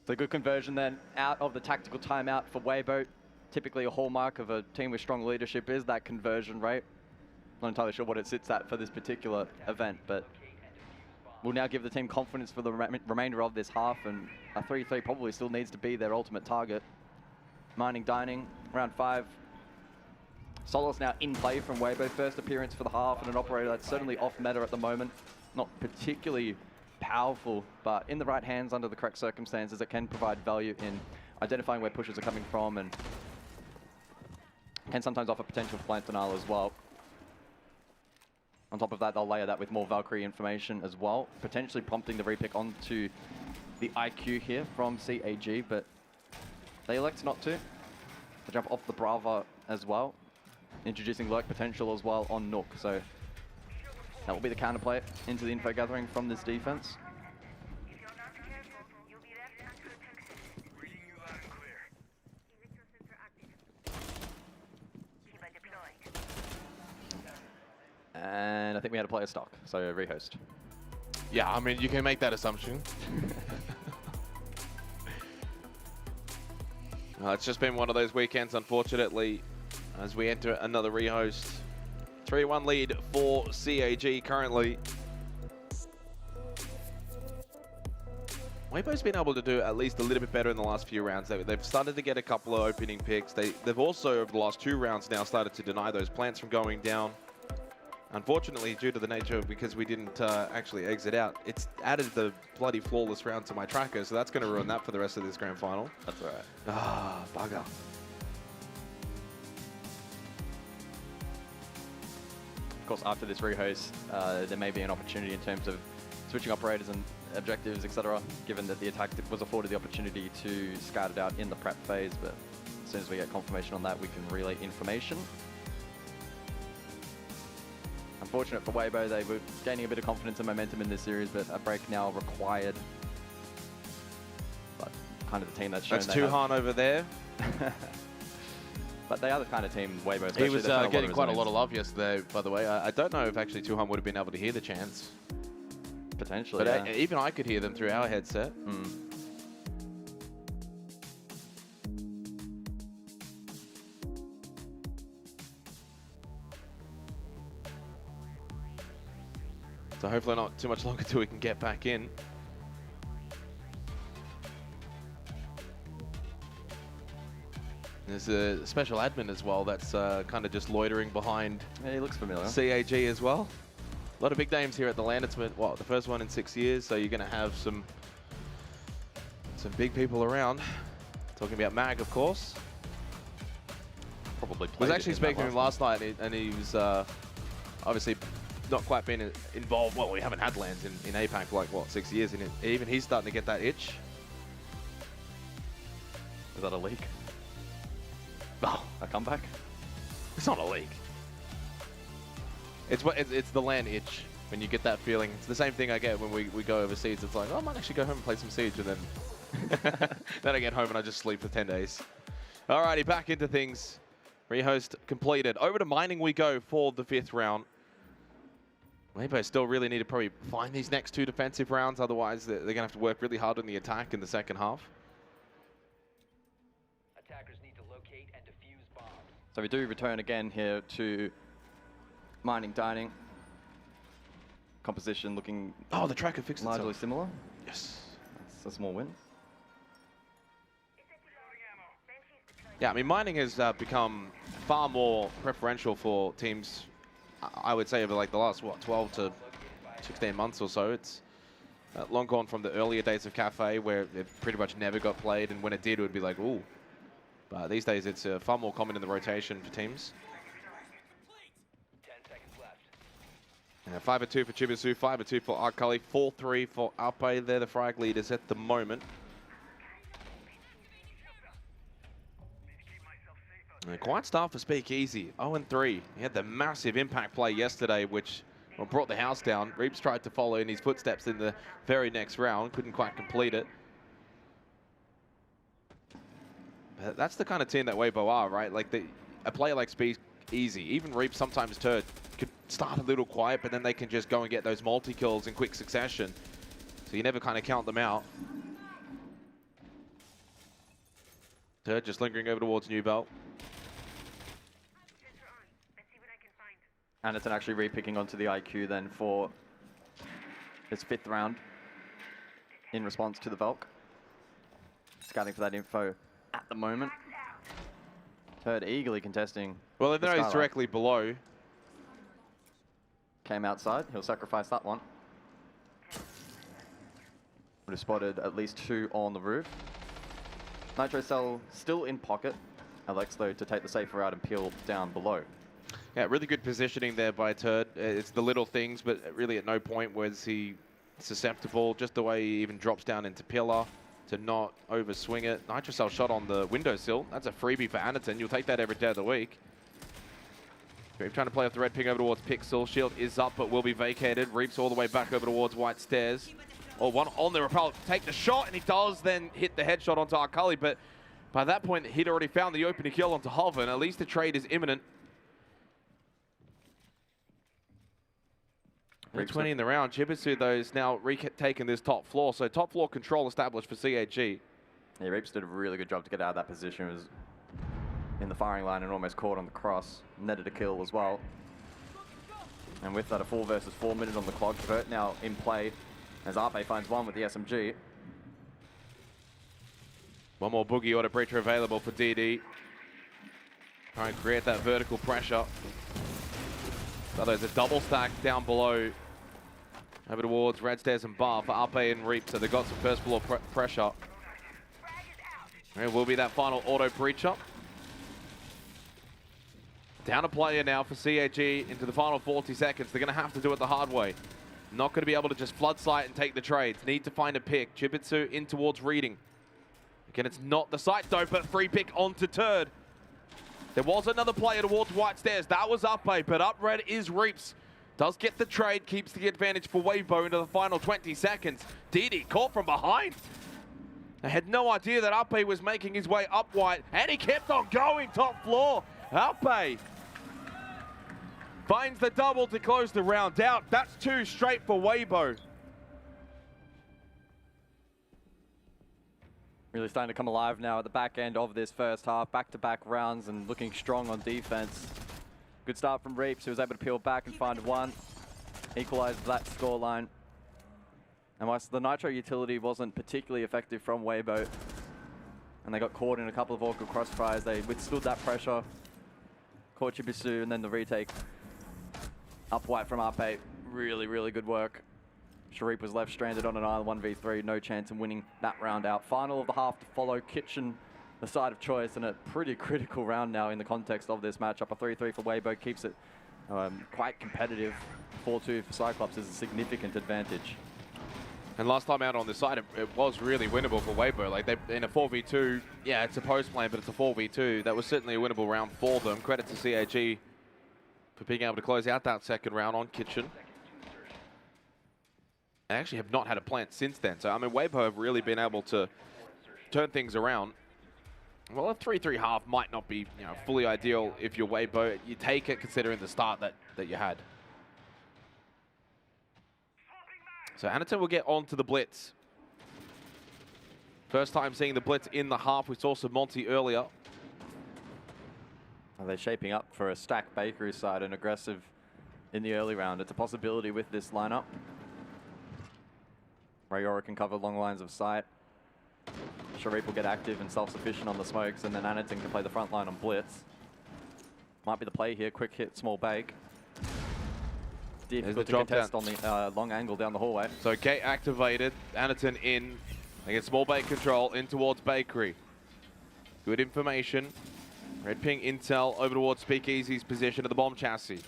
So good conversion then out of the tactical timeout for Weibo. Typically a hallmark of a team with strong leadership is that conversion rate. Not entirely sure what it sits at for this particular event, but will now give the team confidence for the remainder of this half, and a 3-3 probably still needs to be their ultimate target. Mining Dining, round 5. Solace now in play from Weibo. First appearance for the half, and an operator that's certainly off meta at the moment. Not particularly powerful, but in the right hands under the correct circumstances, it can provide value in identifying where pushes are coming from, and can sometimes offer potential flank denial as well. On top of that, they'll layer that with more Valkyrie information as well, potentially prompting the repick onto the IQ here from CAG, but they elect not to. They jump off the Brava as well, introducing lurk potential as well on Nook, so that will be the counterplay into the info gathering from this defense. And I think we had a player stock, so rehost. Yeah, I mean, you can make that assumption. It's just been one of those weekends, unfortunately, as we enter another rehost. 3-1 lead for CAG currently. Weibo's been able to do at least a little bit better in the last few rounds. They've started to get a couple of opening picks. They've also, over the last 2 rounds now, started to deny those plants from going down. Unfortunately, due to the nature, because we didn't actually exit out, it's added the bloody flawless round to my tracker, so that's going to ruin that for the rest of this grand final. That's all right. Ah, bugger. course, after this rehost, there may be an opportunity in terms of switching operators and objectives, etc., given that the attack was afforded the opportunity to scout it out in the prep phase, but as soon as we get confirmation on that, we can relay information. Unfortunate for Weibo, they were gaining a bit of confidence and momentum in this series, but a break now required. But kind of the team that's shown That's Tuhan over there. But they are the kind of team, Weibo. He was getting quite a lot of love yesterday, by the way. I don't know if actually Tuhan would have been able to hear the chants. Potentially, but yeah. Even I could hear them through our headset. So hopefully not too much longer till we can get back in. There's a special admin as well that's kind of just loitering behind. Yeah, he looks familiar. CAG as well. A lot of big names here at the LAN. It's been, what, the first one in 6 years, so you're going to have some big people around. Talking about Mag, of course. Probably was actually speaking to him last night, and he was obviously not quite been involved. Well, we haven't had LANs in APAC for like, what, 6 years, and even he's starting to get that itch. Is that a leak? Oh, a comeback? It's not a leak. It's the LAN itch, when you get that feeling. It's the same thing I get when we go overseas. It's like, oh, I might actually go home and play some Siege, and then I get home and I just sleep for 10 days. Alrighty, back into things. Rehost completed. Over to mining we go for the 5th round. Weibo still really need to probably find these next 2 defensive rounds, otherwise they're going to have to work really hard on the attack in the second half. Attackers need to locate and defuse bombs. So we do return again here to mining, dining. Composition looking the tracker fixed largely itself. similar. Yes. That's a small win. Yeah, I mean, mining has become far more preferential for teams, I would say, over like the last, what, 12 to 16 months or so. It's long gone from the earlier days of Cafe, where it pretty much never got played, and when it did, it would be like, ooh. But these days, it's far more common in the rotation for teams. 10 seconds left. 5-2 for Chibisu, 5-2 for Akali, 4-3 for Ape. They're the frag leaders at the moment. Quite start for Speakeasy, 0-3. He had the massive impact play yesterday, which brought the house down. Reaps tried to follow in his footsteps in the very next round, couldn't quite complete it. But that's the kind of team that Weibo are, right? Like a player like Speakeasy, even Reap sometimes Turd could start a little quiet, but then they can just go and get those multi-kills in quick succession. So you never kind of count them out. Turd just lingering over towards New Belt. Anderton actually re-picking onto the IQ then for his 5th round in response to the Valk. Scouting for that info at the moment. Turd eagerly contesting. Well, if he's directly below. Came outside, he'll sacrifice that one. Would have spotted at least 2 on the roof. Nitro Cell still in pocket. Alex, though, to take the safer out and peel down below. Yeah, really good positioning there by Turd. It's the little things, but really at no point was he susceptible. Just the way he even drops down into pillar to not overswing it. Nitrocell shot on the windowsill. That's a freebie for Anderton. You'll take that every day of the week. Reap trying to play off the red ping over towards Pixel. Shield is up, but will be vacated. Reap's all the way back over towards White Stairs. Oh, one on the repel. Take the shot, and he does then hit the headshot onto Akali, but by that point, he'd already found the opening kill onto Hoven. At least the trade is imminent. 20 in the round. Chibisu, though, is now retaking this top floor. So top floor control established for CAG. Yeah, Reaps did a really good job to get out of that position. It was in the firing line and almost caught on the cross. Netted a kill as well. And with that, a 4 versus 4 minute on the clock. Vert now in play as Ape finds one with the SMG. One more Boogie Auto Breacher available for DD. Try and create that vertical pressure. So there's a double stack down below. Over towards Red Stairs and Bar for Ape and Reap, so they've got some first floor pressure. It will be that final auto breacher. Down a player now for CAG into the final 40 seconds. They're going to have to do it the hard way. Not going to be able to just flood site and take the trades. Need to find a pick. Jibitsu in towards reading. Again, it's not the site though, but free pick onto Turd. There was another player towards White Stairs. That was up A, but up red is Reaps. Does get the trade, keeps the advantage for Wavebo into the final 20 seconds. Didi caught from behind. I had no idea that Up A was making his way up White, and he kept on going top floor. Up A finds the double to close the round out. That's 2 straight for Wavebo. Really starting to come alive now at the back end of this first half. Back-to-back rounds and looking strong on defense. Good start from Reaps, who was able to peel back and find one. Equalized that scoreline. And whilst the Nitro utility wasn't particularly effective from Wavebo, and they got caught in a couple of awkward crossfires, they withstood that pressure. Caught Chibisu, and then the retake. Up White from Up 8. Really, really good work. Sharif was left stranded on an island 1v3. No chance in winning that round out. Final of the half to follow. Kitchen, the side of choice, and a pretty critical round now in the context of this matchup. A 3-3 for Wavebo keeps it quite competitive. 4-2 for Cyclops is a significant advantage. And last time out on this side, it was really winnable for Wavebo. Like, they in a 4v2, yeah, it's a post plan, but it's a 4v2. That was certainly a winnable round for them. Credit to CAG for being able to close out that second round on Kitchen. They actually have not had a plant since then. So, I mean, Wavebo have really been able to turn things around. Well, a 3-3 half might not be, fully ideal if you're Wavebo. You take it considering the start that you had. So Anaton will get on to the blitz. First time seeing the blitz in the half. We saw some Monty earlier. Are they shaping up for a stack Bakery side and aggressive in the early round? It's a possibility with this lineup. Rayora can cover long lines of sight. Sharif will get active and self-sufficient on the smokes, and then Anaton can play the front line on blitz. Might be the play here. Quick hit, small bake. Difficult to contest on the long angle down the hallway. So gate activated, Anaton in. They get small bake control in towards Bakery. Good information. Red ping intel over towards Speakeasy's position of the bomb chassis.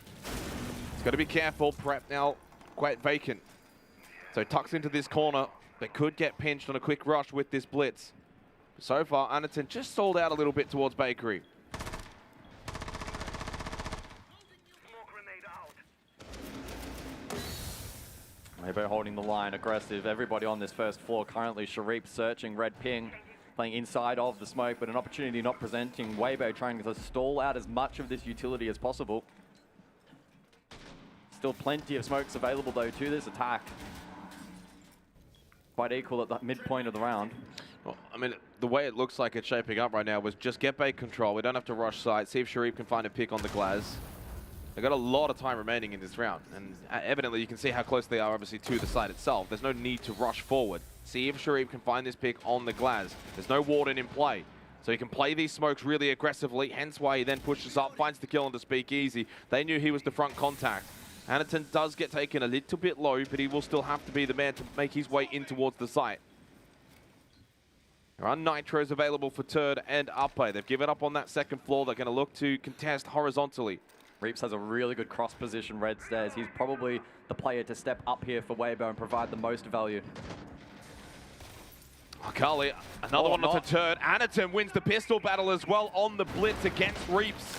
It's got to be careful. Prep now quite vacant. So tucks into this corner. They could get pinched on a quick rush with this blitz. So far, Anaton just sold out a little bit towards Bakery. Wavebo holding the line, aggressive. Everybody on this first floor currently. Sharif searching, red ping, playing inside of the smoke, but an opportunity not presenting. Wavebo trying to stall out as much of this utility as possible. Still plenty of smokes available though to this attack. Quite equal at the midpoint of the round. Well, I mean, the way it looks like it's shaping up right now was just get bait control. We don't have to rush site. See if Sharif can find a pick on the Glaz. They've got a lot of time remaining in this round, and evidently you can see how close they are obviously to the site itself. There's no need to rush forward. See if Sharif can find this pick on the Glaz. There's no Warden in play, so he can play these smokes really aggressively, hence why he then pushes up, finds the kill on the Speakeasy. They knew he was the front contact. Anaton does get taken a little bit low, but he will still have to be the man to make his way in towards the site. There are nitros available for Turd and Upper. They've given up on that second floor. They're going to look to contest horizontally. Reaps has a really good cross position red stairs. He's probably the player to step up here for Wavebo and provide the most value. Akali, another one onto Turd. Anaton wins the pistol battle as well on the blitz against Reaps.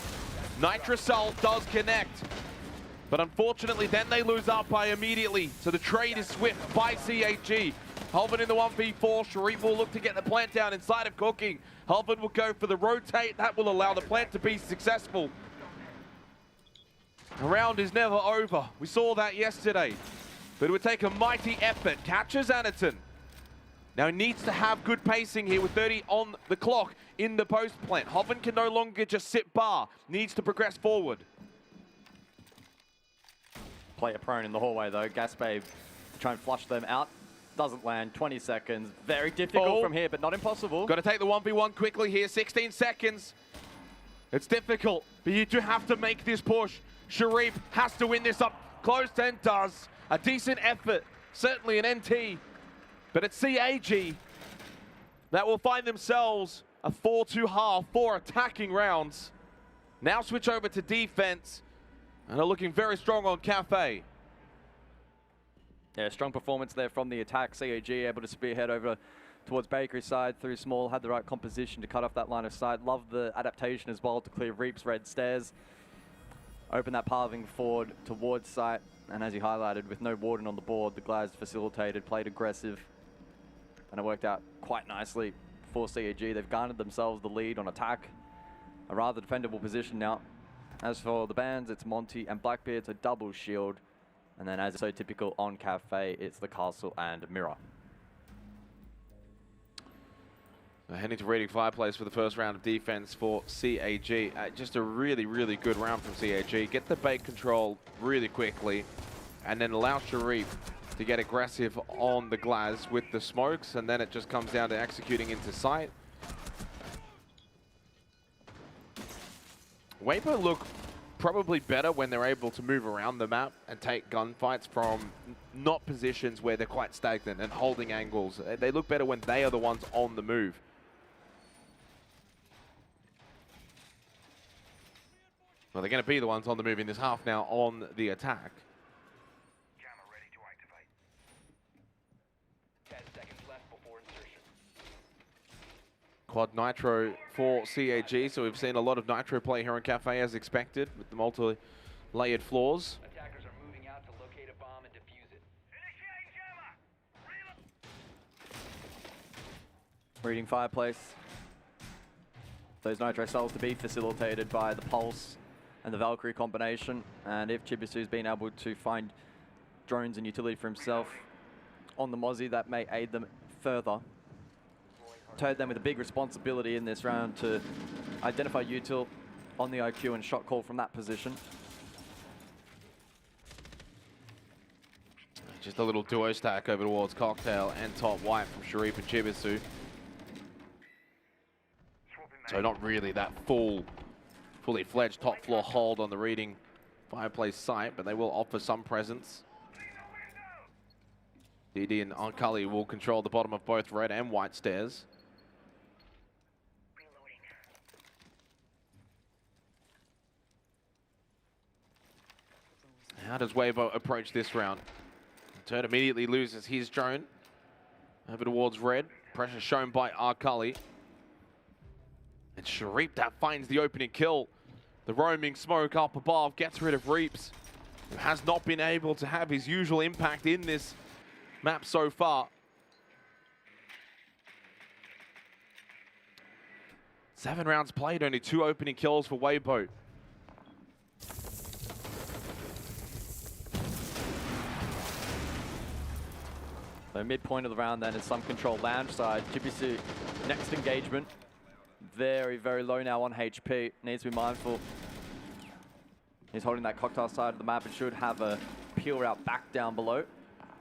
Nitrocell does connect, but unfortunately then they lose up by immediately. So the trade is swift by CAG. Helvin in the 1v4. Sharif will look to get the plant down inside of Cooking. Helvin will go for the rotate. That will allow the plant to be successful. The round is never over. We saw that yesterday. But it would take a mighty effort. Catches Anaton. Now he needs to have good pacing here with 30 on the clock in the post plant. Hoven can no longer just sit bar. Needs to progress forward. Player prone in the hallway though. Gasbabe to try and flush them out. Doesn't land. 20 seconds. Very difficult from here, but not impossible. Got to take the 1v1 quickly here. 16 seconds. It's difficult, but you do have to make this push. Sharif has to win this up close and does. A decent effort, certainly an NT, but it's CAG that will find themselves a 4-2 half, 4 attacking rounds. Now switch over to defense and are looking very strong on Cafe. Yeah, strong performance there from the attack. CAG able to spearhead over towards Bakery's side through small, had the right composition to cut off that line of sight. Love the adaptation as well to clear Reap's red stairs. Open that pathing forward towards site. And as you highlighted, with no warden on the board, the Glaz facilitated, played aggressive. And it worked out quite nicely for CAG. They've garnered themselves the lead on attack. A rather defendable position now. As for the bands, it's Monty and Blackbeard, so double shield. And then as is so typical on Cafe, it's the Castle and Mirror. Heading to reading fireplace for the first round of defense for CAG. Just a really, really good round from CAG. Get the bait control really quickly and then allow Sharif to get aggressive on the Glaz with the smokes, and then it just comes down to executing into sight. Weibo look probably better when they're able to move around the map and take gunfights from not positions where they're quite stagnant and holding angles. They look better when they are the ones on the move. Well, they're going to be the ones on the move in this half now on the attack. Jammer ready to activate. 10 seconds left before insertion. Quad Nitro for CAG, so we've seen a lot of Nitro play here on Cafe as expected with the multi-layered floors. Attackers are moving out to locate a bomb and defuse it. Reading fireplace. Those Nitro cells to be facilitated by the Pulse and the Valkyrie combination. And if Chibisu's been able to find drones and utility for himself on the Mozzie, that may aid them further. Toad them with a big responsibility in this round to identify util on the IQ and shot call from that position. Just a little duo stack over towards Cocktail and Top White from Sharif and Chibisu. So not really that fully fledged top floor hold on the reading fireplace site, but they will offer some presence. DD and Ankali will control the bottom of both red and white stairs. How does Weibo approach this round? Turn immediately loses his drone. Over towards red. Pressure shown by Arkali. And Sharif that finds the opening kill. The roaming smoke up above gets rid of Reaps, who has not been able to have his usual impact in this map so far. 7 rounds played, only 2 opening kills for Weibo. So midpoint of the round then is some control lounge side. Chibisu, next engagement. Very, very low now on HP. Needs to be mindful. He's holding that cocktail side of the map and should have a peel route back down below.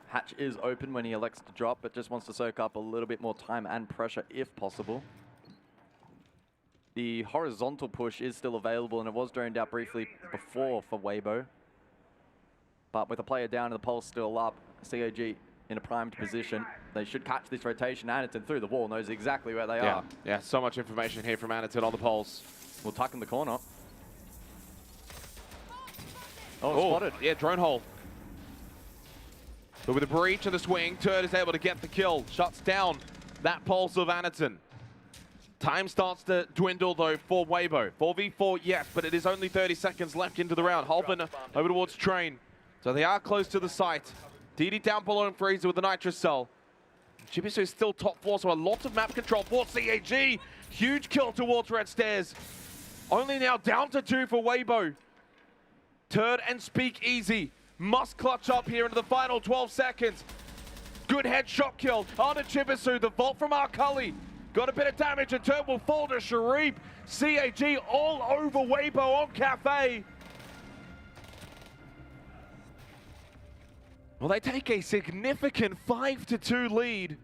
Hatch is open when he elects to drop, but just wants to soak up a little bit more time and pressure if possible. The horizontal push is still available, and it was droned out briefly before for Weibo. But with the player down and the pulse still up, CAG in a primed position. They should catch this rotation. Anaton through the wall knows exactly where they are. Yeah, so much information here from Anaton on the pulse. We'll tuck in the corner. Oh, spotted. Yeah, drone hole. But with a breach of the swing, Turd is able to get the kill. Shuts down that pulse of Anaton. Time starts to dwindle though for Weibo. 4v4, yes, but it is only 30 seconds left into the round. Holben over towards Train. So they are close to the site. DD down below and Freezer with the Nitro Cell. Chibisu is still top 4, so a lot of map control for CAG. Huge kill towards red stairs. Only now down to 2 for Weibo. Turd and Speakeasy must clutch up here into the final 12 seconds. Good headshot kill onto Chibisu. The vault from Arkali. Got a bit of damage and Turd will fall to Sharif. CAG all over Weibo on Cafe. Well, they take a significant 5-2 lead.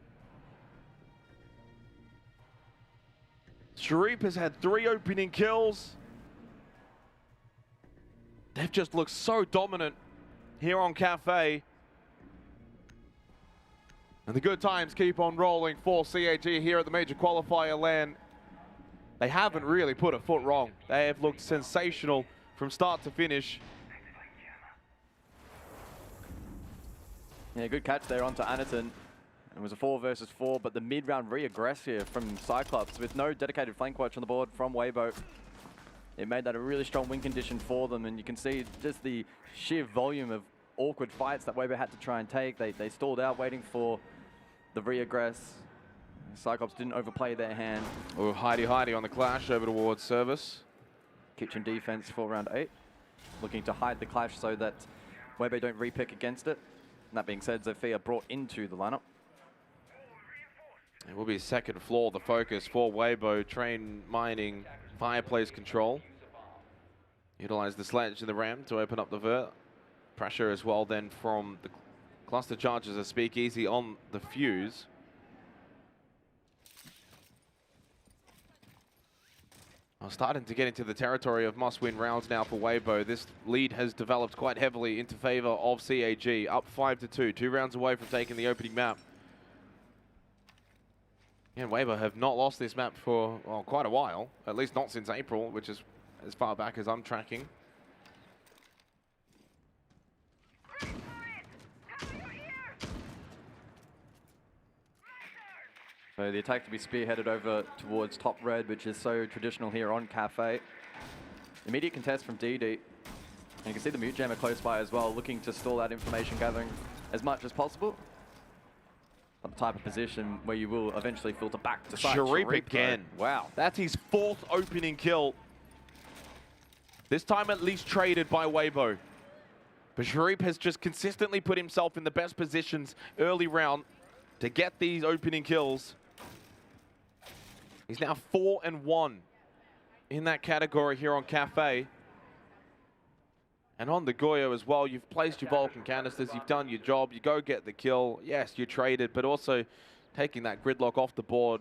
Sharif has had 3 opening kills. They've just looked so dominant here on Cafe. And the good times keep on rolling for CAG here at the major qualifier LAN They haven't really put a foot wrong. They have looked sensational from start to finish. Yeah, good catch there onto Anaton. It was a 4 versus 4, but the mid-round re-aggress here from Cyclops with no dedicated flank watch on the board from Weibo. It made that a really strong win condition for them, and you can see just the sheer volume of awkward fights that Weibo had to try and take. They stalled out waiting for the re-aggress. Cyclops didn't overplay their hand. Oh, Heidi on the clash over towards service. Kitchen defense for round 8. Looking to hide the clash so that Weibo don't re-pick against it. And that being said, Zofia brought into the lineup. It will be second floor, the focus for Weibo, train mining, fireplace control. Utilize the sledge in the ram to open up the vert. Pressure as well then from the cluster charges, a speakeasy on the fuse. I'm starting to get into the territory of must-win rounds now for Weibo. This lead has developed quite heavily into favor of CAG, up 5-2, 2 rounds away from taking the opening map. And Weibo have not lost this map for, well, quite a while, at least not since April, which is as far back as I'm tracking. So the attack to be spearheaded over towards top red, which is so traditional here on Cafe. Immediate contest from DD. And you can see the mute jammer close by as well, looking to stall that information gathering as much as possible. The type of position where you will eventually filter back to site. Sharif again. Wow. That's his 4th opening kill. This time at least traded by Weibo. But Sharif has just consistently put himself in the best positions early round to get these opening kills. He's now 4-1 in that category here on Cafe. And on the Goyo as well, you've placed your Vulcan canisters, you've done your job, you go get the kill. Yes, you traded, but also taking that gridlock off the board.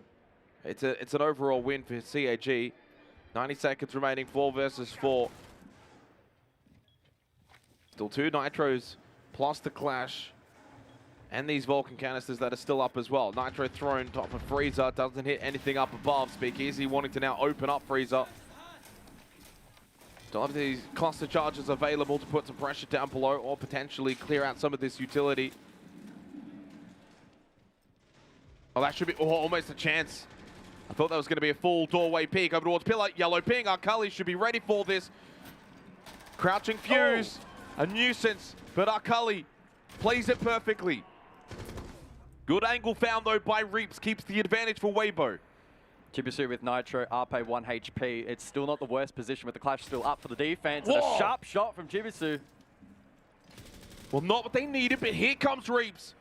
It's an overall win for CAG. 90 seconds remaining, 4 versus 4. Still 2 Nitros, plus the clash. And these Vulcan canisters that are still up as well. Nitro thrown top of Freezer, doesn't hit anything up above. Speakeasy wanting to now open up Freezer. Still have these cluster charges available to put some pressure down below or potentially clear out some of this utility. Oh, that should be almost a chance. I thought that was going to be a full doorway peek over towards Pillar. Yellow ping, Arkali should be ready for this. Crouching fuse, a nuisance, but Arkali plays it perfectly. Good angle found though by Reaps, keeps the advantage for Weibo. Chibisu with Nitro, RP 1 HP. It's still not the worst position with the clash still up for the defense. And a sharp shot from Chibisu. Well, not what they needed, but here comes Reaps.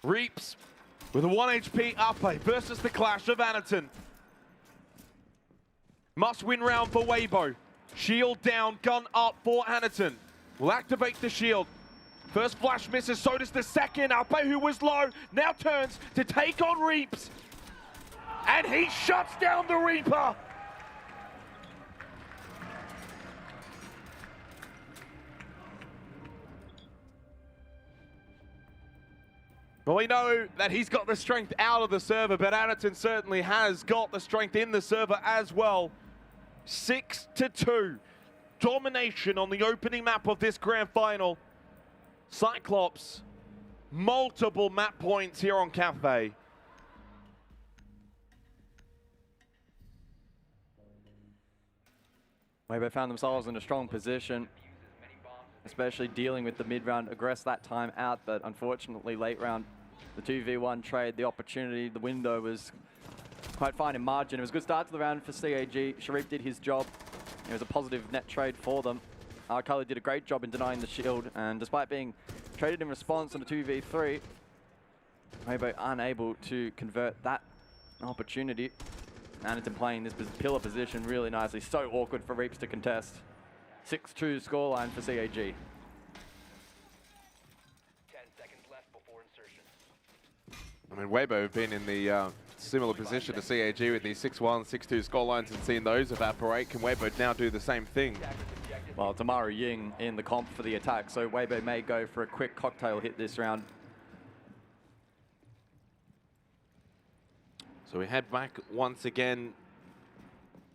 Reaps with a 1 HP RP versus the clash of Anaton. Must win round for Weibo. Shield down, gun up for Anaton. Will activate the shield. First flash misses, so does the second. Alpe, who was low, now turns to take on Reaps. And he shuts down the Reaper. Well, we know that he's got the strength out of the server, but Anaton certainly has got the strength in the server as well. 6-2. Domination on the opening map of this grand final. Cyclops, multiple map points here on Cafe. Weibo found themselves in a strong position, especially dealing with the mid-round aggress that time out, but unfortunately late round, the 2v1 trade, the opportunity, the window was quite fine in margin. It was a good start to the round for CAG. Sharif did his job. It was a positive net trade for them. Arkali did a great job in denying the shield, and despite being traded in response on the 2v3, Weibo unable to convert that opportunity. Anaton playing this pillar position really nicely. So awkward for Reaps to contest. 6-2 scoreline for CAG. 10 seconds left before insertion. I mean, Weibo have been in the similar position to CAG with these 6-1, 6-2 scorelines and seen those evaporate. Can Weibo now do the same thing? Well, Tamaru Ying in the comp for the attack, so Weibo may go for a quick cocktail hit this round. So we head back once again.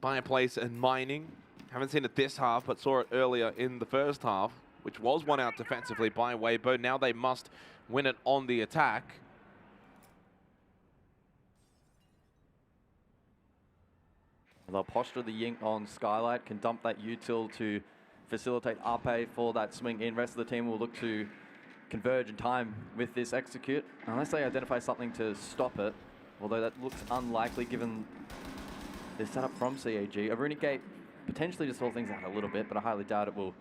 Fireplace and Mining. Haven't seen it this half, but saw it earlier in the first half, which was won out defensively by Weibo. Now they must win it on the attack. They'll posture the Yink on Skylight, can dump that util to facilitate Ape for that swing in. Rest of the team will look to converge in time with this execute, unless they identify something to stop it, although that looks unlikely given the setup from CAG. A Runic Gate potentially to sort things out a little bit, but I highly doubt it will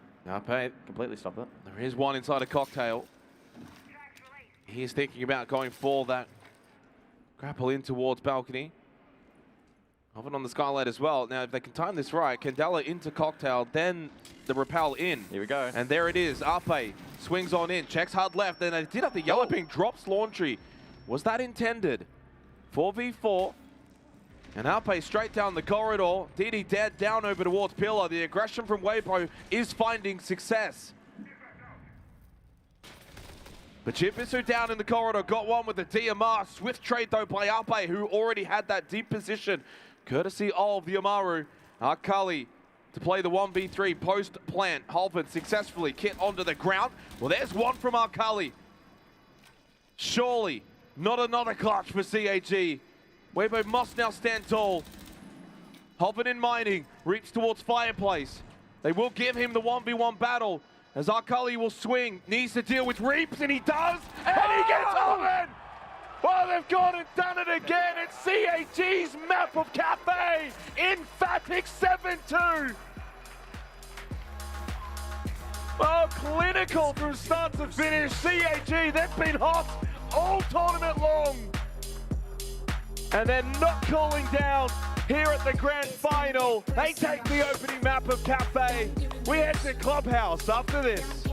completely stop it. There is one inside a cocktail. He's thinking about going for that grapple in towards balcony. Oven on the Skylight as well. Now, if they can time this right, Candela into cocktail, then the repel in. Here we go. And there it is. Ape swings on in, checks hard left, and they did have the yellow ping, drops laundry. Was that intended? 4v4. And Ape straight down the corridor. DD dead down over towards Pillar. The aggression from Weibo is finding success. But Chibisu down in the corridor, got one with the DMR. Swift trade though by Ape, who already had that deep position. Courtesy of the Amaru. Akali to play the 1v3 post plant. Halford successfully kit onto the ground. Well, there's one from Akali. Surely not another clutch for CAG. Weibo must now stand tall. Halford in Mining, reaps towards Fireplace. They will give him the 1v1 battle as Akali will swing, needs to deal with Reaps, and he does, and he gets Oven! Well, they've gone and done it again. It's CAG's map of Cafe, emphatic 7-2. Well, clinical from start to finish. CAG, they've been hot all tournament long. And they're not cooling down here at the grand final. They take the opening map of Cafe. We head to Clubhouse after this.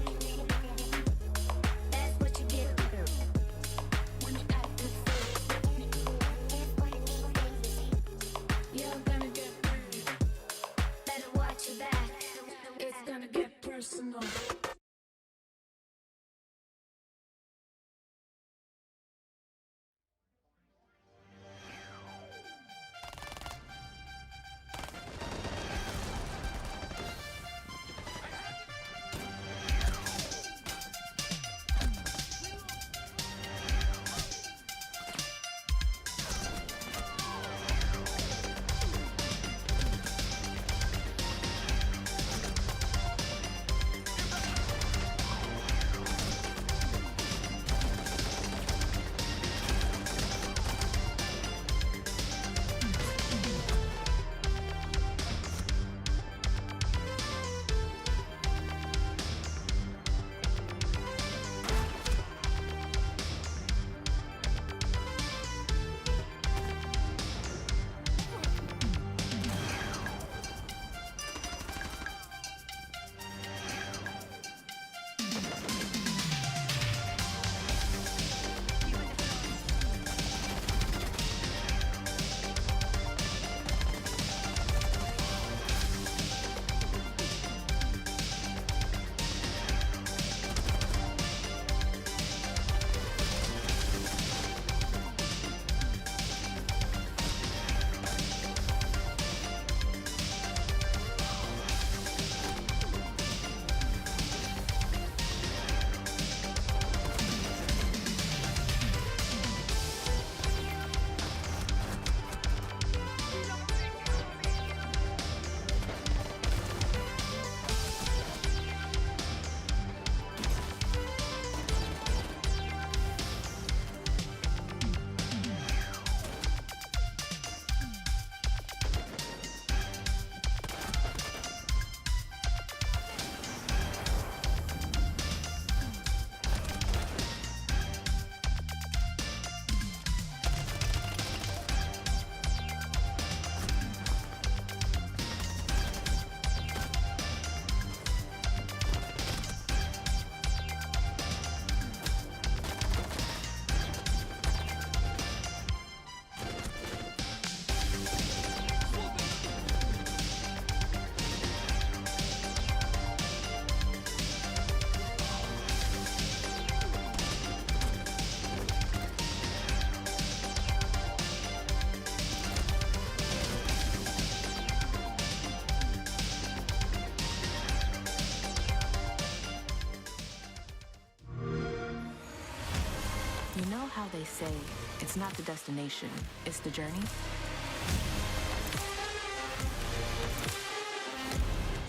You know how they say it's not the destination, it's the journey?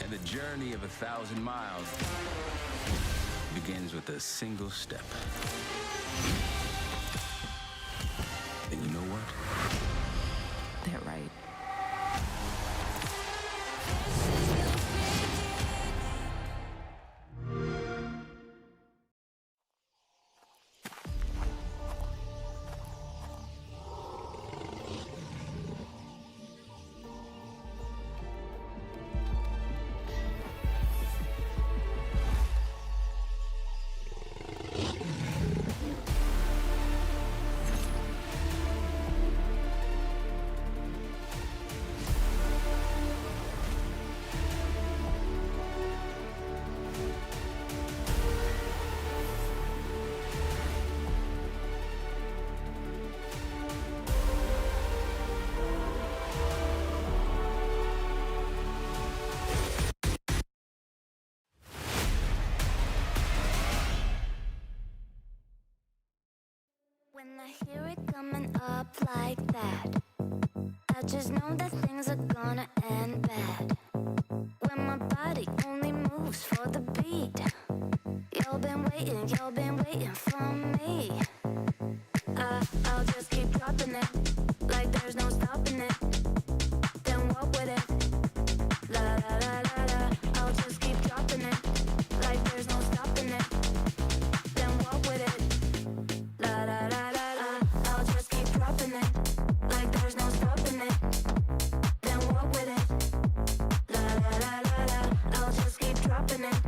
And the journey of 1,000 miles begins with a single step. And you know what? They're right. When I hear it coming up like that, I just know that things are gonna end bad. When my body only moves for the beat, you've been waiting for me. I'll just keep dropping it, like there's no stopping it. Then walk with it, la la la la la. I'll just keep dropping it, like there's no stopping it. Then walk with it, la la la la la. I'll just keep dropping it, like there's no stopping it. Then walk with it, la la la la la. I'll just keep dropping it,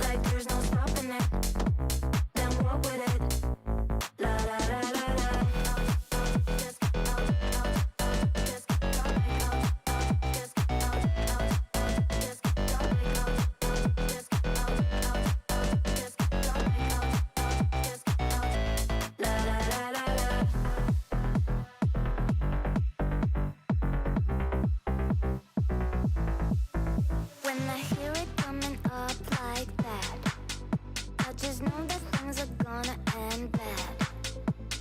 like there's no stopping it. Then walk with it, la la la la la. When I hear it coming up like that, I just know that things are gonna end bad.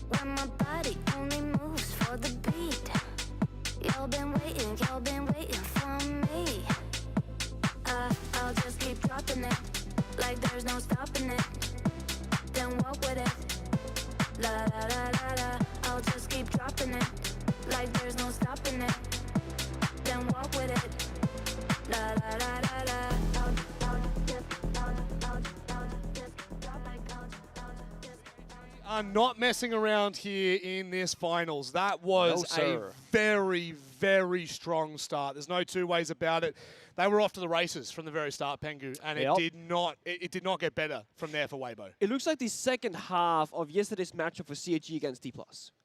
When my body only moves for the beat, you've been waiting for me. I'll just keep dropping it, like there's no stopping it. Then walk with it, la la la la la. I'll just keep dropping it, like there's no stopping it. Then walk with it, la la la la la. Are not messing around here in this finals. That was a very, very strong start. There's no two ways about it. They were off to the races from the very start, Pengu, and it did not get better from there for Weibo. It looks like the second half of yesterday's matchup for CAG against D+.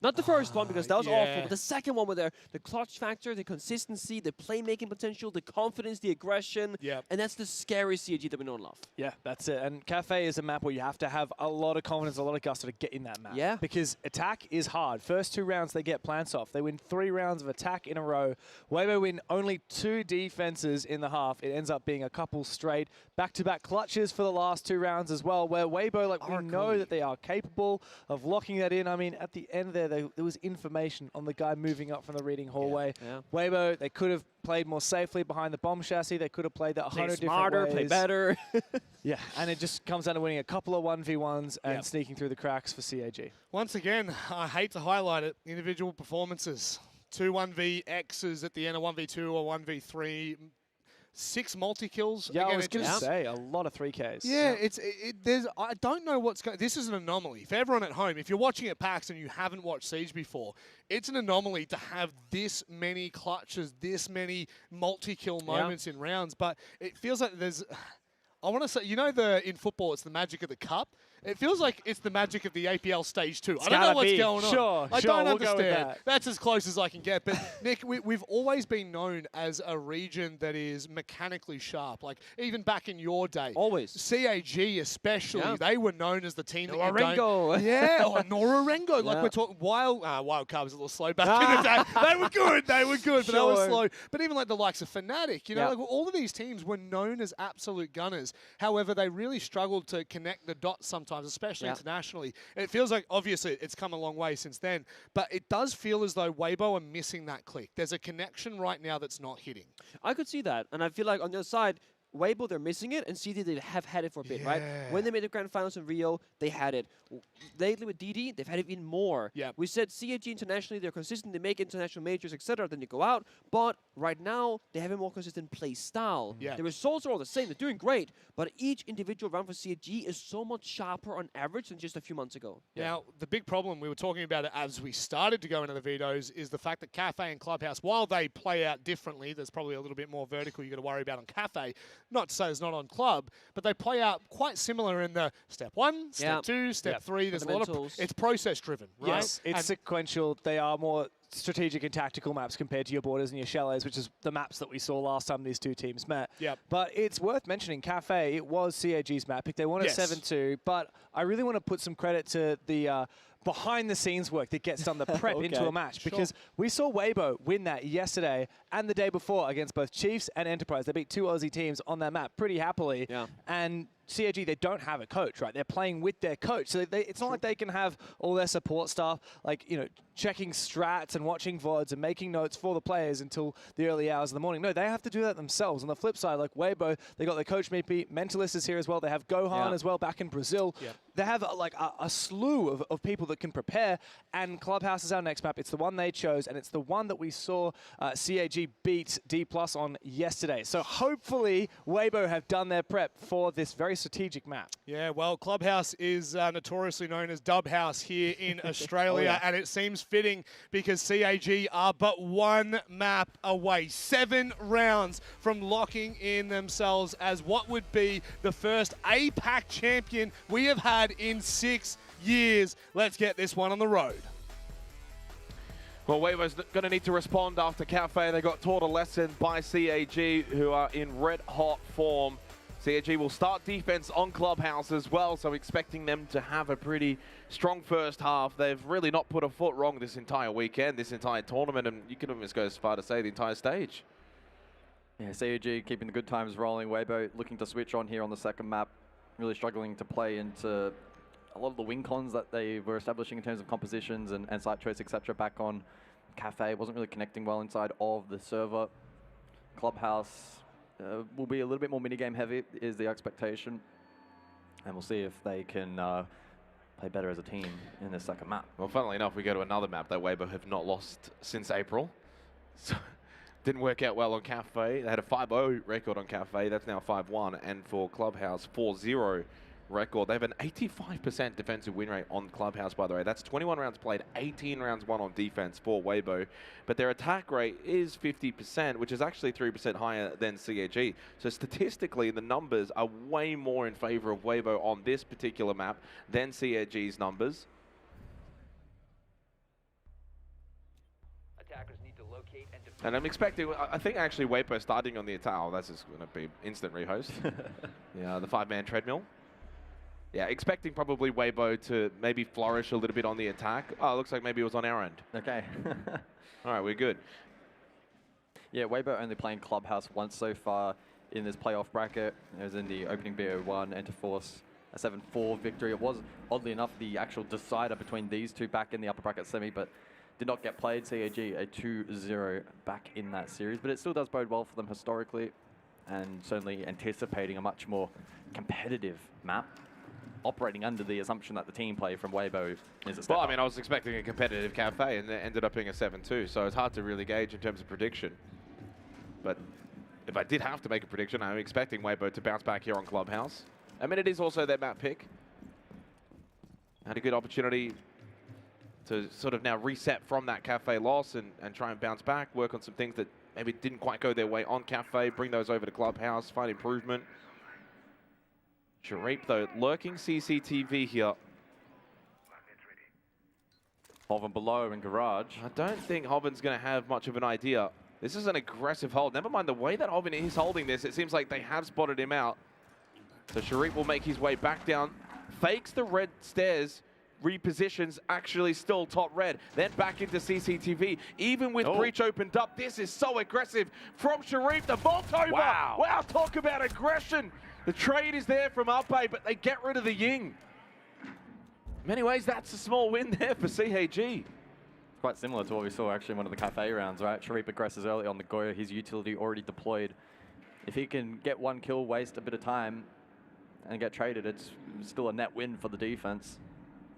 Not the first one, because that was awful, but the second one with the clutch factor, the consistency, the playmaking potential, the confidence, the aggression, and that's the scary CAG that we know and love. Yeah, that's it. And Cafe is a map where you have to have a lot of confidence, a lot of gusto to get in that map. Yeah. Because attack is hard. First 2 rounds, they get plants off. They win 3 rounds of attack in a row. Weibo win only 2 defenses in the half. It ends up being a couple straight back-to-back clutches for the last 2 rounds as well, where Weibo, like, we know that they are capable of locking that in. I mean, at the end there, there was information on the guy moving up from the reading hallway. Yeah. Weibo, they could have played more safely behind the bomb chassis. They could have played that 100 different ways. Play better. Yeah, and it just comes down to winning a couple of 1v1s and sneaking through the cracks for CAG. Once again, I hate to highlight it, individual performances. 2 1v-X's at the end of 1v2 or 1v3. 6 multi-kills. Yeah, Again, I was going to say, a lot of 3Ks. Yeah, I don't know what's going. This is an anomaly. For everyone at home, if you're watching at PAX and you haven't watched Siege before, it's an anomaly to have this many clutches, this many multi-kill moments in rounds. But it feels like there's, I want to say, you know, in football, it's the magic of the cup. It feels like it's the magic of the APL Stage 2. I don't know what's going on. I don't understand. That's as close as I can get. But, Nick, we've always been known as a region that is mechanically sharp. Like, even back in your day. Always. CAG especially, they were known as the team that you Norengo. Yeah, or Norengo. Like, we're talking Wildcard was a little slow back in the day. They were good, but they were slow. But even like the likes of Fnatic, you know, like all of these teams were known as absolute gunners. However, they really struggled to connect the dots sometimes sometimes, especially Yeah. internationally. It feels like, obviously, it's come a long way since then, but it does feel as though Weibo are missing that click. There's a connection right now that's not hitting. I could see that, and I feel like on the other side, Weibo, they're missing it, and CD, they have had it for a bit, right? When they made the grand finals in Rio, they had it. Lately with DD, they've had it even more. Yeah. We said CAG internationally, they're consistent, they make international majors, etc., then they go out, but right now, they have a more consistent play style. Yeah. The results are all the same, they're doing great, but each individual round for CAG is so much sharper on average than just a few months ago. Now, the big problem, we were talking about it as we started to go into the VODs, is the fact that Cafe and Clubhouse, while they play out differently, there's probably a little bit more vertical you got to worry about on Cafe. Not to say it's not on Club, but they play out quite similar in the step 1, step 2, step 3. There's a lot of it's process driven, right? Yes, it's sequential. They are more strategic and tactical maps compared to your borders and your chalets, which is the maps that we saw last time these two teams met. Yep. But it's worth mentioning, Cafe, it was CAG's map pick. They won at 7-2, but I really want to put some credit to the behind-the-scenes work that gets done, the prep into a match, because we saw Weibo win that yesterday and the day before against both Chiefs and Enterprise. They beat two Aussie teams on that map pretty happily. Yeah. And CAG, they don't have a coach, right? They're playing with their coach. So it's not like they can have all their support staff, like, you know, checking strats and watching VODs and making notes for the players until the early hours of the morning. No, they have to do that themselves. On the flip side, like Weibo, they got their coach maybe, Mentalist is here as well. They have Gohan as well back in Brazil. Yep. They have like a slew of people that can prepare, and Clubhouse is our next map. It's the one they chose, and it's the one that we saw CAG beat D+ on yesterday. So hopefully Weibo have done their prep for this very strategic map. Yeah, well, Clubhouse is notoriously known as Dub House here in Australia, and it seems fitting because CAG are but one map away, 7 rounds from locking in themselves as what would be the first APAC champion we have had in 6 years. Let's get this one on the road. Well, Weibo's going to need to respond after Cafe. They got taught a lesson by CAG, who are in red-hot form. CAG will start defense on Clubhouse as well, so expecting them to have a pretty strong first half. They've really not put a foot wrong this entire weekend, this entire tournament, and you could almost go as far to say the entire stage. Yeah, CAG keeping the good times rolling. Weibo looking to switch on here on the second map, really struggling to play into a lot of the win cons that they were establishing in terms of compositions and site choice, etc. back on Cafe. Wasn't really connecting well inside of the server. Clubhouse will be a little bit more minigame heavy is the expectation, and we'll see if they can play better as a team in this second map. Well, funnily enough, we go to another map that Weibo have not lost since April. So didn't work out well on Cafe. They had a 5-0 record on Cafe. That's now 5-1, and for Clubhouse, 4-0 record. They have an 85% defensive win rate on Clubhouse, by the way. That's 21 rounds played, 18 rounds won on defense for Weibo. But their attack rate is 50%, which is actually 3% higher than CAG. So statistically, the numbers are way more in favor of Weibo on this particular map than CAG's numbers. Attackers need to locate and defend. And I'm expecting, I think actually Weibo starting on the attack. Oh, that's just going to be instant rehost. Yeah, the 5-man treadmill. Yeah, expecting probably Weibo to maybe flourish a little bit on the attack. Oh, it looks like maybe it was on our end. Okay. All right, we're good. Yeah, Weibo only playing Clubhouse once so far in this playoff bracket. It was in the opening BO1, Enterforce, a 7-4 victory. It was, oddly enough, the actual decider between these two back in the upper bracket semi, but did not get played. CAG a 2-0 back in that series, but it still does bode well for them historically, and certainly anticipating a much more competitive map, operating under the assumption that the team play from Weibo is a step Well, up. I mean, I was expecting a competitive Cafe, and it ended up being a 7-2, so it's hard to really gauge in terms of prediction. But if I did have to make a prediction, I'm expecting Weibo to bounce back here on Clubhouse. I mean, it is also their map pick. Had a good opportunity to sort of now reset from that Cafe loss and try and bounce back, work on some things that maybe didn't quite go their way on Cafe, bring those over to Clubhouse, find improvement. Sharip, though, lurking CCTV here. Hoven below in Garage. I don't think Hoven's going to have much of an idea. This is an aggressive hold. Never mind the way that Hoven is holding this. It seems like they have spotted him out. So Sharip will make his way back down. Fakes the red stairs. Repositions, actually still top red. Then back into CCTV. Even with breach opened up, this is so aggressive from Sharip. The vault over. Wow, talk about aggression. The trade is there from Alpay, but they get rid of the Ying. many ways, that's a small win there for CAG. Quite similar to what we saw actually in one of the cafe rounds, right? Sharif aggresses early on the Goya, his utility already deployed. If he can get one kill, waste a bit of time, and get traded, it's still a net win for the defense.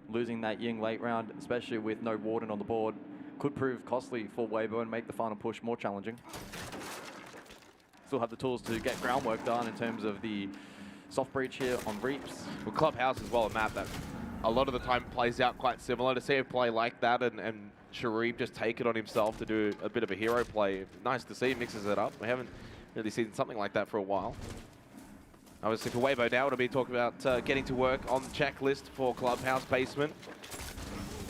Losing that Ying late round, especially with no Warden on the board, could prove costly for Weibo and make the final push more challenging. Still have the tools to get groundwork done in terms of the soft breach here on Reaps. Well, Clubhouse as well, a map that a lot of the time plays out quite similar. To see a play like that and Sharif just take it on himself to do a bit of a hero play. Nice to see, he mixes it up. We haven't really seen something like that for a while. Obviously for Weibo now, it'll be talking about getting to work on the checklist for Clubhouse Basement.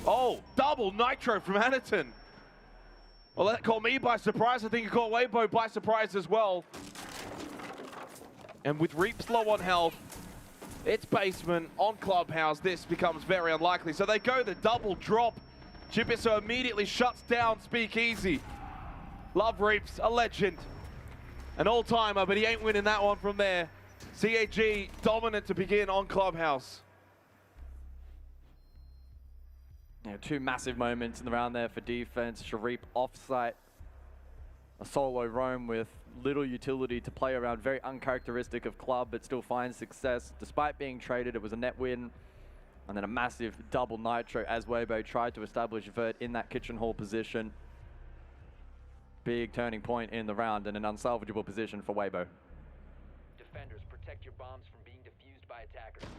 Oh, double nitro from Anaton. Well, that caught me by surprise. I think it caught Weibo by surprise as well. And with Reaps low on health, it's Basement on Clubhouse. This becomes very unlikely. So they go the double drop. Chibiso immediately shuts down Speakeasy. Love Reaps, a legend. An all-timer, but he ain't winning that one from there. CAG dominant to begin on Clubhouse. Yeah, two massive moments in the round there for defense. Sharif offsite. A solo roam with little utility to play around. Very uncharacteristic of Club, but still finds success. Despite being traded, it was a net win. And then a massive double nitro as Weibo tried to establish Vert in that kitchen hall position. Big turning point in the round and an unsalvageable position for Weibo. Defenders, protect your bombs from being defused by attackers.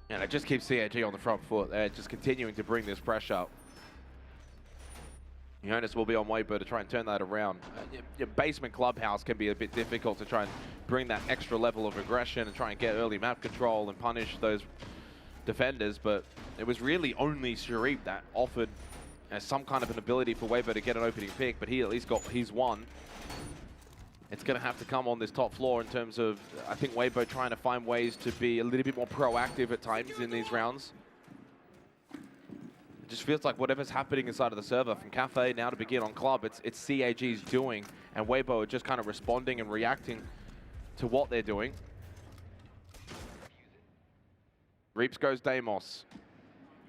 And it just keeps CAG on the front foot. They're just continuing to bring this pressure up. The onus will be on Weibo to try and turn that around. Your Basement Clubhouse can be a bit difficult to try and bring that extra level of aggression and try and get early map control and punish those defenders, but it was really only Sharif that offered some kind of an ability for Weibo to get an opening pick, but he at least got his one. It's going to have to come on this top floor in terms of, I think, Weibo trying to find ways to be a little bit more proactive at times in these rounds. It just feels like whatever's happening inside of the server, from Cafe now to begin on Club, it's CAG's doing, and Weibo are just kind of responding and reacting to what they're doing. Reaps goes Deimos.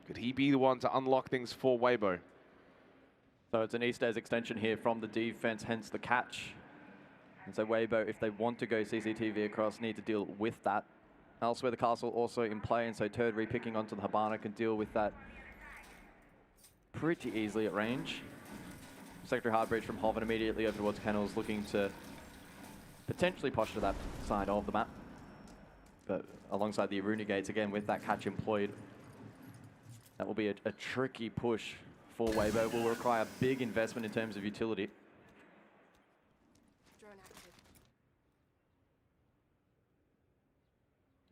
Could he be the one to unlock things for Weibo? So it's an East Airs extension here from the defense, hence the catch. And so Weibo, if they want to go CCTV across, need to deal with that. Elsewhere, the castle also in play, and so Turd repicking onto the Habana can deal with that pretty easily at range. Secondary hard breach from Hoven immediately over towards Kennels, looking to potentially push to that side of the map. But alongside the Aruna gates, again, with that catch employed, that will be a tricky push for Weibo. Will require big investment in terms of utility.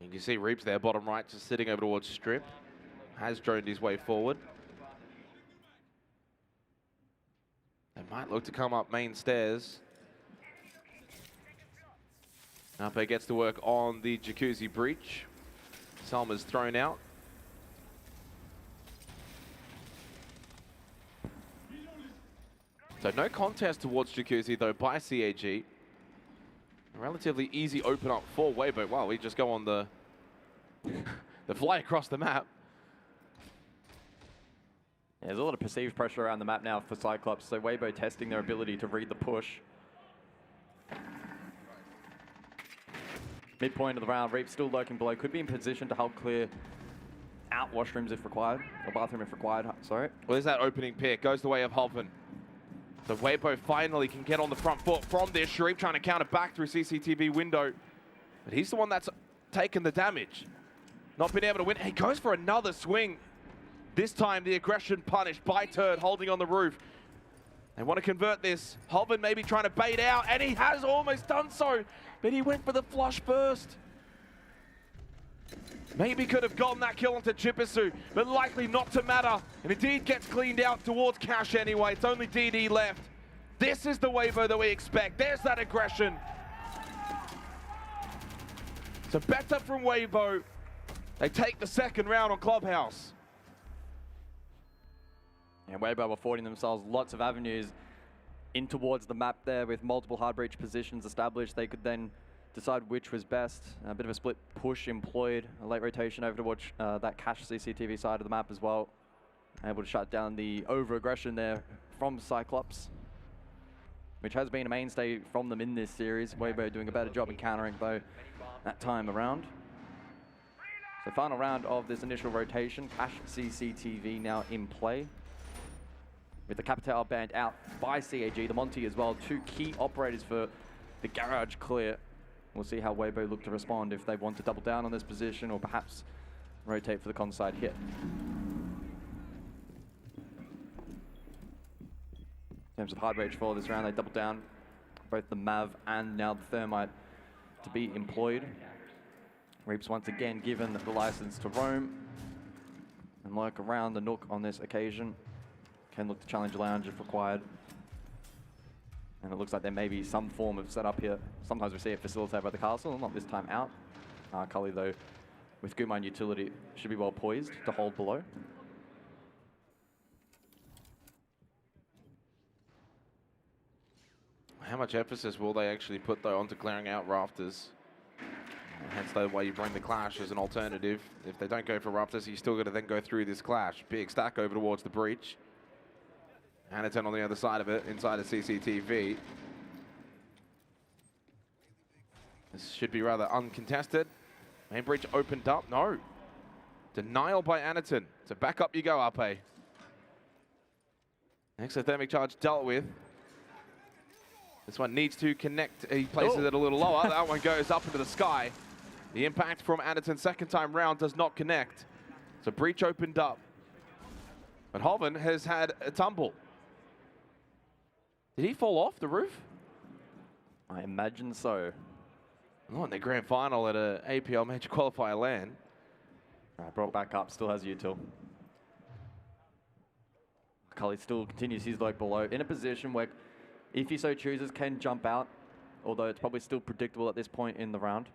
You can see Reaps there, bottom right, just sitting over towards Strip. Has droned his way forward. They might look to come up main stairs. Nape gets to work on the Jacuzzi breach. Salma's thrown out. So no contest towards Jacuzzi though by CAG. A relatively easy open up for Weibo. Wow, we just go on the the fly across the map. Yeah, there's a lot of perceived pressure around the map now for Cyclops, so Weibo testing their ability to read the push. Midpoint of the round, Reap still lurking below. Could be in position to help clear out washrooms if required, or bathroom if required, sorry. Well, there's that opening pick. Goes the way of Hoven. So Weibo finally can get on the front foot from this. Sharif trying to counter back through CCTV window. But he's the one that's taken the damage. Not been able to win. He goes for another swing. This time the aggression punished by Turd holding on the roof. They want to convert this. Hoven maybe trying to bait out, and he has almost done so. But he went for the flush first. Maybe could have gotten that kill onto Chipisu, but likely not to matter. And indeed gets cleaned out towards Cash anyway. It's only DD left. This is the Weibo that we expect. There's that aggression. So better from Weibo. They take the second round on Clubhouse. And Weibo affording themselves lots of avenues in towards the map there with multiple hard breach positions established. They could then decide which was best. A bit of a split push employed, a late rotation over to watch that cache CCTV side of the map as well. Able to shut down the over-aggression there from Cyclops, which has been a mainstay from them in this series. Weibo doing a better job in countering though that time around. So final round of this initial rotation, cache CCTV now in play. With the Capital banned out by CAG, the Monty as well, two key operators for the garage clear. We'll see how Weibo look to respond if they want to double down on this position or perhaps rotate for the con side hit. In terms of hard rage for this round, they double down both the Mav and now the Thermite to be employed. Reaps once again given the license to roam and lurk around the Nook on this occasion. Can look to challenge lounge if required. And it looks like there may be some form of setup here. Sometimes we see it facilitated by the castle, not this time out. Cully though, with Gumine utility, should be well poised to hold below. How much emphasis will they actually put though onto clearing out rafters? Hence the way you bring the clash as an alternative. If they don't go for rafters, you still got to then go through this clash. Big stack over towards the breach. Anaton on the other side of it, inside of CCTV. This should be rather uncontested. Main breach opened up, no. Denial by Anaton. So back up you go, Ape. Exothermic charge dealt with. This one needs to connect. He places it a little lower. That one goes up into the sky. The impact from Anaton second time round does not connect. So breach opened up. But Hoven has had a tumble. Did he fall off the roof? I imagine so. Oh, in the grand final at a APL major qualifier LAN. Brought back up, still has util. Cully still continues his lurk below in a position where, if he so chooses, can jump out, although it's probably still predictable at this point in the round.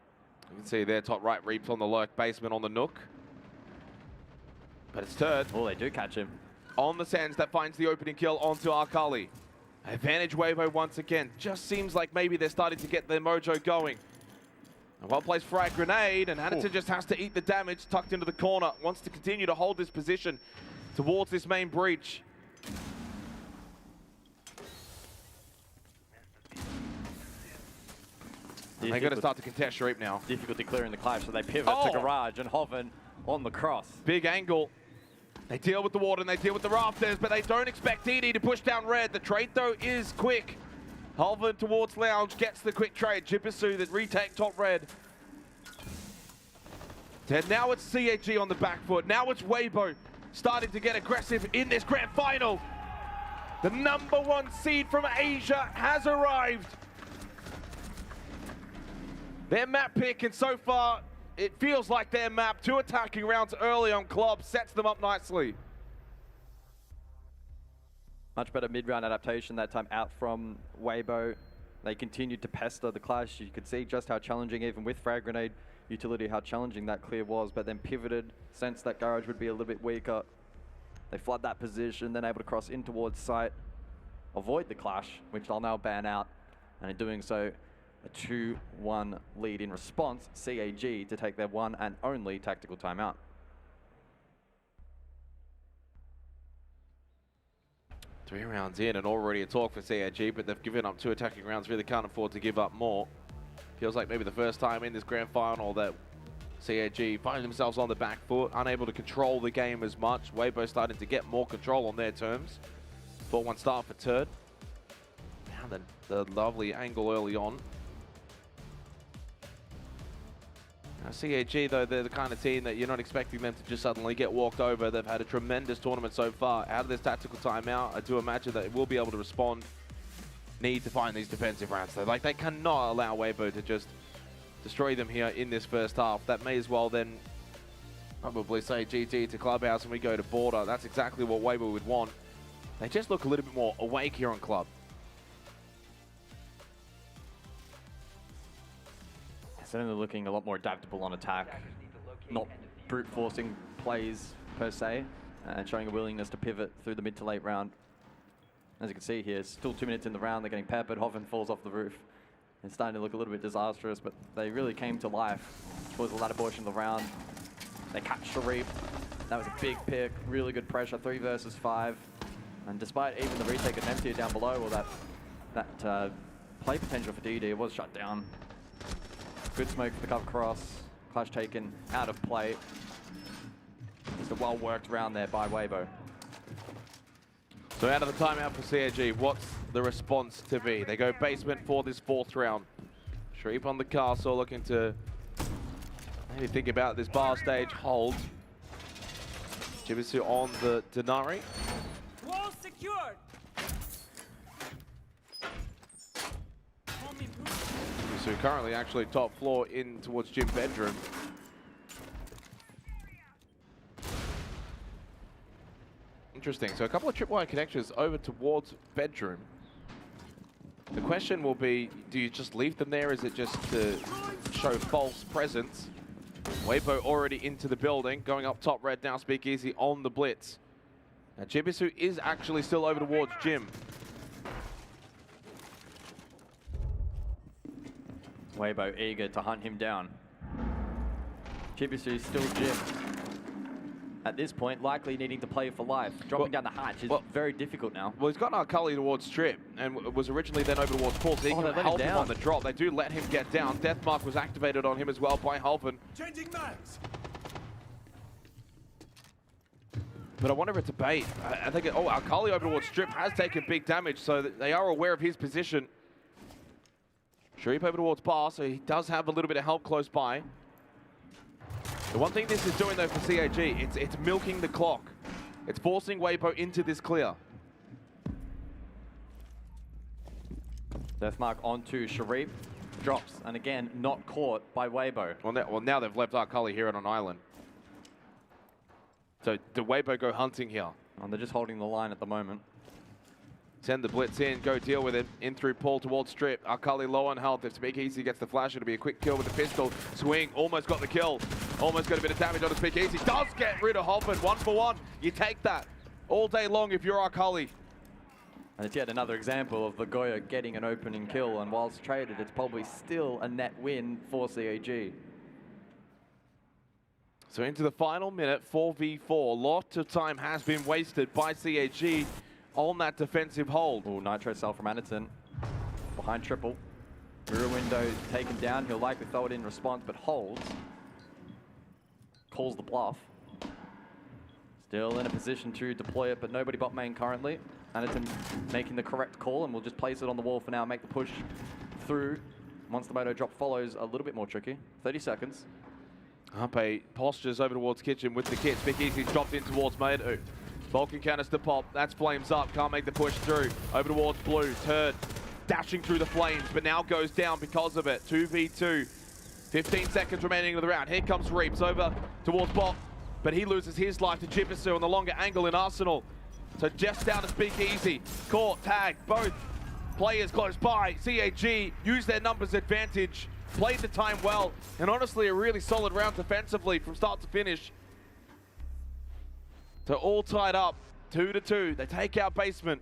You can see there, top right, Reaps on the lurk basement on the Nook. But it's Turd. Oh, they do catch him. On the Sands, that finds the opening kill onto Arkali. Advantage Weibo once again. Just seems like maybe they're starting to get their mojo going. A well-placed frag grenade, and Anaton just has to eat the damage, tucked into the corner. Wants to continue to hold this position towards this main breach. They're going to start to contest Reap now. Difficulty clearing the clash, so they pivot to Garage and Hoven on the cross. Big angle. They deal with the water and they deal with the rafters, but they don't expect DD to push down red. The trade, though, is quick. Hoven towards Lounge, gets the quick trade. Jibisu that retake top red. And now it's CAG on the back foot. Now it's Weibo starting to get aggressive in this grand final. The #1 seed from Asia has arrived. Their map pick, and so far, it feels like their map. 2 attacking rounds early on Club sets them up nicely. Much better mid-round adaptation that time out from Weibo. They continued to pester the clash. You could see just how challenging, even with frag grenade utility, how challenging that clear was, but then pivoted, sensed that Garage would be a little bit weaker. They flood that position, then able to cross in towards site, avoid the clash, which they'll now ban out, and in doing so, a 2-1 lead in response, CAG to take their one and only tactical timeout. Three rounds in and already a talk for CAG, but they've given up 2 attacking rounds, really can't afford to give up more. Feels like maybe the first time in this grand final that CAG find themselves on the back foot, unable to control the game as much. Weibo starting to get more control on their terms. 4-1 start for Turd. Now the lovely angle early on. Now CAG, though, they're the kind of team that you're not expecting them to just suddenly get walked over. They've had a tremendous tournament so far. Out of this tactical timeout, I do imagine that it will be able to respond. Need to find these defensive rounds, though. Like, they cannot allow Weibo to just destroy them here in this first half. That may as well then probably say GG to Clubhouse and we go to border. That's exactly what Weibo would want. They just look a little bit more awake here on Club. Certainly looking a lot more adaptable on attack, not brute forcing plays per se, and showing a willingness to pivot through the mid to late round. As you can see here, still 2 minutes in the round, they're getting peppered. Hoven falls off the roof It's starting to look a little bit disastrous, but they really came to life towards the latter portion of the round. They catch Sharif. That was a big pick, really good pressure, 3 versus 5. And despite even the retake and empty down below, well, that play potential for DD was shut down. Good smoke for the cover cross. Clutch taken out of play. Just a well-worked round there by Weibo. So out of the timeout for CAG, what's the response to be? They go basement for this 4th round. Sharif on the castle, looking to maybe think about this bar stage hold. Jibisu on the Denari. Wall secured. Jibisu currently actually top floor in towards gym bedroom. Interesting. So a couple of tripwire connections over towards bedroom. The question will be, do you just leave them there? Is it just to show false presence? Weibo already into the building, going up top red now, Speakeasy on the blitz. Now Jibisu is actually still over towards Jim. Weibo eager to hunt him down. Jibisu still Jim. At this point, likely needing to play for life. Dropping down the hatch is very difficult now. Well, he's got Arkali towards Strip, and was originally then over towards Paul, so he can help him on the drop. They do let him get down. Deathmark was activated on him as well by Halvin. Changing mags. But I wonder if it's a bait. I think, Arkali over towards Strip has taken big damage, so they are aware of his position. Sharif over towards Bar, so he does have a little bit of help close by. The one thing this is doing, though, for CAG, it's milking the clock. It's forcing Weibo into this clear. Deathmark onto Sharif. Drops, and again, not caught by Weibo. Well, now they've left Arkali here on an island. So, do Weibo go hunting here? Oh, they're just holding the line at the moment. Send the blitz in, go deal with it. In through Paul towards Strip. Arkali low on health. If Speakeasy gets the flash, it'll be a quick kill with the pistol. Swing, almost got the kill. Almost got a bit of damage on the Speakeasy. Does get rid of Hoffman, 1 for 1. You take that all day long if you're Arkali. And it's yet another example of the Goya getting an opening kill, and whilst traded, it's probably still a net win for CAG. So into the final minute, 4v4. Lot of time has been wasted by CAG on that defensive hold. Oh, Nitro cell from Anderton. Behind triple. Rear window taken down. He'll likely throw it in response, but holds. Calls the bluff. Still in a position to deploy it, but nobody bot main currently. Anderton making the correct call, and we'll just place it on the wall for now, make the push through. Once the moto drop follows, a little bit more tricky. 30 seconds. Harpe postures over towards Kitchen with the kit. Speakeasy's dropped in towards Moto. Vulcan canister pop, that's flames up, can't make the push through. Over towards Blue, Turd dashing through the flames, but now goes down because of it. 2v2, 15 seconds remaining of the round. Here comes Reaps over towards Bot, but he loses his life to Jibisu on the longer angle in Arsenal. So just down to Speakeasy, caught, tag, both players close by. CAG use their numbers advantage, played the time well, and honestly a really solid round defensively from start to finish. So all tied up, 2-2. They take out basement.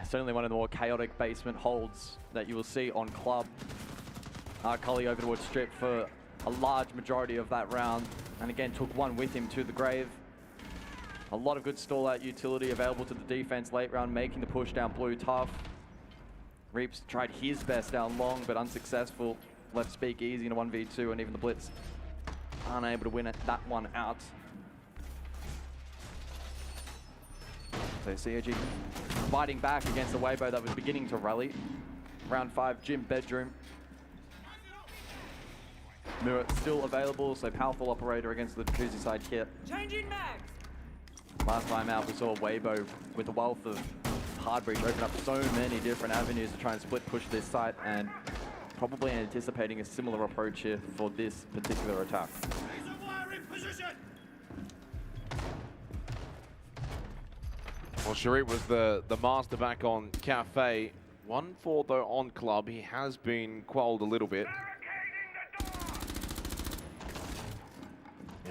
Certainly one of the more chaotic basement holds that you will see on club. Cully over towards Strip for a large majority of that round, and again took one with him to the grave. A lot of good stall out utility available to the defense late round, making the push down Blue tough. Reaps tried his best down long, but unsuccessful. Left Speakeasy in a 1v2, and even the Blitz unable to win that one out. So CAG fighting back against the Weibo that was beginning to rally. Round 5, Gym Bedroom. Mirror still available, so powerful operator against the Jacuzzi side here. Changing mags. Last time out, we saw Weibo with a wealth of hard breach open up so many different avenues to try and split push this site, and probably anticipating a similar approach here for this particular attack. Well, Sharif was the master back on Cafe. 1-4 though on club. He has been quelled a little bit.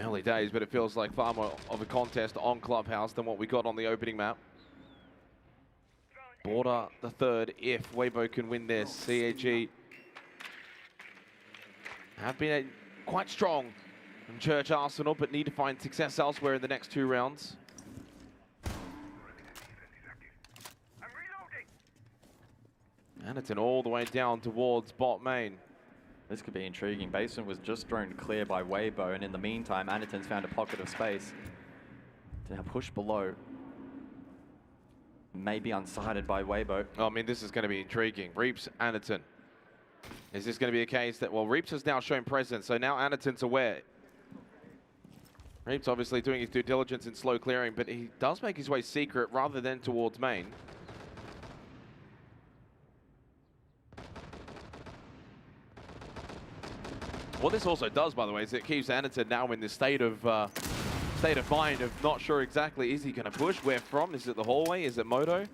Early days, but it feels like far more of a contest on Clubhouse than what we got on the opening map. Border the third if Weibo can win this. CAG have been quite strong in Church Arsenal, but need to find success elsewhere in the next 2 rounds. Anaton all the way down towards bot main. This could be intriguing. Basement was just thrown clear by Weibo, and in the meantime, Anaton's found a pocket of space to now push below. Maybe unsighted by Weibo. Oh, I mean, this is going to be intriguing. Reaps, Anaton. Is this going to be a case that, well, Reaps has now shown presence, so now Anaton's aware. Reaps obviously doing his due diligence in slow clearing, but he does make his way secret rather than towards main. What this also does, by the way, is it keeps Anaton now in this state of mind of not sure exactly, is he going to push? Where from? Is it the hallway? Is it Moto?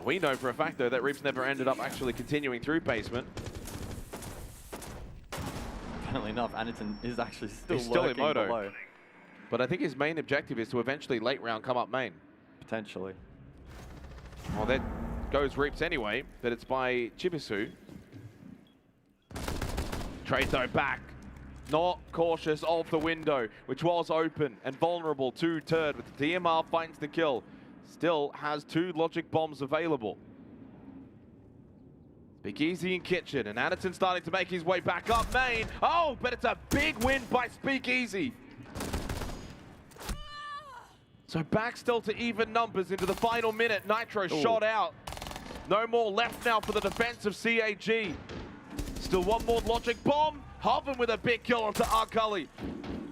We know for a fact, though, that Reaps never ended up actually continuing through basement. Funnily enough, Anaton is actually He's still in Moto. Below. But I think his main objective is to eventually late round come up main. Potentially. Well, there goes Reaps anyway, but it's by Chibisu. Trade though back. Not cautious of the window, which was open and vulnerable to Turd, but the DMR finds the kill. Still has 2 logic bombs available. Speakeasy in kitchen, and Anaton starting to make his way back up main. Oh, but it's a big win by Speakeasy. So back still to even numbers into the final minute. Nitro shot out. No more left now for the defense of CAG. Still one more logic bomb. Hoven with a big kill onto Arcully.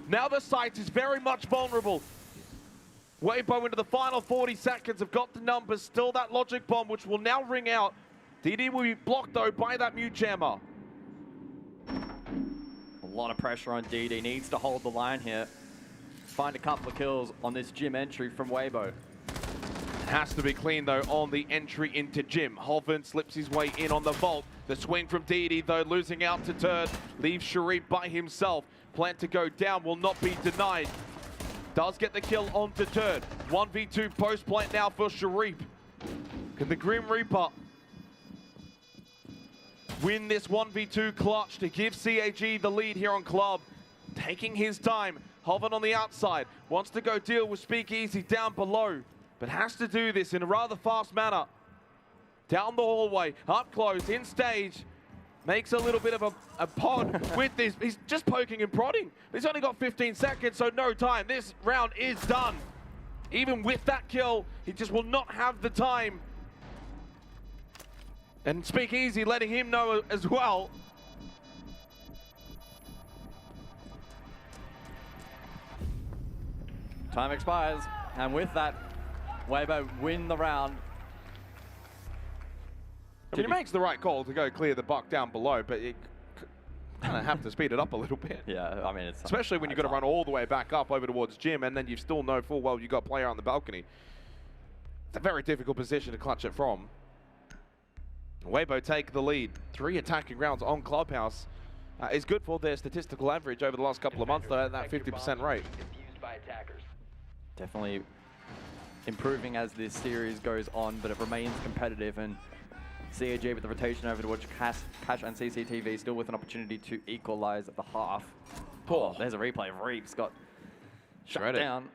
Now the site is very much vulnerable. Weibo into the final 40 seconds have got the numbers. Still that logic bomb, which will now ring out. DD will be blocked, though, by that mute jammer. A lot of pressure on DD. Needs to hold the line here. Find a couple of kills on this gym entry from Weibo. Has to be clean, though, on the entry into gym. Hoven slips his way in on the vault. The swing from DD, though, losing out to Turd. Leaves Sharif by himself. Plan to go down will not be denied. Does get the kill onto Turd. 1v2 post plant now for Sharif. Can the Grim Reaper win this 1v2 clutch to give CAG the lead here on Club? Taking his time. Hoven on the outside. Wants to go deal with Speakeasy down below, but has to do this in a rather fast manner. Down the hallway, up close, in stage. Makes a little bit of a pod with this. He's just poking and prodding. He's only got 15 seconds, so no time. This round is done. Even with that kill, he just will not have the time. And Speakeasy letting him know as well. Time expires, and with that, Weibo win the round. I mean, he makes the right call to go clear the buck down below, but you kind of have to speed it up a little bit. Yeah, I mean, it's... Especially when you've got to run all the way back up over towards gym, and then you still know full well you've got a player on the balcony. It's a very difficult position to clutch it from. Weibo take the lead. 3 attacking rounds on Clubhouse is good for their statistical average over the last couple of months, though, at that 50% rate. Definitely improving as this series goes on, but it remains competitive, and CAG with the rotation over towards Cash and CCTV, still with an opportunity to equalize at the half. Oh, there's a replay of Reaps got shut down.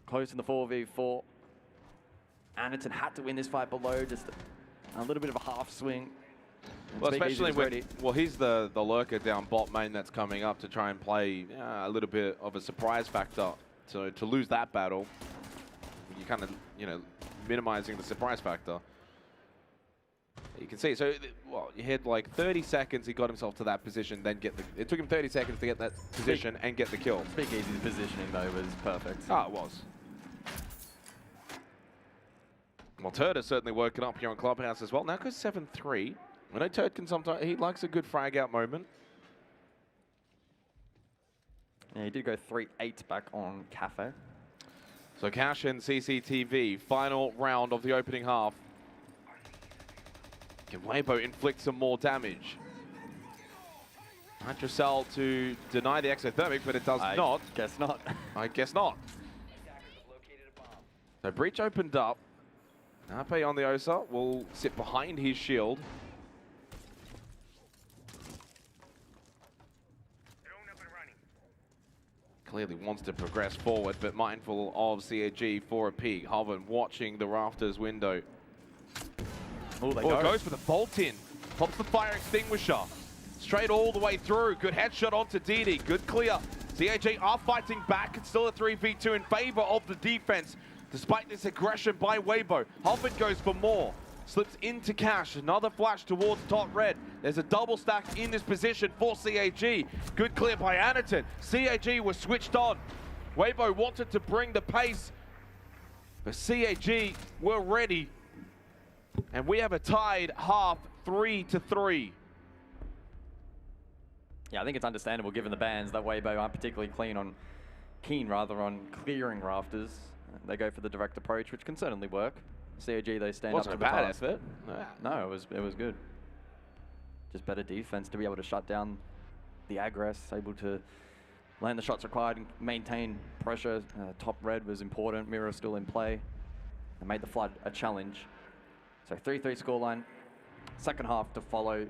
Close in the 4v4. Anaton had to win this fight below, just a little bit of a half swing. Well, especially when, well, he's the lurker down bot main that's coming up to try and play a little bit of a surprise factor. So to lose that battle, you kind of, you know, minimizing the surprise factor. You can see, so, well, he had like 30 seconds, he got himself to that position, then get the, it took him 30 seconds to get that position and get the kill. Speakeasy's positioning, though, was perfect. Ah, it was. Well, Turd is certainly working up here on Clubhouse as well. Now goes 7-3. I know Turd can sometimes, he likes a good frag out moment. Yeah, he did go 3-8 back on Cafe. So Cash and CCTV, final round of the opening half. Can Weibo inflict some more damage? Nitrocell to deny the exothermic, but it does not. Guess not. I guess not. So Breach opened up. Ape on the Osa will sit behind his shield. Clearly wants to progress forward, but mindful of CAG for a peek. Hoven watching the rafters window. Oh, goes for the bolt in. Pops the fire extinguisher. Straight all the way through. Good headshot onto DD. Good clear. CAG are fighting back. It's still a 3v2 in favor of the defense. Despite this aggression by Weibo. Hoven goes for more. Slips into Cash. Another flash towards top red. There's a double stack in this position for CAG. Good clear by Anaton. CAG was switched on. Weibo wanted to bring the pace, but CAG were ready. And we have a tied half, 3-3. Yeah, I think it's understandable given the bans that Weibo aren't particularly keen on clearing rafters. They go for the direct approach, which can certainly work. CAG, they stand up to the task. No, it was good. Just better defense to be able to shut down the aggress, able to land the shots required and maintain pressure. Top red was important. Mirror still in play. They made the flood a challenge. So 3-3 scoreline. Second half to follow.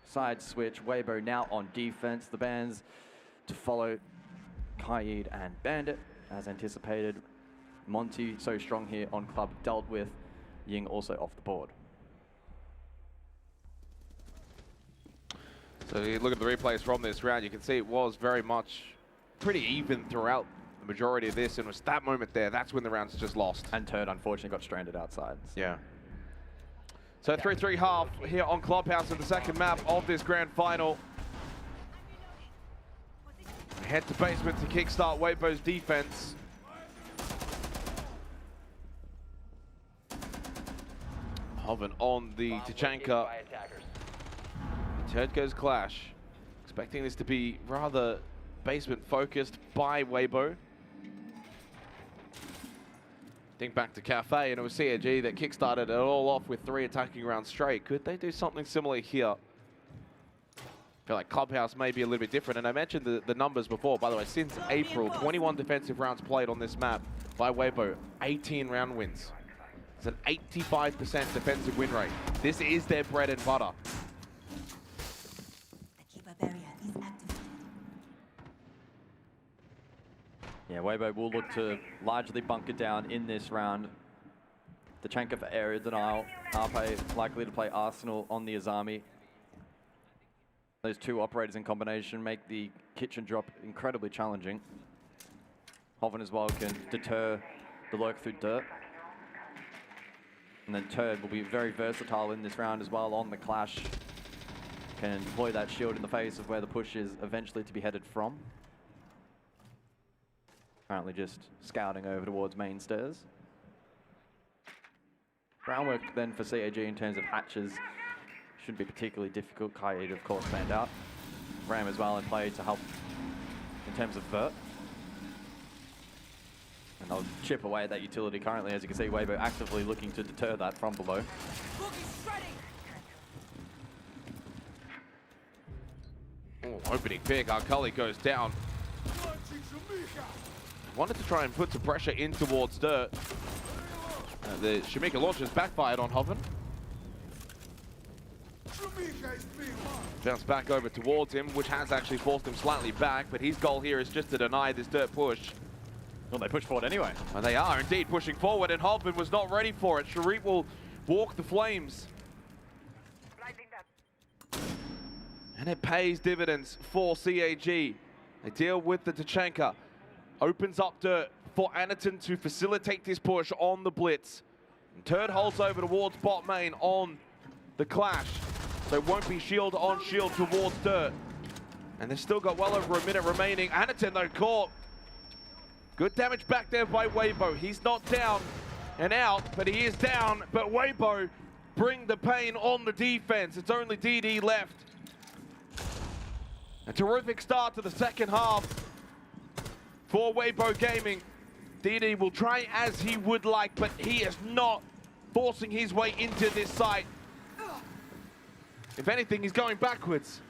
Side switch. Weibo now on defense. The bans to follow Kaid and Bandit as anticipated. Monty so strong here on club, dealt with. Ying also off the board. So you look at the replays from this round, you can see it was very much pretty even throughout the majority of this, and it was that moment there, that's when the round's just lost. And Turd unfortunately got stranded outside. So. Yeah. So 3-3 half here on Clubhouse in the second map of this grand final. Head to basement to kickstart Weibo's defense. Hoven on the Tachanka. Turd goes Clash. Expecting this to be rather basement focused by Weibo. Think back to Cafe, and it was CAG that kickstarted it all off with 3 attacking rounds straight. Could they do something similar here? I feel like Clubhouse may be a little bit different, and I mentioned the numbers before. By the way, since April, 21 defensive rounds played on this map by Weibo, 18 round wins. It's an 85% defensive win rate. This is their bread and butter. Yeah, Weibo will look to largely bunker down in this round. Tachanka for area denial. Arpe likely to play Arsenal on the Azami. Those two operators in combination make the kitchen drop incredibly challenging. Hoven as well can deter the lurk through dirt. And then Turd will be very versatile in this round as well on the Clash. Can deploy that shield in the face of where the push is eventually to be headed from. Currently just scouting over towards main stairs. Groundwork then for CAG in terms of hatches shouldn't be particularly difficult. Kaid of course banned out. Ram as well in play to help in terms of vert. And they'll chip away at that utility currently. As you can see, Weibo actively looking to deter that from below. Oh, opening pick, Arcully goes down. Wanted to try and put some pressure in towards dirt. The Shamika launches backfired on Hoven. Bounce back over towards him, which has actually forced him slightly back, but his goal here is just to deny this dirt push. Well, they push forward anyway. And they are indeed pushing forward, and Hoven was not ready for it. Sharif will walk the flames. And it pays dividends for CAG. They deal with the Tachanka. Opens up dirt for Anaton to facilitate this push on the blitz. And Turd holds over towards bot main on the Clash. So it won't be shield on shield towards dirt. And they've still got well over a minute remaining. Anaton though caught. Good damage back there by Weibo. He's not down and out, but he is down. But Weibo bring the pain on the defense. It's only DD left. A terrific start to the second half for Weibo Gaming. DD will try as he would like, but he is not forcing his way into this site. If anything, he's going backwards.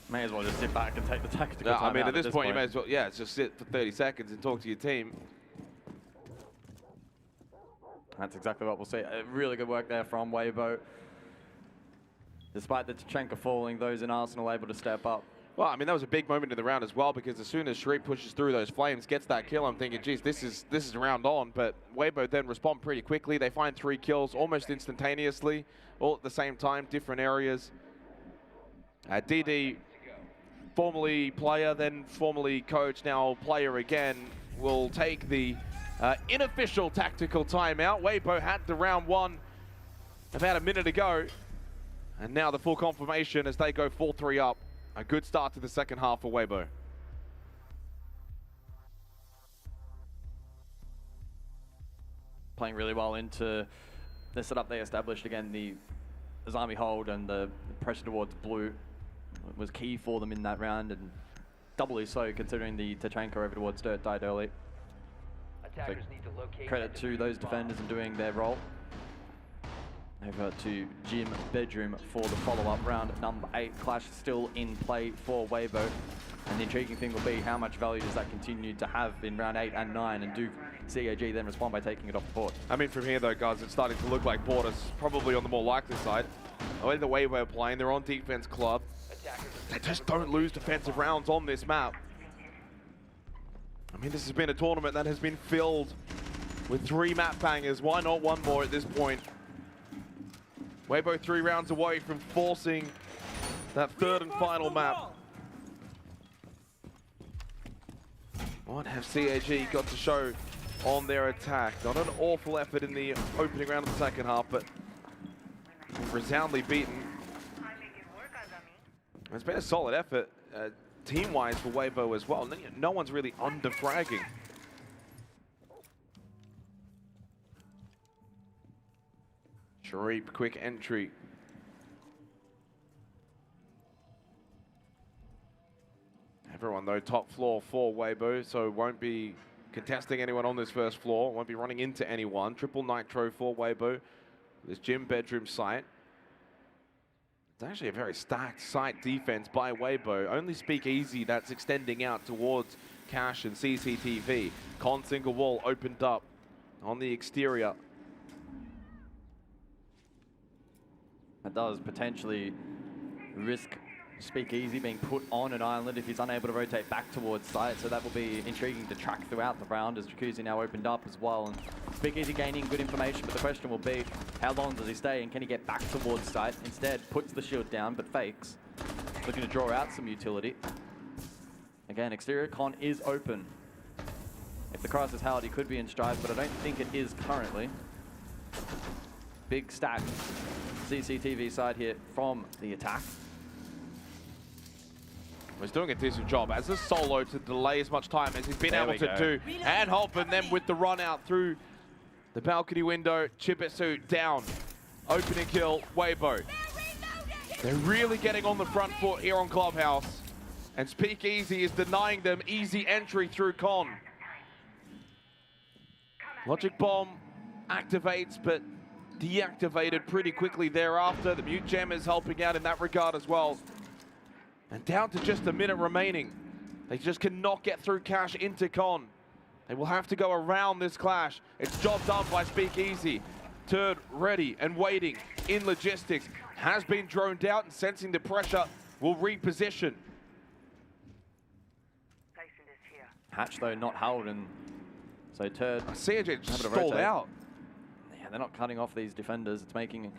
May as well just sit back and take the tactical Yeah, time I mean, out at this point, you may as well, yeah, just sit for 30 seconds and talk to your team. That's exactly what we'll see. Really good work there from Weibo. Despite the Tachenka falling, those in Arsenal able to step up. Well, I mean, that was a big moment in the round as well, because as soon as Sharif pushes through those flames, gets that kill, I'm thinking, geez, this is round on. But Weibo then respond pretty quickly. They find 3 kills almost instantaneously, all at the same time, different areas. DD, formerly player, then formerly coach, now player again, will take the unofficial tactical timeout. Weibo had the round 1 about a minute ago. And now the full confirmation as they go 4-3 up. A good start to the second half for Weibo. Playing really well into the setup they established. Again, the Azami hold and the pressure towards blue was key for them in that round, and doubly so considering the Tachenka over towards dirt died early. So credit to those defenders in doing their role. Over to Jim Bedroom for the follow-up round. Number 8 clash still in play for Weibo. And the intriguing thing will be how much value does that continue to have in round 8 and 9, and do CAG then respond by taking it off the board? I mean, from here though, guys, it's starting to look like Porter's probably on the more likely side. The way the Weibo are playing, they're on defense club. They just don't lose defensive rounds on this map. I mean, this has been a tournament that has been filled with 3 map bangers. Why not 1 more at this point? Weibo 3 rounds away from forcing that 3rd and final map. What have CAG got to show on their attack? Not an awful effort in the opening round of the second half, but resoundingly beaten. It's been a solid effort team-wise for Weibo as well. No one's really under-fragging. Sharif, quick entry. Everyone though, top floor for Weibo, so won't be contesting anyone on this first floor, won't be running into anyone. Triple nitro for Weibo. This gym bedroom site. It's actually a very stacked site defense by Weibo. Only Speakeasy that's extending out towards Cash and CCTV. Con single wall opened up on the exterior. That does potentially risk Speakeasy being put on an island if he's unable to rotate back towards site, so that will be intriguing to track throughout the round as Jacuzzi now opened up as well. And Speakeasy gaining good information, but the question will be, how long does he stay and can he get back towards site? Instead, puts the shield down, but fakes. Looking to draw out some utility. Again, exterior con is open. If the crisis held, he could be in stride, but I don't think it is currently. Big stack CCTV side here from the attack. He's doing a decent job as a solo to delay as much time as he's been able to do. And Holpen then with the run out through the balcony window. Chibitsu down. Opening kill, Weibo. They're really getting on the front foot here on Clubhouse. And Speakeasy is denying them easy entry through Con. Logic Bomb activates, but deactivated pretty quickly thereafter. The mute gem is helping out in that regard as well. And down to just a minute remaining. They just cannot get through Cash into Con. They will have to go around this clash. It's job done by Speakeasy. Turd ready and waiting in logistics. Has been droned out and sensing the pressure will reposition. Hatch though not held, and so Turd CJ just stalled out. Yeah, they're not cutting off these defenders. It's making it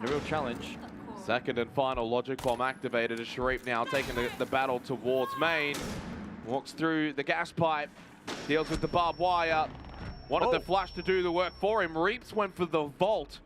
a real challenge. Second and final Logic Bomb activated as Sharif now taking the battle towards main. Walks through the gas pipe, deals with the barbed wire. Wanted the flash to do the work for him. Reaps went for the vault.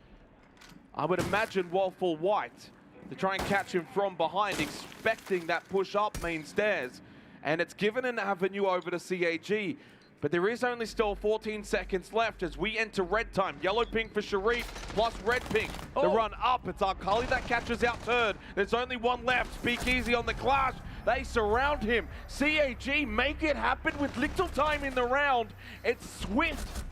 I would imagine Waffle White to try and catch him from behind, expecting that push up main stairs. And it's given an avenue over to CAG. But there is only still 14 seconds left as we enter red time. Yellow ping for Sharif plus red ping. The run up, it's Arkali that catches out Turd. There's only one left. Speakeasy on the clash. They surround him. CAG make it happen with little time in the round. It's swift.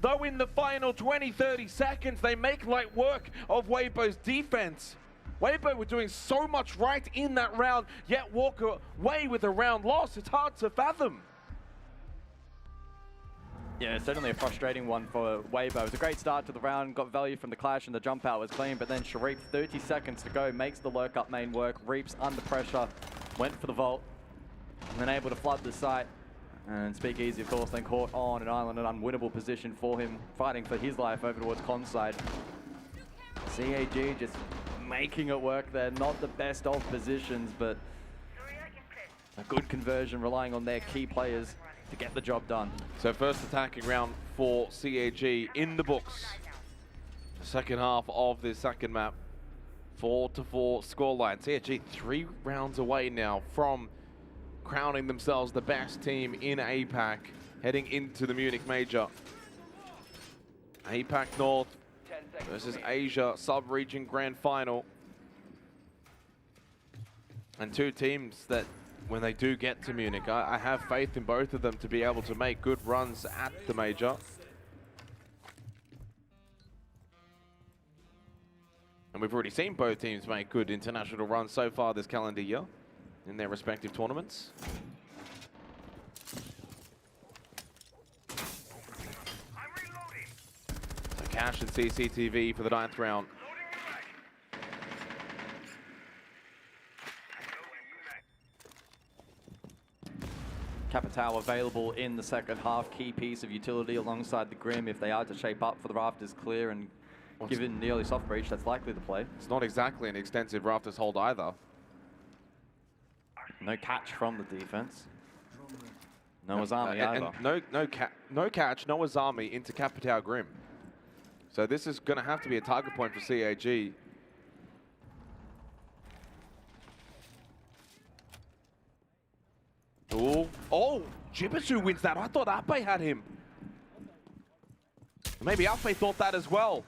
Though in the final 20, 30 seconds, they make light work of Weibo's defense. Weibo were doing so much right in that round, yet walk away with a round loss. It's hard to fathom. Yeah, certainly a frustrating one for Weibo. It was a great start to the round, got value from the clash, and the jump out was clean, but then Sharif, 30 seconds to go, makes the lurk up main work. Reaps under pressure, went for the vault, and then able to flood the site. And Speakeasy, of course, then caught on an island, an unwinnable position for him, fighting for his life over towards con side. CAG just making it work there. Not the best of positions, but a good conversion, relying on their key players to get the job done. So first attacking round for CAG in the books. Second half of this second map. 4-4 scoreline. CAG 3 rounds away now from crowning themselves the best team in APAC, heading into the Munich Major. APAC North versus Asia Sub-Region Grand Final. And two teams that, when they do get to Munich, I have faith in both of them to be able to make good runs at the Major. And we've already seen both teams make good international runs so far this calendar year in their respective tournaments. So Cash and CCTV for the 9th round. Capitao available in the second half, key piece of utility alongside the Grim if they are to shape up for the Rafters clear, and given the early soft breach, that's likely to play. It's not exactly an extensive Rafters hold either. No catch from the defense. No Azami either. And no catch, no Azami into Capitao Grim. So this is going to have to be a target point for CAG. Ooh. Oh, Jibisu wins that. I thought Ape had him. Maybe Ape thought that as well.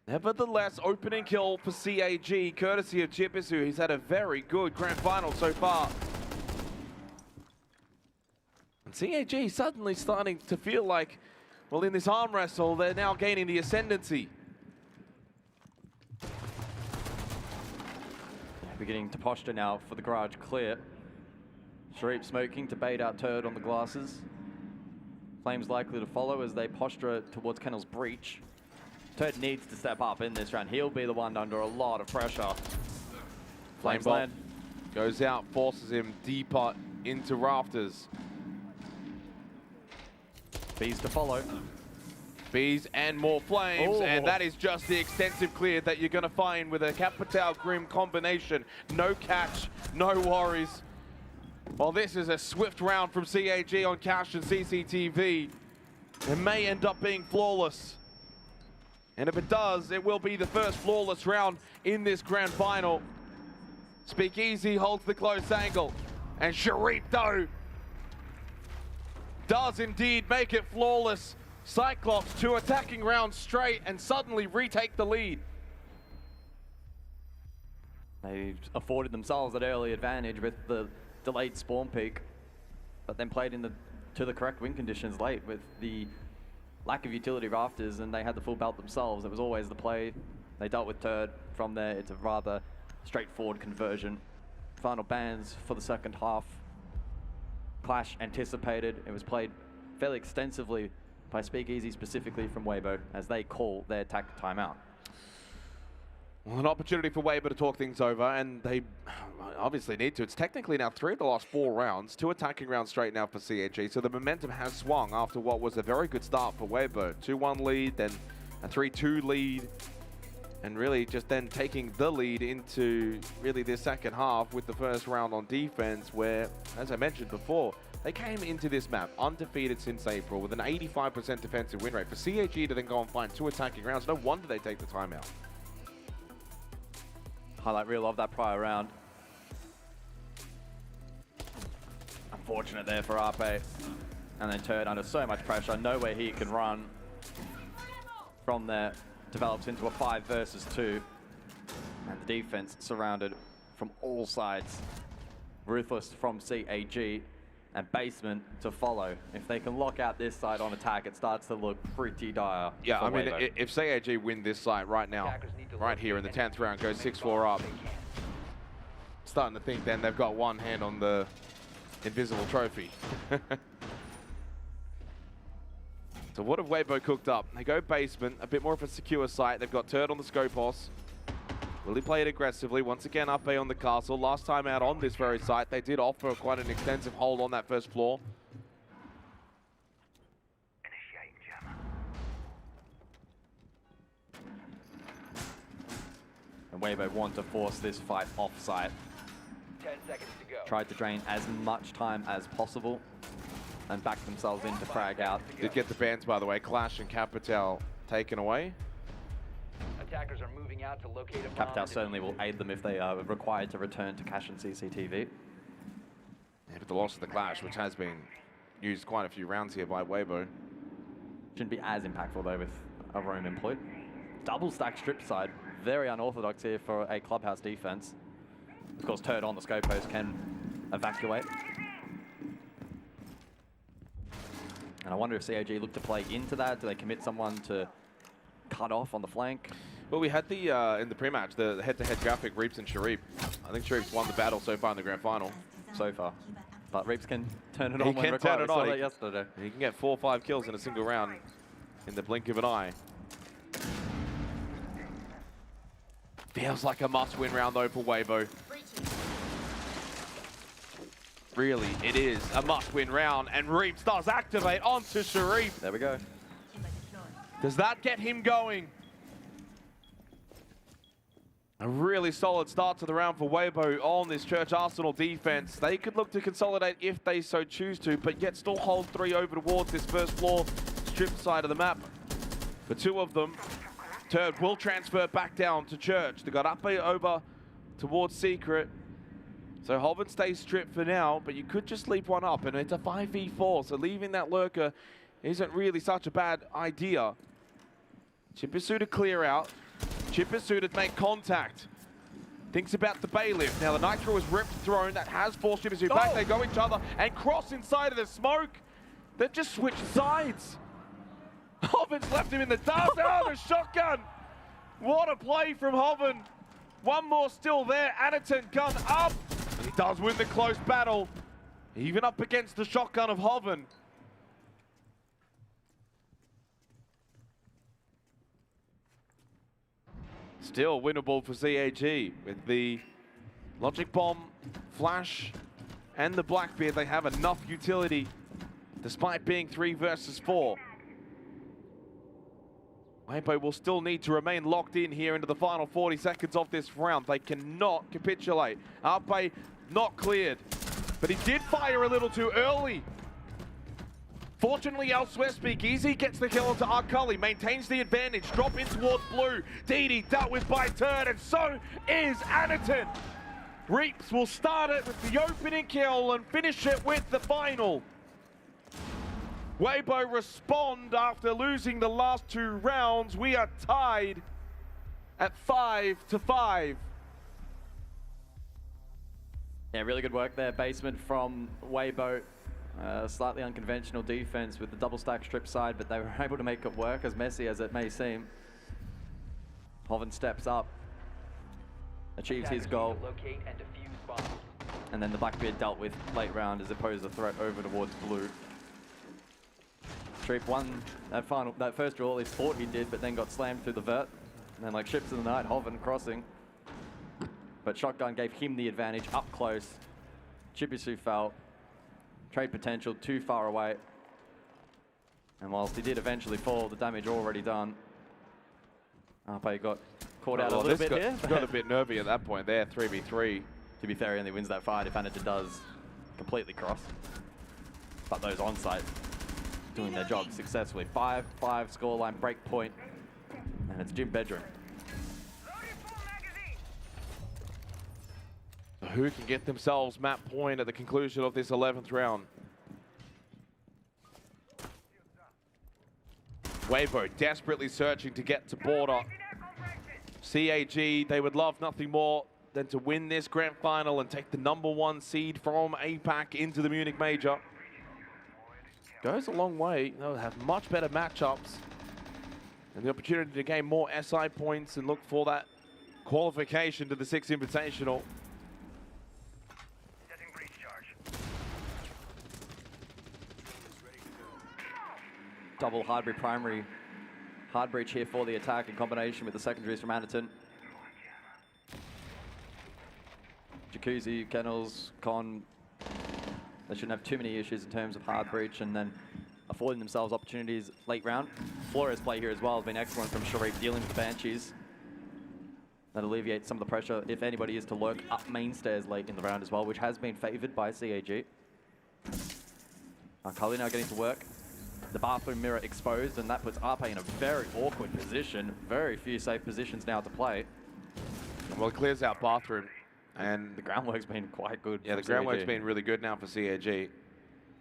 Nevertheless, opening kill for CAG, courtesy of Jibisu. He's had a very good grand final so far. And CAG suddenly starting to feel like, well, in this arm wrestle, they're now gaining the ascendancy. Beginning to posture now for the garage clear. Sharif smoking to bait out Turd on the glasses. Flames likely to follow as they posture towards Kennel's breach. Turd needs to step up in this round. He'll be the one under a lot of pressure. Flames land. Goes out, forces him deeper into Rafters. Bees to follow. Bees and more flames, and that is just the extensive clear that you're going to find with a Capitao Grim combination. No catch, no worries. Well, this is a swift round from CAG on Cash and CCTV. It may end up being flawless. And if it does, it will be the first flawless round in this grand final. Speakeasy holds the close angle. And Sharif, though, does indeed make it flawless. Cyclops 2 attacking rounds straight and suddenly retake the lead. They afforded themselves that early advantage with the delayed spawn peak, but then played to the correct win conditions late with the lack of utility Rafters, and they had the full belt themselves. It was always the play. They dealt with Turd. From there, it's a rather straightforward conversion. Final bans for the second half. Clash anticipated. It was played fairly extensively by Speakeasy, specifically from Weibo, as they call their attack timeout. Well, an opportunity for Weibo to talk things over, and they obviously need to. It's technically now 3 of the last 4 rounds, 2 attacking rounds straight now for CAG, so the momentum has swung after what was a very good start for Weibo. 2-1 lead, then a 3-2 lead, and really just then taking the lead into really this second half with the first round on defense, where, as I mentioned before, they came into this map undefeated since April with an 85% defensive win rate. For CAG to then go and find 2 attacking rounds, no wonder they take the timeout. Highlight reel of that prior round. Unfortunate there for Ape. And then Turd under so much pressure, nowhere he can run. From there, develops into a 5 versus 2. And the defense surrounded from all sides. Ruthless from CAG. and Basement to follow. If they can lock out this side on attack, it starts to look pretty dire. Yeah, for I mean, Weibo. if CAG win this site right now, right here in the 10th round, goes 6-4 up, starting to think then they've got one hand on the invisible trophy. So what have Weibo cooked up? They go Basement, a bit more of a secure site. They've got Turd on the Scopos. Will he play it aggressively? Once again, up A on the castle. Last time out on this very site, they did offer quite an extensive hold on that first floor. And Weibo want to force this fight off-site. 10 seconds to go. Tried to drain as much time as possible and back themselves in to frag out. Did get the bans, by the way. Clash and Capital taken away. Attackers are moving out to locate a bomb. Capital certainly will aid them if they are required to return to cache and CCTV. Yeah, but the loss of the Clash, which has been used quite a few rounds here by Weibo. Shouldn't be as impactful though with a roam employed. Double stack strip side. Very unorthodox here for a clubhouse defense. Of course, Turd on the scope post can evacuate. And I wonder if CAG look to play into that. Do they commit someone to cut off on the flank? Well, we had the, in the pre-match, the head-to-head graphic, Reaps and Sharif. I think Sharif's won the battle so far in the grand final. So far. But Reaps can turn it He on when can required. turn it We saw on. that yesterday. He can get 4 or 5 kills in a single round in the blink of an eye. Feels like a must-win round, though, for Weibo. Really, it is a must-win round, and Reaps does activate onto Sharif. There we go. Does that get him going? A really solid start to the round for Weibo on this Church Arsenal defense. They could look to consolidate if they so choose to, but yet still hold 3 over towards this first floor strip side of the map. For 2 of them, Turd will transfer back down to Church. They got up over towards Secret. So Hoven stays stripped for now, but you could just leave one up, and it's a 5v4, so leaving that lurker isn't really such a bad idea. Chipisu to clear out. Chipisu to make contact. Thinks about the bailiff. Now the Nitro is ripped thrown. That has forced Chipisu back. They go each other and cross inside of the smoke. They've just switched sides. Hoven's left him in the dust. Oh, the shotgun. What a play from Hoven. One more still there. Anaton gun up. And he does win the close battle. Even up against the shotgun of Hoven. Still winnable for CAG with the Logic Bomb, Flash, and the Blackbeard. They have enough utility despite being 3 versus 4. Weibo will still need to remain locked in here into the final 40 seconds of this round. They cannot capitulate. Arpe not cleared, but he did fire a little too early. Fortunately, elsewhere, Speakeasy gets the kill onto Arcully, maintains the advantage, drop in towards blue. Didi dealt with by Turd, and so is Anaton. Reaps will start it with the opening kill and finish it with the final. Weibo respond after losing the last 2 rounds. We are tied at 5-5. Yeah, really good work there. Basement from Weibo. Slightly unconventional defense with the double stack strip side, but they were able to make it work, as messy as it may seem. Hoven steps up, achieves his goal, Locate and defuse bombs. and then the Blackbeard dealt with late round as opposed to threat over towards blue. Sharif won that first draw, at least thought he did, but then got slammed through the vert. And then like ships in the night, Hoven crossing. But Shotgun gave him the advantage up close. Chibisu fell. Trade potential too far away. And whilst he did eventually fall, the damage already done. Arpe got caught out a little bit here. Got a bit nervy at that point there, 3v3. To be fair, he only wins that fight if Anaton does completely cross. But those on-site doing their job successfully. 5-5 scoreline, break point. And it's Gym Bedroom. Who can get themselves map point at the conclusion of this 11th round? Weibo desperately searching to get to border. CAG, they would love nothing more than to win this grand final and take the #1 seed from APAC into the Munich Major. Goes a long way. They'll have much better matchups and the opportunity to gain more SI points and look for that qualification to the 6th Invitational. Double Hardbreach primary. Hard breach here for the attack in combination with the secondaries from Anaton. Jacuzzi, Kennels, Con, they shouldn't have too many issues in terms of hard breach and then affording themselves opportunities late round. Flores' play here as well has been excellent from Sharif, dealing with the Banshees. That alleviates some of the pressure if anybody is to lurk up main stairs late in the round as well, which has been favored by CAG. Cully now getting to work. The bathroom mirror exposed, and that puts Arpe in a very awkward position. Very few safe positions now to play. Well, it clears out bathroom. And the groundwork's been quite good. Yeah, the groundwork's been really good now for CAG.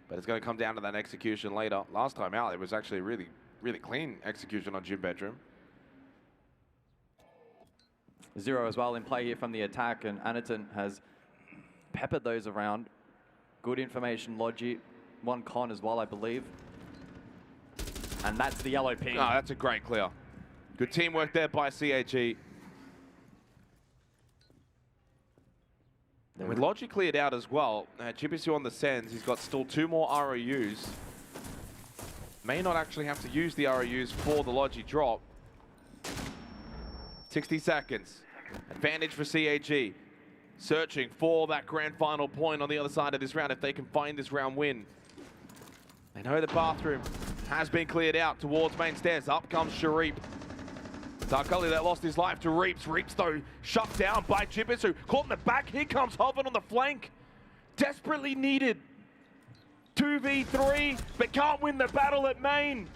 But it's going to come down to that execution later. Last time out, it was actually really, really clean execution on Gym Bedroom. Zero as well in play here from the attack, and Anaton has peppered those around. Good information, Logi. One Con as well, I believe. And that's the yellow ping. Oh, that's a great clear. Good teamwork there by CAG. And with Logi cleared out as well, Chibisu on the sends, he's got still 2 more ROUs. May not actually have to use the ROUs for the Logi drop. 60 seconds. Advantage for CAG. Searching for that grand final point on the other side of this round if they can find this round win. They know the bathroom has been cleared out towards main stairs. Up comes Sharif. Darkulli that lost his life to Reaps. Reaps, though, shut down by Chibisu. Caught in the back. Here comes Hoven on the flank. Desperately needed. 2v3, but can't win the battle at main.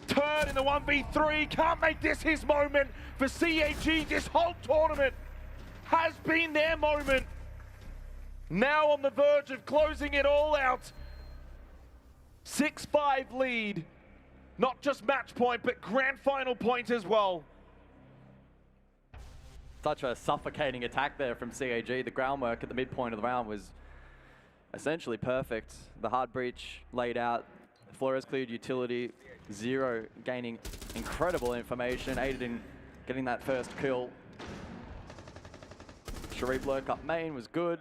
Turd in the 1v3. Can't make this his moment for CAG. This whole tournament has been their moment. Now on the verge of closing it all out. 6-5 lead. Not just match point, but grand final point as well. Such a suffocating attack there from CAG. The groundwork at the midpoint of the round was essentially perfect. The hard breach laid out. Flores cleared utility. Zero gaining incredible information, aided in getting that first kill. Sharif lurk up main was good.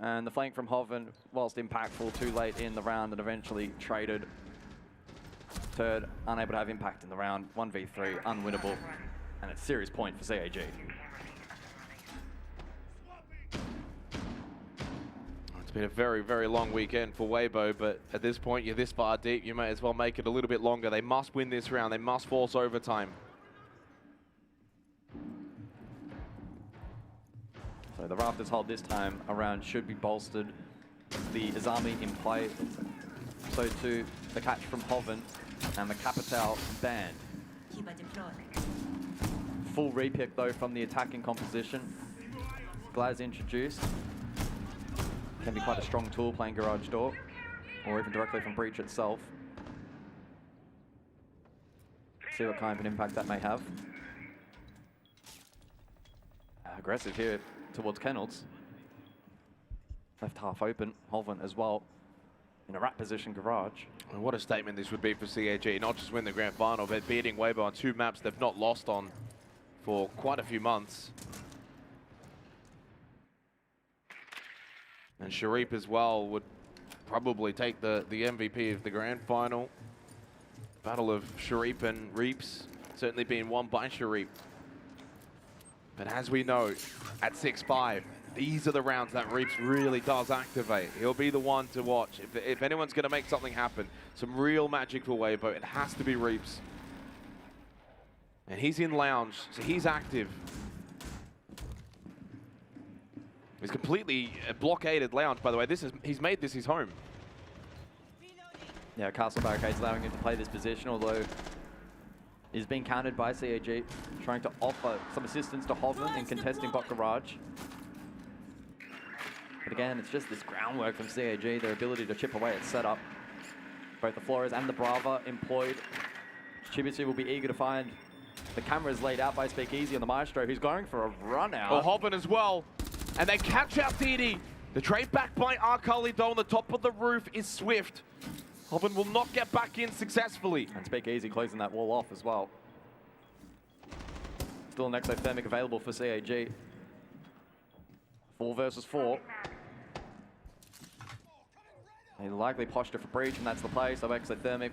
And the flank from Hoven, whilst impactful, too late in the round and eventually traded. Turd, unable to have impact in the round. 1v3, unwinnable. And it's serious point for CAG. It's been a very, very long weekend for Weibo, but at this point, you're this far deep, you may as well make it a little bit longer. They must win this round. They must force overtime. So the Rafters hold this time around should be bolstered. The Izami in play. So too the catch from Hoven and the Capital band. Full repick though from the attacking composition. Glaz introduced. Can be quite a strong tool playing Garage Door, or even directly from Breach itself. See what kind of an impact that may have. Aggressive here towards Kennels. Left half open, Hoven as well. In a rat position, Garage. And what a statement this would be for CAG. Not just win the grand final, but beating Weibo on 2 maps they've not lost on for quite a few months. And Sharif as well would probably take the MVP of the grand final. Battle of Sharif and Reaps certainly being won by Sharif. But as we know, at 6-5, these are the rounds that Reaps really does activate. He'll be the one to watch. If anyone's going to make something happen, some real magic for Weibo, it has to be Reaps. And he's in lounge, so he's active. He's completely blockaded lounge, by the way. He's made this his home. Yeah, Castle Barricades allowing him to play this position, although he's being countered by CAG, trying to offer some assistance to Hoven in contesting bot Garage. But again, it's just this groundwork from CAG, their ability to chip away at setup. Both the Flores and the Brava employed. Chibisu will be eager to find the cameras laid out by Speakeasy on the Maestro, who's going for a run out. Oh, Hoven as well. And they catch out DD. The trade back by Arkali though on the top of the roof is swift. Hoven will not get back in successfully. And Speak Easy closing that wall off as well. Still an exothermic available for CAG. 4 versus 4. A likely posture for breach, and that's the play, so exothermic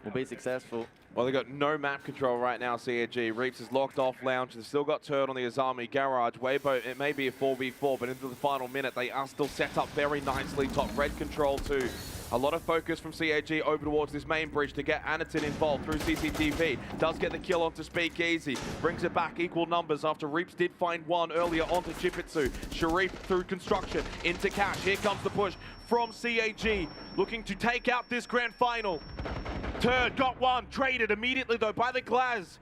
will be successful. Well, they've got no map control right now, CAG. Reaps is locked off lounge. They've still got turret on the Azami garage. Weibo, it may be a 4v4, but into the final minute, they are still set up very nicely. Top red control too. A lot of focus from CAG over towards this main bridge to get Anaton involved through CCTV. Does get the kill onto Speak Easy. Brings it back equal numbers after Reaps did find one earlier onto Chipitsu. Sharif through construction into Cash. Here comes the push from CAG. Looking to take out this grand final. Turd got one. Traded immediately though by the Glaz.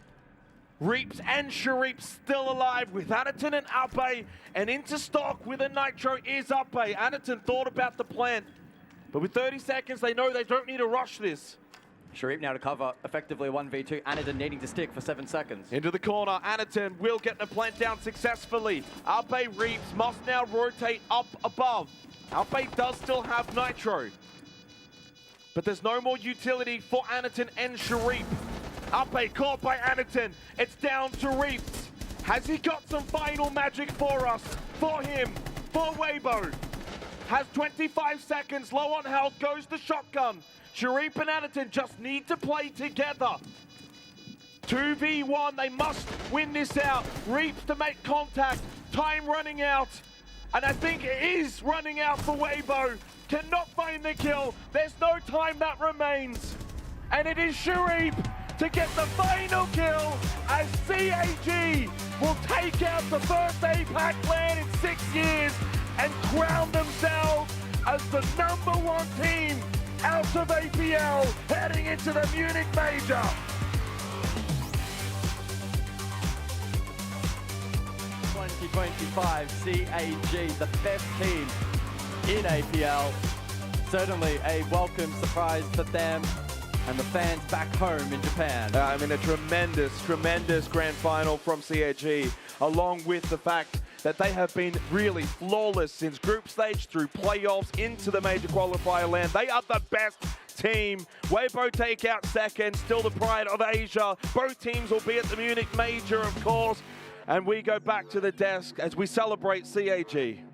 Reaps and Sharif still alive with Anaton and Ape. And into stock with a Nitro is Ape. Anaton thought about the plan. But with 30 seconds, they know they don't need to rush this. Sharif now to cover effectively 1v2. Anaton needing to stick for 7 seconds. Into the corner, Anaton will get the plant down successfully. Ape Reaps must now rotate up above. Ape does still have Nitro. But there's no more utility for Anaton and Sharif. Ape caught by Anaton. It's down to Reaps. Has he got some final magic for us? For him, for Weibo. Has 25 seconds, low on health, goes the shotgun. Sharif and Anaton just need to play together. 2v1, they must win this out. Reaps to make contact, time running out. And I think it is running out for Weibo. Cannot find the kill, there's no time that remains. And it is Sharif to get the final kill as CAG will take out the first APAC LAN in 6 years and crown themselves as the #1 team out of APL heading into the Munich Major. '25 CAG, the best team in APL. Certainly a welcome surprise for them and the fans back home in Japan. I mean, a tremendous grand final from CAG, along with the fact that they have been really flawless since group stage through playoffs into the major qualifier land. They are the best team. Weibo take out second, still the pride of Asia. Both teams will be at the Munich Major, of course. And we go back to the desk as we celebrate CAG.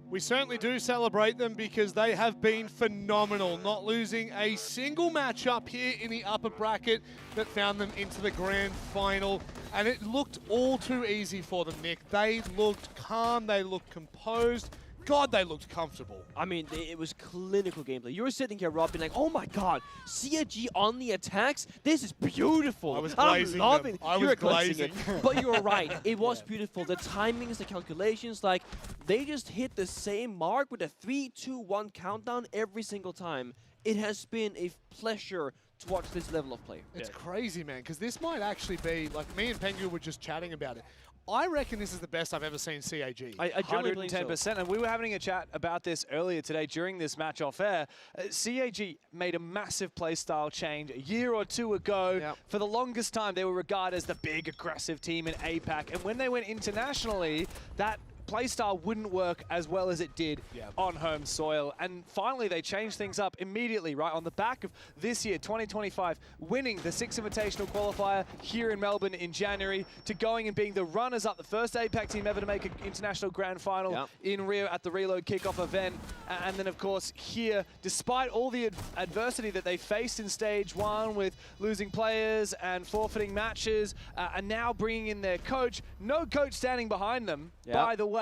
We certainly do celebrate them because they have been phenomenal, not losing a single matchup here in the upper bracket that found them into the grand final. And it looked all too easy for them, Nick. They looked calm, they looked composed. God, they looked comfortable. I mean, it was clinical gameplay. You were sitting here, Rob, being like, oh my God, CAG on the attacks? This is beautiful. I was glazing I'm loving them. I was glazing. it. But you were right. It was beautiful. The timings, the calculations, like, they just hit the same mark with a 3, 2, 1 countdown every single time. It has been a pleasure to watch this level of play. It's crazy, man, because this might actually be, like me and Pengu were just chatting about it. I reckon this is the best I've ever seen CAG. I generally 110%, and we were having a chat about this earlier today during this match off air. CAG made a massive playstyle change a year or two ago. Yep. For the longest time, they were regarded as the big aggressive team in APAC, and when they went internationally, that playstyle wouldn't work as well as it did on home soil. And finally, they changed things up immediately, right? On the back of this year, 2025, winning the Six Invitational Qualifier here in Melbourne in January, to going and being the runners-up, the first APAC team ever to make an international grand final in Rio at the Reload kickoff event. And then, of course, here, despite all the adversity that they faced in Stage 1 with losing players and forfeiting matches, and now bringing in their coach, no coach standing behind them, by the way,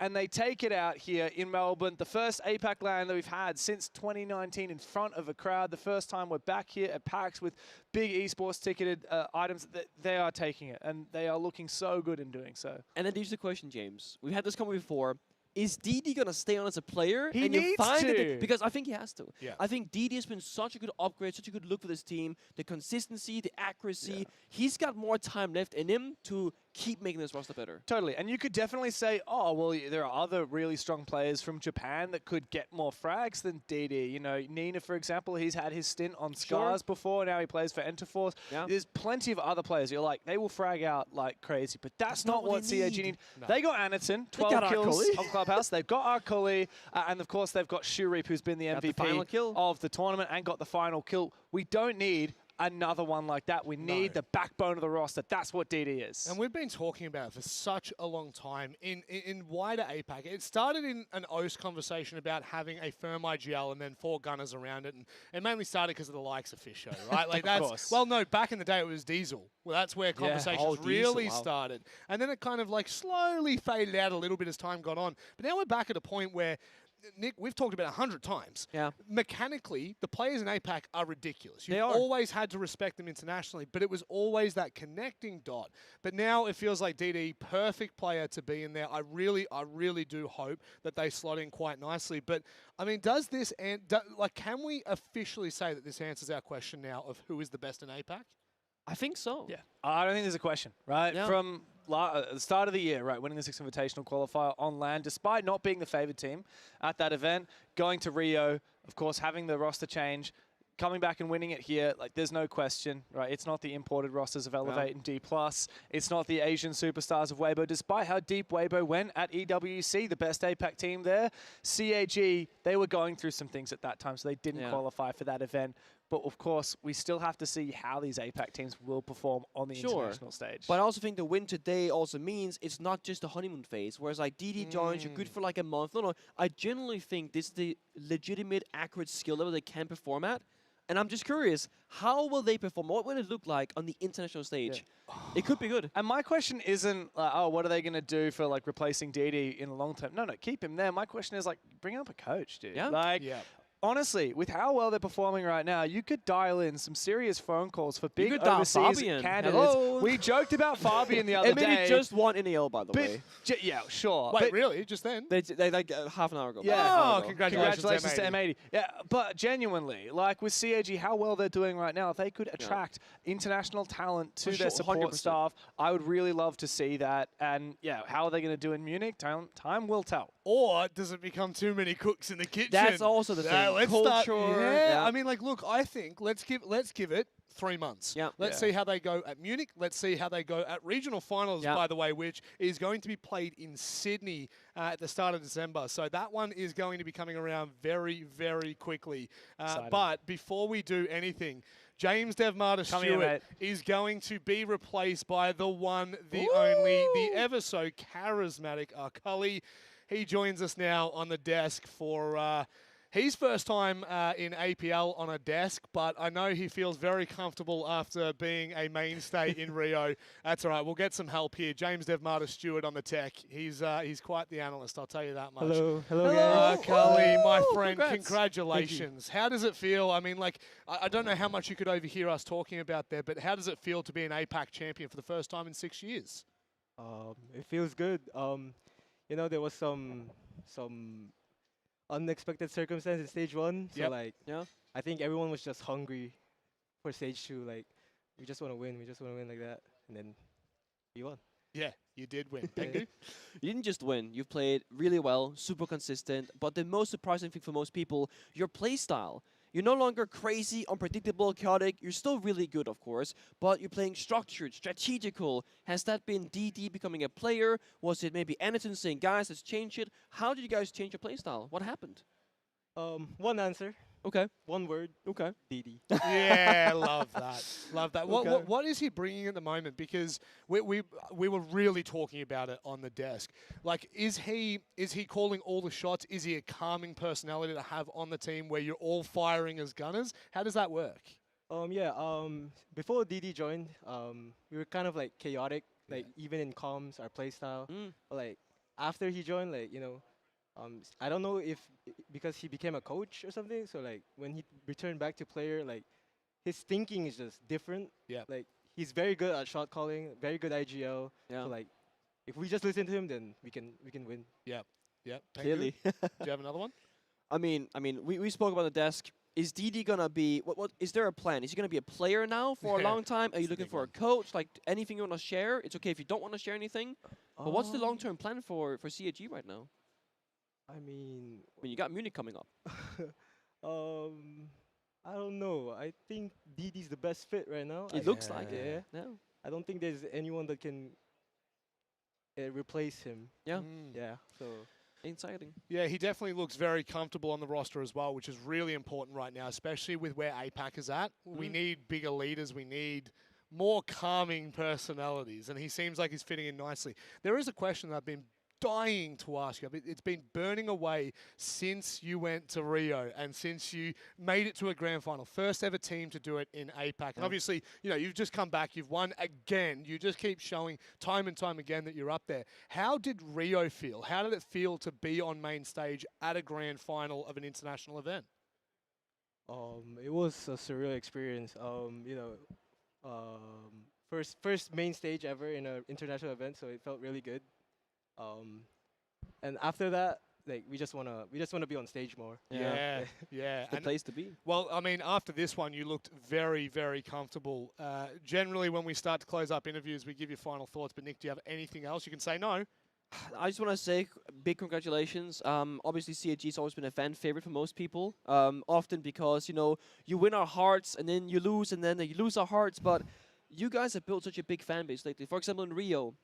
and they take it out here in Melbourne. The first APAC LAN that we've had since 2019 in front of a crowd. The first time we're back here at PAX with big esports ticketed items. They are taking it, and they are looking so good in doing so. And then there's the question, James. We've had this comment before. Is DD going to stay on as a player? He needs to. Because I think he has to. Yeah. I think DD has been such a good upgrade, such a good look for this team. The consistency, the accuracy. He's got more time left in him to keep making this roster better. Totally. And you could definitely say, oh, well, there are other really strong players from Japan that could get more frags than DD. You know, Nina, for example, he's had his stint on Scars before. Now he plays for Enterforce. Yeah. There's plenty of other players. You're like, they will frag out like crazy. But that's not what CAG need. No. They got Anaton, 12 kills on Clubhouse. They've got Arkuli. And, of course, they've got Shureep, who's been the MVP of the tournament and got the final kill. We don't need another one like that. We need the backbone of the roster. That's what DD is. And we've been talking about it for such a long time in wider APAC. It started in an OS conversation about having a firm IGL and then 4 gunners around it. And it mainly started because of the likes of Fish Show, right? Like that's, well, no, back in the day it was Diesel. Well, that's where conversations really started. And then it kind of like slowly faded out a little bit as time got on. But now we're back at a point where Nick, we've talked about 100 times. Yeah. Mechanically, the players in APAC are ridiculous. You've They are. always had to respect them internationally, but it was always that connecting dot. But now it feels like DD, perfect player to be in there. I really do hope that they slot in quite nicely. But I mean, does this can we officially say that this answers our question now of who is the best in APAC? I think so. Yeah. I don't think there's a question, right? Yeah. From the start of the year, right, winning the Six Invitational qualifier on land, despite not being the favoured team at that event, going to Rio, of course, having the roster change, coming back and winning it here, like there's no question, right? It's not the imported rosters of Elevate and D+. It's not the Asian superstars of Weibo, despite how deep Weibo went at EWC, the best APAC team there. CAG, they were going through some things at that time, so they didn't qualify for that event. But of course, we still have to see how these APAC teams will perform on the international stage. But I also think the win today also means it's not just the honeymoon phase. Whereas like DD joins, you're good for like a month. No, I genuinely think this is the legitimate, accurate skill level they can perform at. And I'm just curious, how will they perform? What will it look like on the international stage? It could be good. And my question isn't, like, oh, what are they going to do for like replacing DD in the long term? No, keep him there. My question is like, bring up a coach, dude. Yeah. Like, honestly, with how well they're performing right now, you could dial in some serious phone calls for big overseas candidates. Hello. We joked about Fabian the other day. Maybe just one NEL, by the way. Yeah, sure. Wait, really? Just then? They like half an hour ago. Yeah. Oh, congratulations to M80. Yeah, but genuinely, like with CAG, how well they're doing right now, if they could attract international talent to their support 100%. staff, I would really love to see that. And yeah, how are they going to do in Munich? Time will tell. Or does it become too many cooks in the kitchen? That's also the thing. Let's Culture. start, I mean, like, look, I think let's give it 3 months. Yeah. Let's see how they go at Munich. Let's see how they go at regional finals, by the way, which is going to be played in Sydney at the start of December. So that one is going to be coming around very, very quickly. But before we do anything, James Devmata Stewart is going to be replaced by the one, the only, the ever so charismatic Arkuli. He joins us now on the desk for his first time in APL on a desk, but I know he feels very comfortable after being a mainstay in Rio. That's all right. We'll get some help here. James Devmata Stewart on the tech. He's quite the analyst, I'll tell you that much. Hello guys. Arkuli, my friend, congratulations. How does it feel? I mean, like, I don't know how much you could overhear us talking about there, but how does it feel to be an APAC champion for the first time in 6 years? It feels good. You know, there was some unexpected circumstance in stage 1. So I think everyone was just hungry for stage 2. Like, we just want to win like that. And then we won. Yeah, you did win. Thank you. You didn't just win. You've played really well, super consistent. But the most surprising thing for most people, your play style. You're no longer crazy, unpredictable, chaotic. You're still really good, of course, but you're playing structured, strategical. Has that been DD becoming a player? Was it maybe Anaton saying, guys, let's change it? How did you guys change your play style? What happened? One answer. Okay. One word. Okay. DD. Yeah, love that. Love that. Okay. What is he bringing at the moment? Because we were really talking about it on the desk. Like, is he calling all the shots? Is he a calming personality to have on the team where you're all firing as gunners? How does that work? Before DD joined, we were kind of like chaotic, like even in comms, our play style. But, like, after he joined, like, you know, I don't know if because he became a coach or something. So like when he returned back to player, like his thinking is just different. Yeah. Like he's very good at shot calling, very good IGL. Yeah. So like if we just listen to him, then we can win. Yeah. Yeah. Clearly. Do you have another one? I mean, we spoke about the desk. is DD gonna be? What is there a plan? Is he gonna be a player now for a long time? Are you looking for a coach? Like anything you wanna share? It's okay if you don't wanna share anything. But what's the long-term plan for CAG right now? I mean, you got Munich coming up. I don't know. I think DD's the best fit right now. It looks like it. Yeah. Yeah. I don't think there's anyone that can replace him. Yeah. Yeah. So. Exciting. Yeah, he definitely looks very comfortable on the roster as well, which is really important right now, especially with where APAC is at. We need bigger leaders. We need more calming personalities, and he seems like he's fitting in nicely. There is a question that I've been dying to ask you. It's been burning away since you went to Rio and since you made it to a grand final. First ever team to do it in APAC. And obviously, you know, you've just come back, you've won again. You just keep showing time and time again that you're up there. How did Rio feel? How did it feel to be on main stage at a grand final of an international event? It was a surreal experience. You know, first main stage ever in an international event, so it felt really good. And after that, like we just wanna be on stage more. Yeah. It's the place to be. Well, I mean, after this one, you looked very, very comfortable. Generally, when we start to close up interviews, we give you final thoughts. But Nick, do you have anything else? You can say no. I just want to say big congratulations. Obviously, CAG has always been a fan favorite for most people. Often because, you know, you win our hearts and then you lose and then you lose our hearts. But you guys have built such a big fan base lately. For example, in Rio,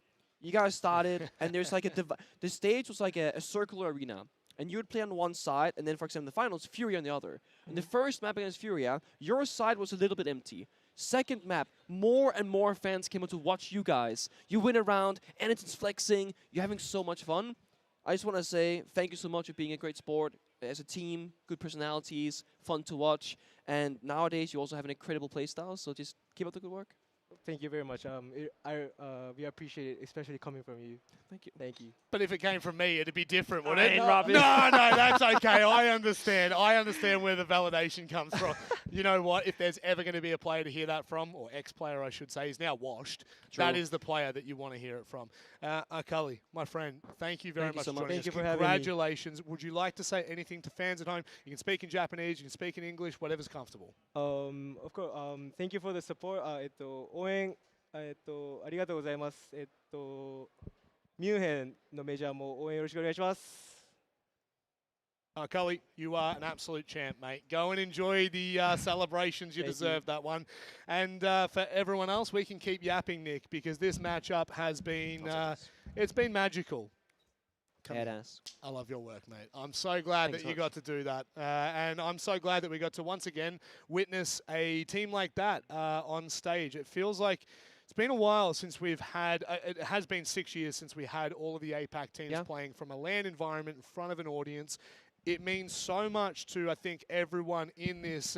you guys started and there's like the stage was like a circular arena. And you would play on one side, and then, for example, in the finals, Fury on the other. In the first map against Furia, your side was a little bit empty. Second map, more and more fans came out to watch you guys. You win around, and it's flexing. You're having so much fun. I just want to say thank you so much for being a great sport as a team, good personalities, fun to watch. And nowadays, you also have an incredible playstyle, so just keep up the good work. Thank you very much. We appreciate it, especially coming from you. Thank you. Thank you. But if it came from me, it'd be different, wouldn't it? Robin. No, that's okay. I understand. I understand where the validation comes from. You know what? If there's ever going to be a player to hear that from, or ex-player, I should say, he's now washed. True. That is the player that you want to hear it from. Akali, my friend, thank you very much so for joining us. Thank you for having me. Congratulations. Would you like to say anything to fans at home? You can speak in Japanese, you can speak in English, whatever's comfortable. Of course. Thank you for the support. 応援ありがとうございます。ミュンヘンのメジャーも応援よろしくお願いします。Cully, you are an absolute champ, mate. Go and enjoy the celebrations. You deserve that one. And for everyone else, we can keep yapping, Nick, because this matchup has been it's been magical. Badass. I love your work, mate. I'm so glad that you got to do that. And I'm so glad that we got to once again witness a team like that on stage. It feels like it's been a while since we've had, it has been 6 years since we had all of the APAC teams playing from a LAN environment in front of an audience. It means so much to, I think, everyone in this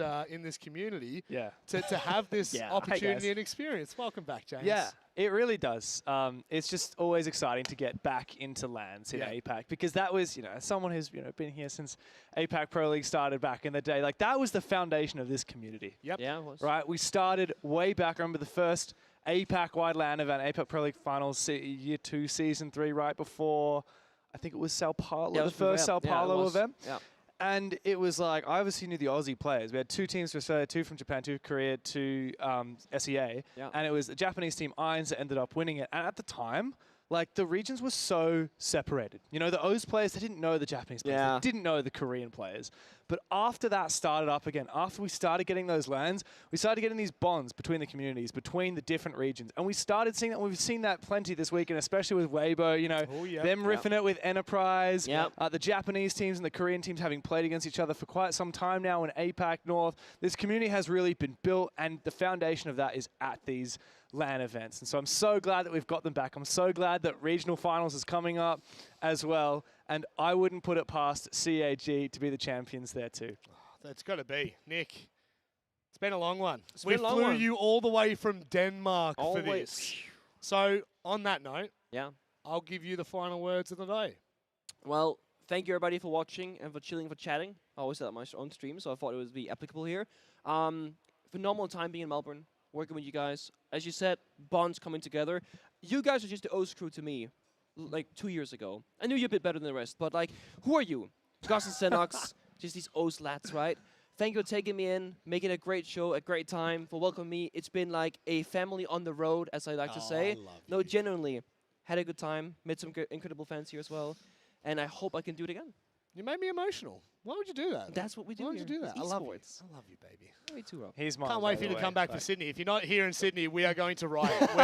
community to have this opportunity and experience. Welcome back, James. Yeah, it really does. It's just always exciting to get back into LANs in APAC, because that was, as someone who's been here since APAC Pro League started back in the day, like that was the foundation of this community. Yep. Yeah, it was. Right, we started way back. I remember the first APAC-wide LAN event, APAC Pro League Finals, Year 2, Season 3, right before, I think it was Sao Paulo, the first Sao Paulo event. Yeah. And it was like, I obviously knew the Aussie players. We had 2 teams from Australia, 2 from Japan, 2 Korea, 2 SEA. Yeah. And it was the Japanese team, Irons, that ended up winning it. And at the time, like, the regions were so separated. The O's players, they didn't know the Japanese players. Yeah. They didn't know the Korean players. But after that started up again, after we started getting those LANs, we started getting these bonds between the communities, between the different regions. And we started seeing that. We've seen that plenty this weekend, especially with Weibo, them riffing it with Enterprise, the Japanese teams and the Korean teams having played against each other for quite some time now in APAC North. This community has really been built, and the foundation of that is at these LAN events. And so I'm so glad that we've got them back. I'm so glad that regional finals is coming up as well. And I wouldn't put it past CAG to be the champions there too. That's got to be. Nick, it's been a long one. We flew you all the way from Denmark for this. So on that note, I'll give you the final words of the day. Well, thank you everybody for watching and for chilling, for chatting. I always said that on my own stream, so I thought it would be applicable here. Phenomenal time being in Melbourne, working with you guys. As you said, bonds coming together. You guys are just the O's crew to me. Like 2 years ago. I knew you a bit better than the rest, but like, who are you? Gus and Senox, just these O's lads, right? Thank you for taking me in, making a great show, a great time, for welcoming me. It's been like a family on the road, as I like to say. No, genuinely, had a good time, met some incredible fans here as well, and I hope I can do it again. You made me emotional. Why would you do that? That's what we do. Why would you do that? I love you. Esports. I love you, baby. Me too, Rob. He's mine. Can't wait for you to come back for Like- Sydney. If you're not here in Sydney, we are going to riot.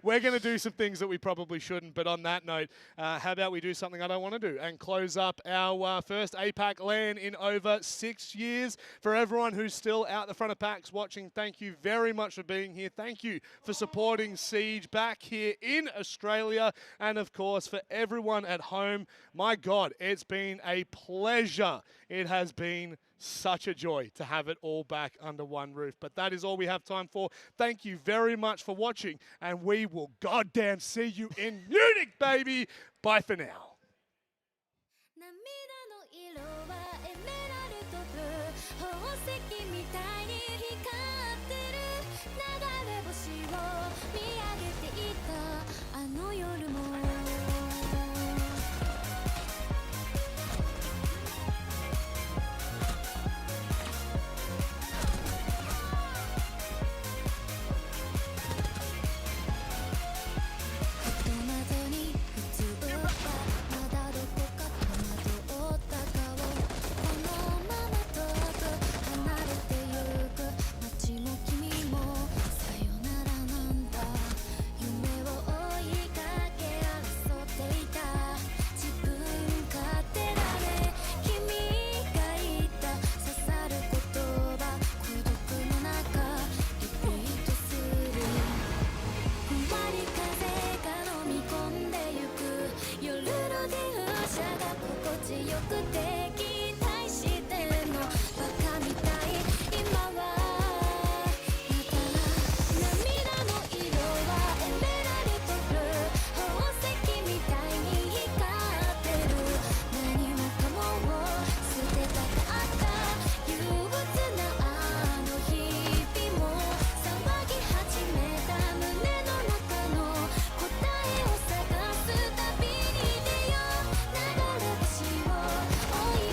we're going to do some things that we probably shouldn't. But on that note, how about we do something I don't want to do and close up our first APAC LAN in over 6 years. For everyone who's still out the front of packs watching, thank you very much for being here. Thank you for supporting Siege back here in Australia. And of course, for everyone at home, my God, it's been a pleasure. It has been such a joy to have it all back under one roof. But that is all we have time for. Thank you very much for watching, and we will goddamn see you in Munich, baby. Bye for now. 涙の色はエメラルドブルー宝石みたいに光ってる流れ星を見上げていたあの夜も追い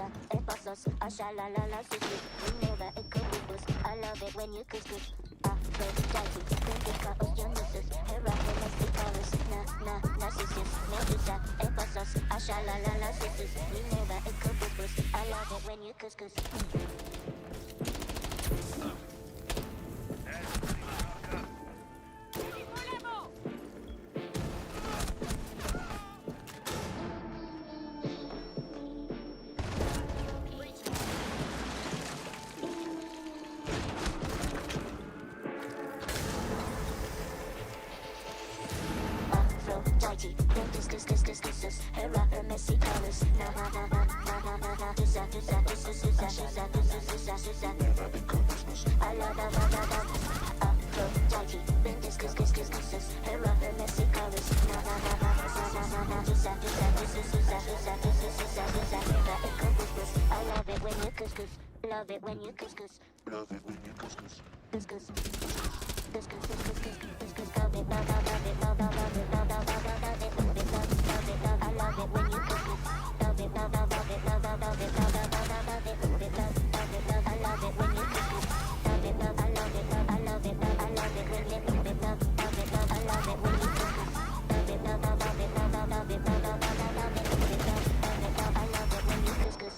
medusa, epasos, ashalalala, sushi. We never equibus. I love it when you couscous. Aphrodite, Indica, Oceanuses, Hera, Domesticaris, Narcissus, Medusa, epasos, ashalalala, sushi. We never equibus. I love it when you couscous. Aphrodite, this, Hera, Domesticaris, I love Aphrodite, this, Hera, Domesticaris, I love it when you couscous, love it when you couscous, love it when you couscous, couscous, couscous, couscous, love it, love it, love it, love it, love it, love it, love it, love it, love it, I love it when you couscous, love it, love it, love it, love it, love it, love it, love it, love it, love it, love, I love it when you couscous, love it, love, I love it, love, I love it, love, I love it when you love it, love, love it, love, I love it when you couscous, love it, love, I love it, love, I love it, love, love, I love it, love it, love, I love it when you couscous.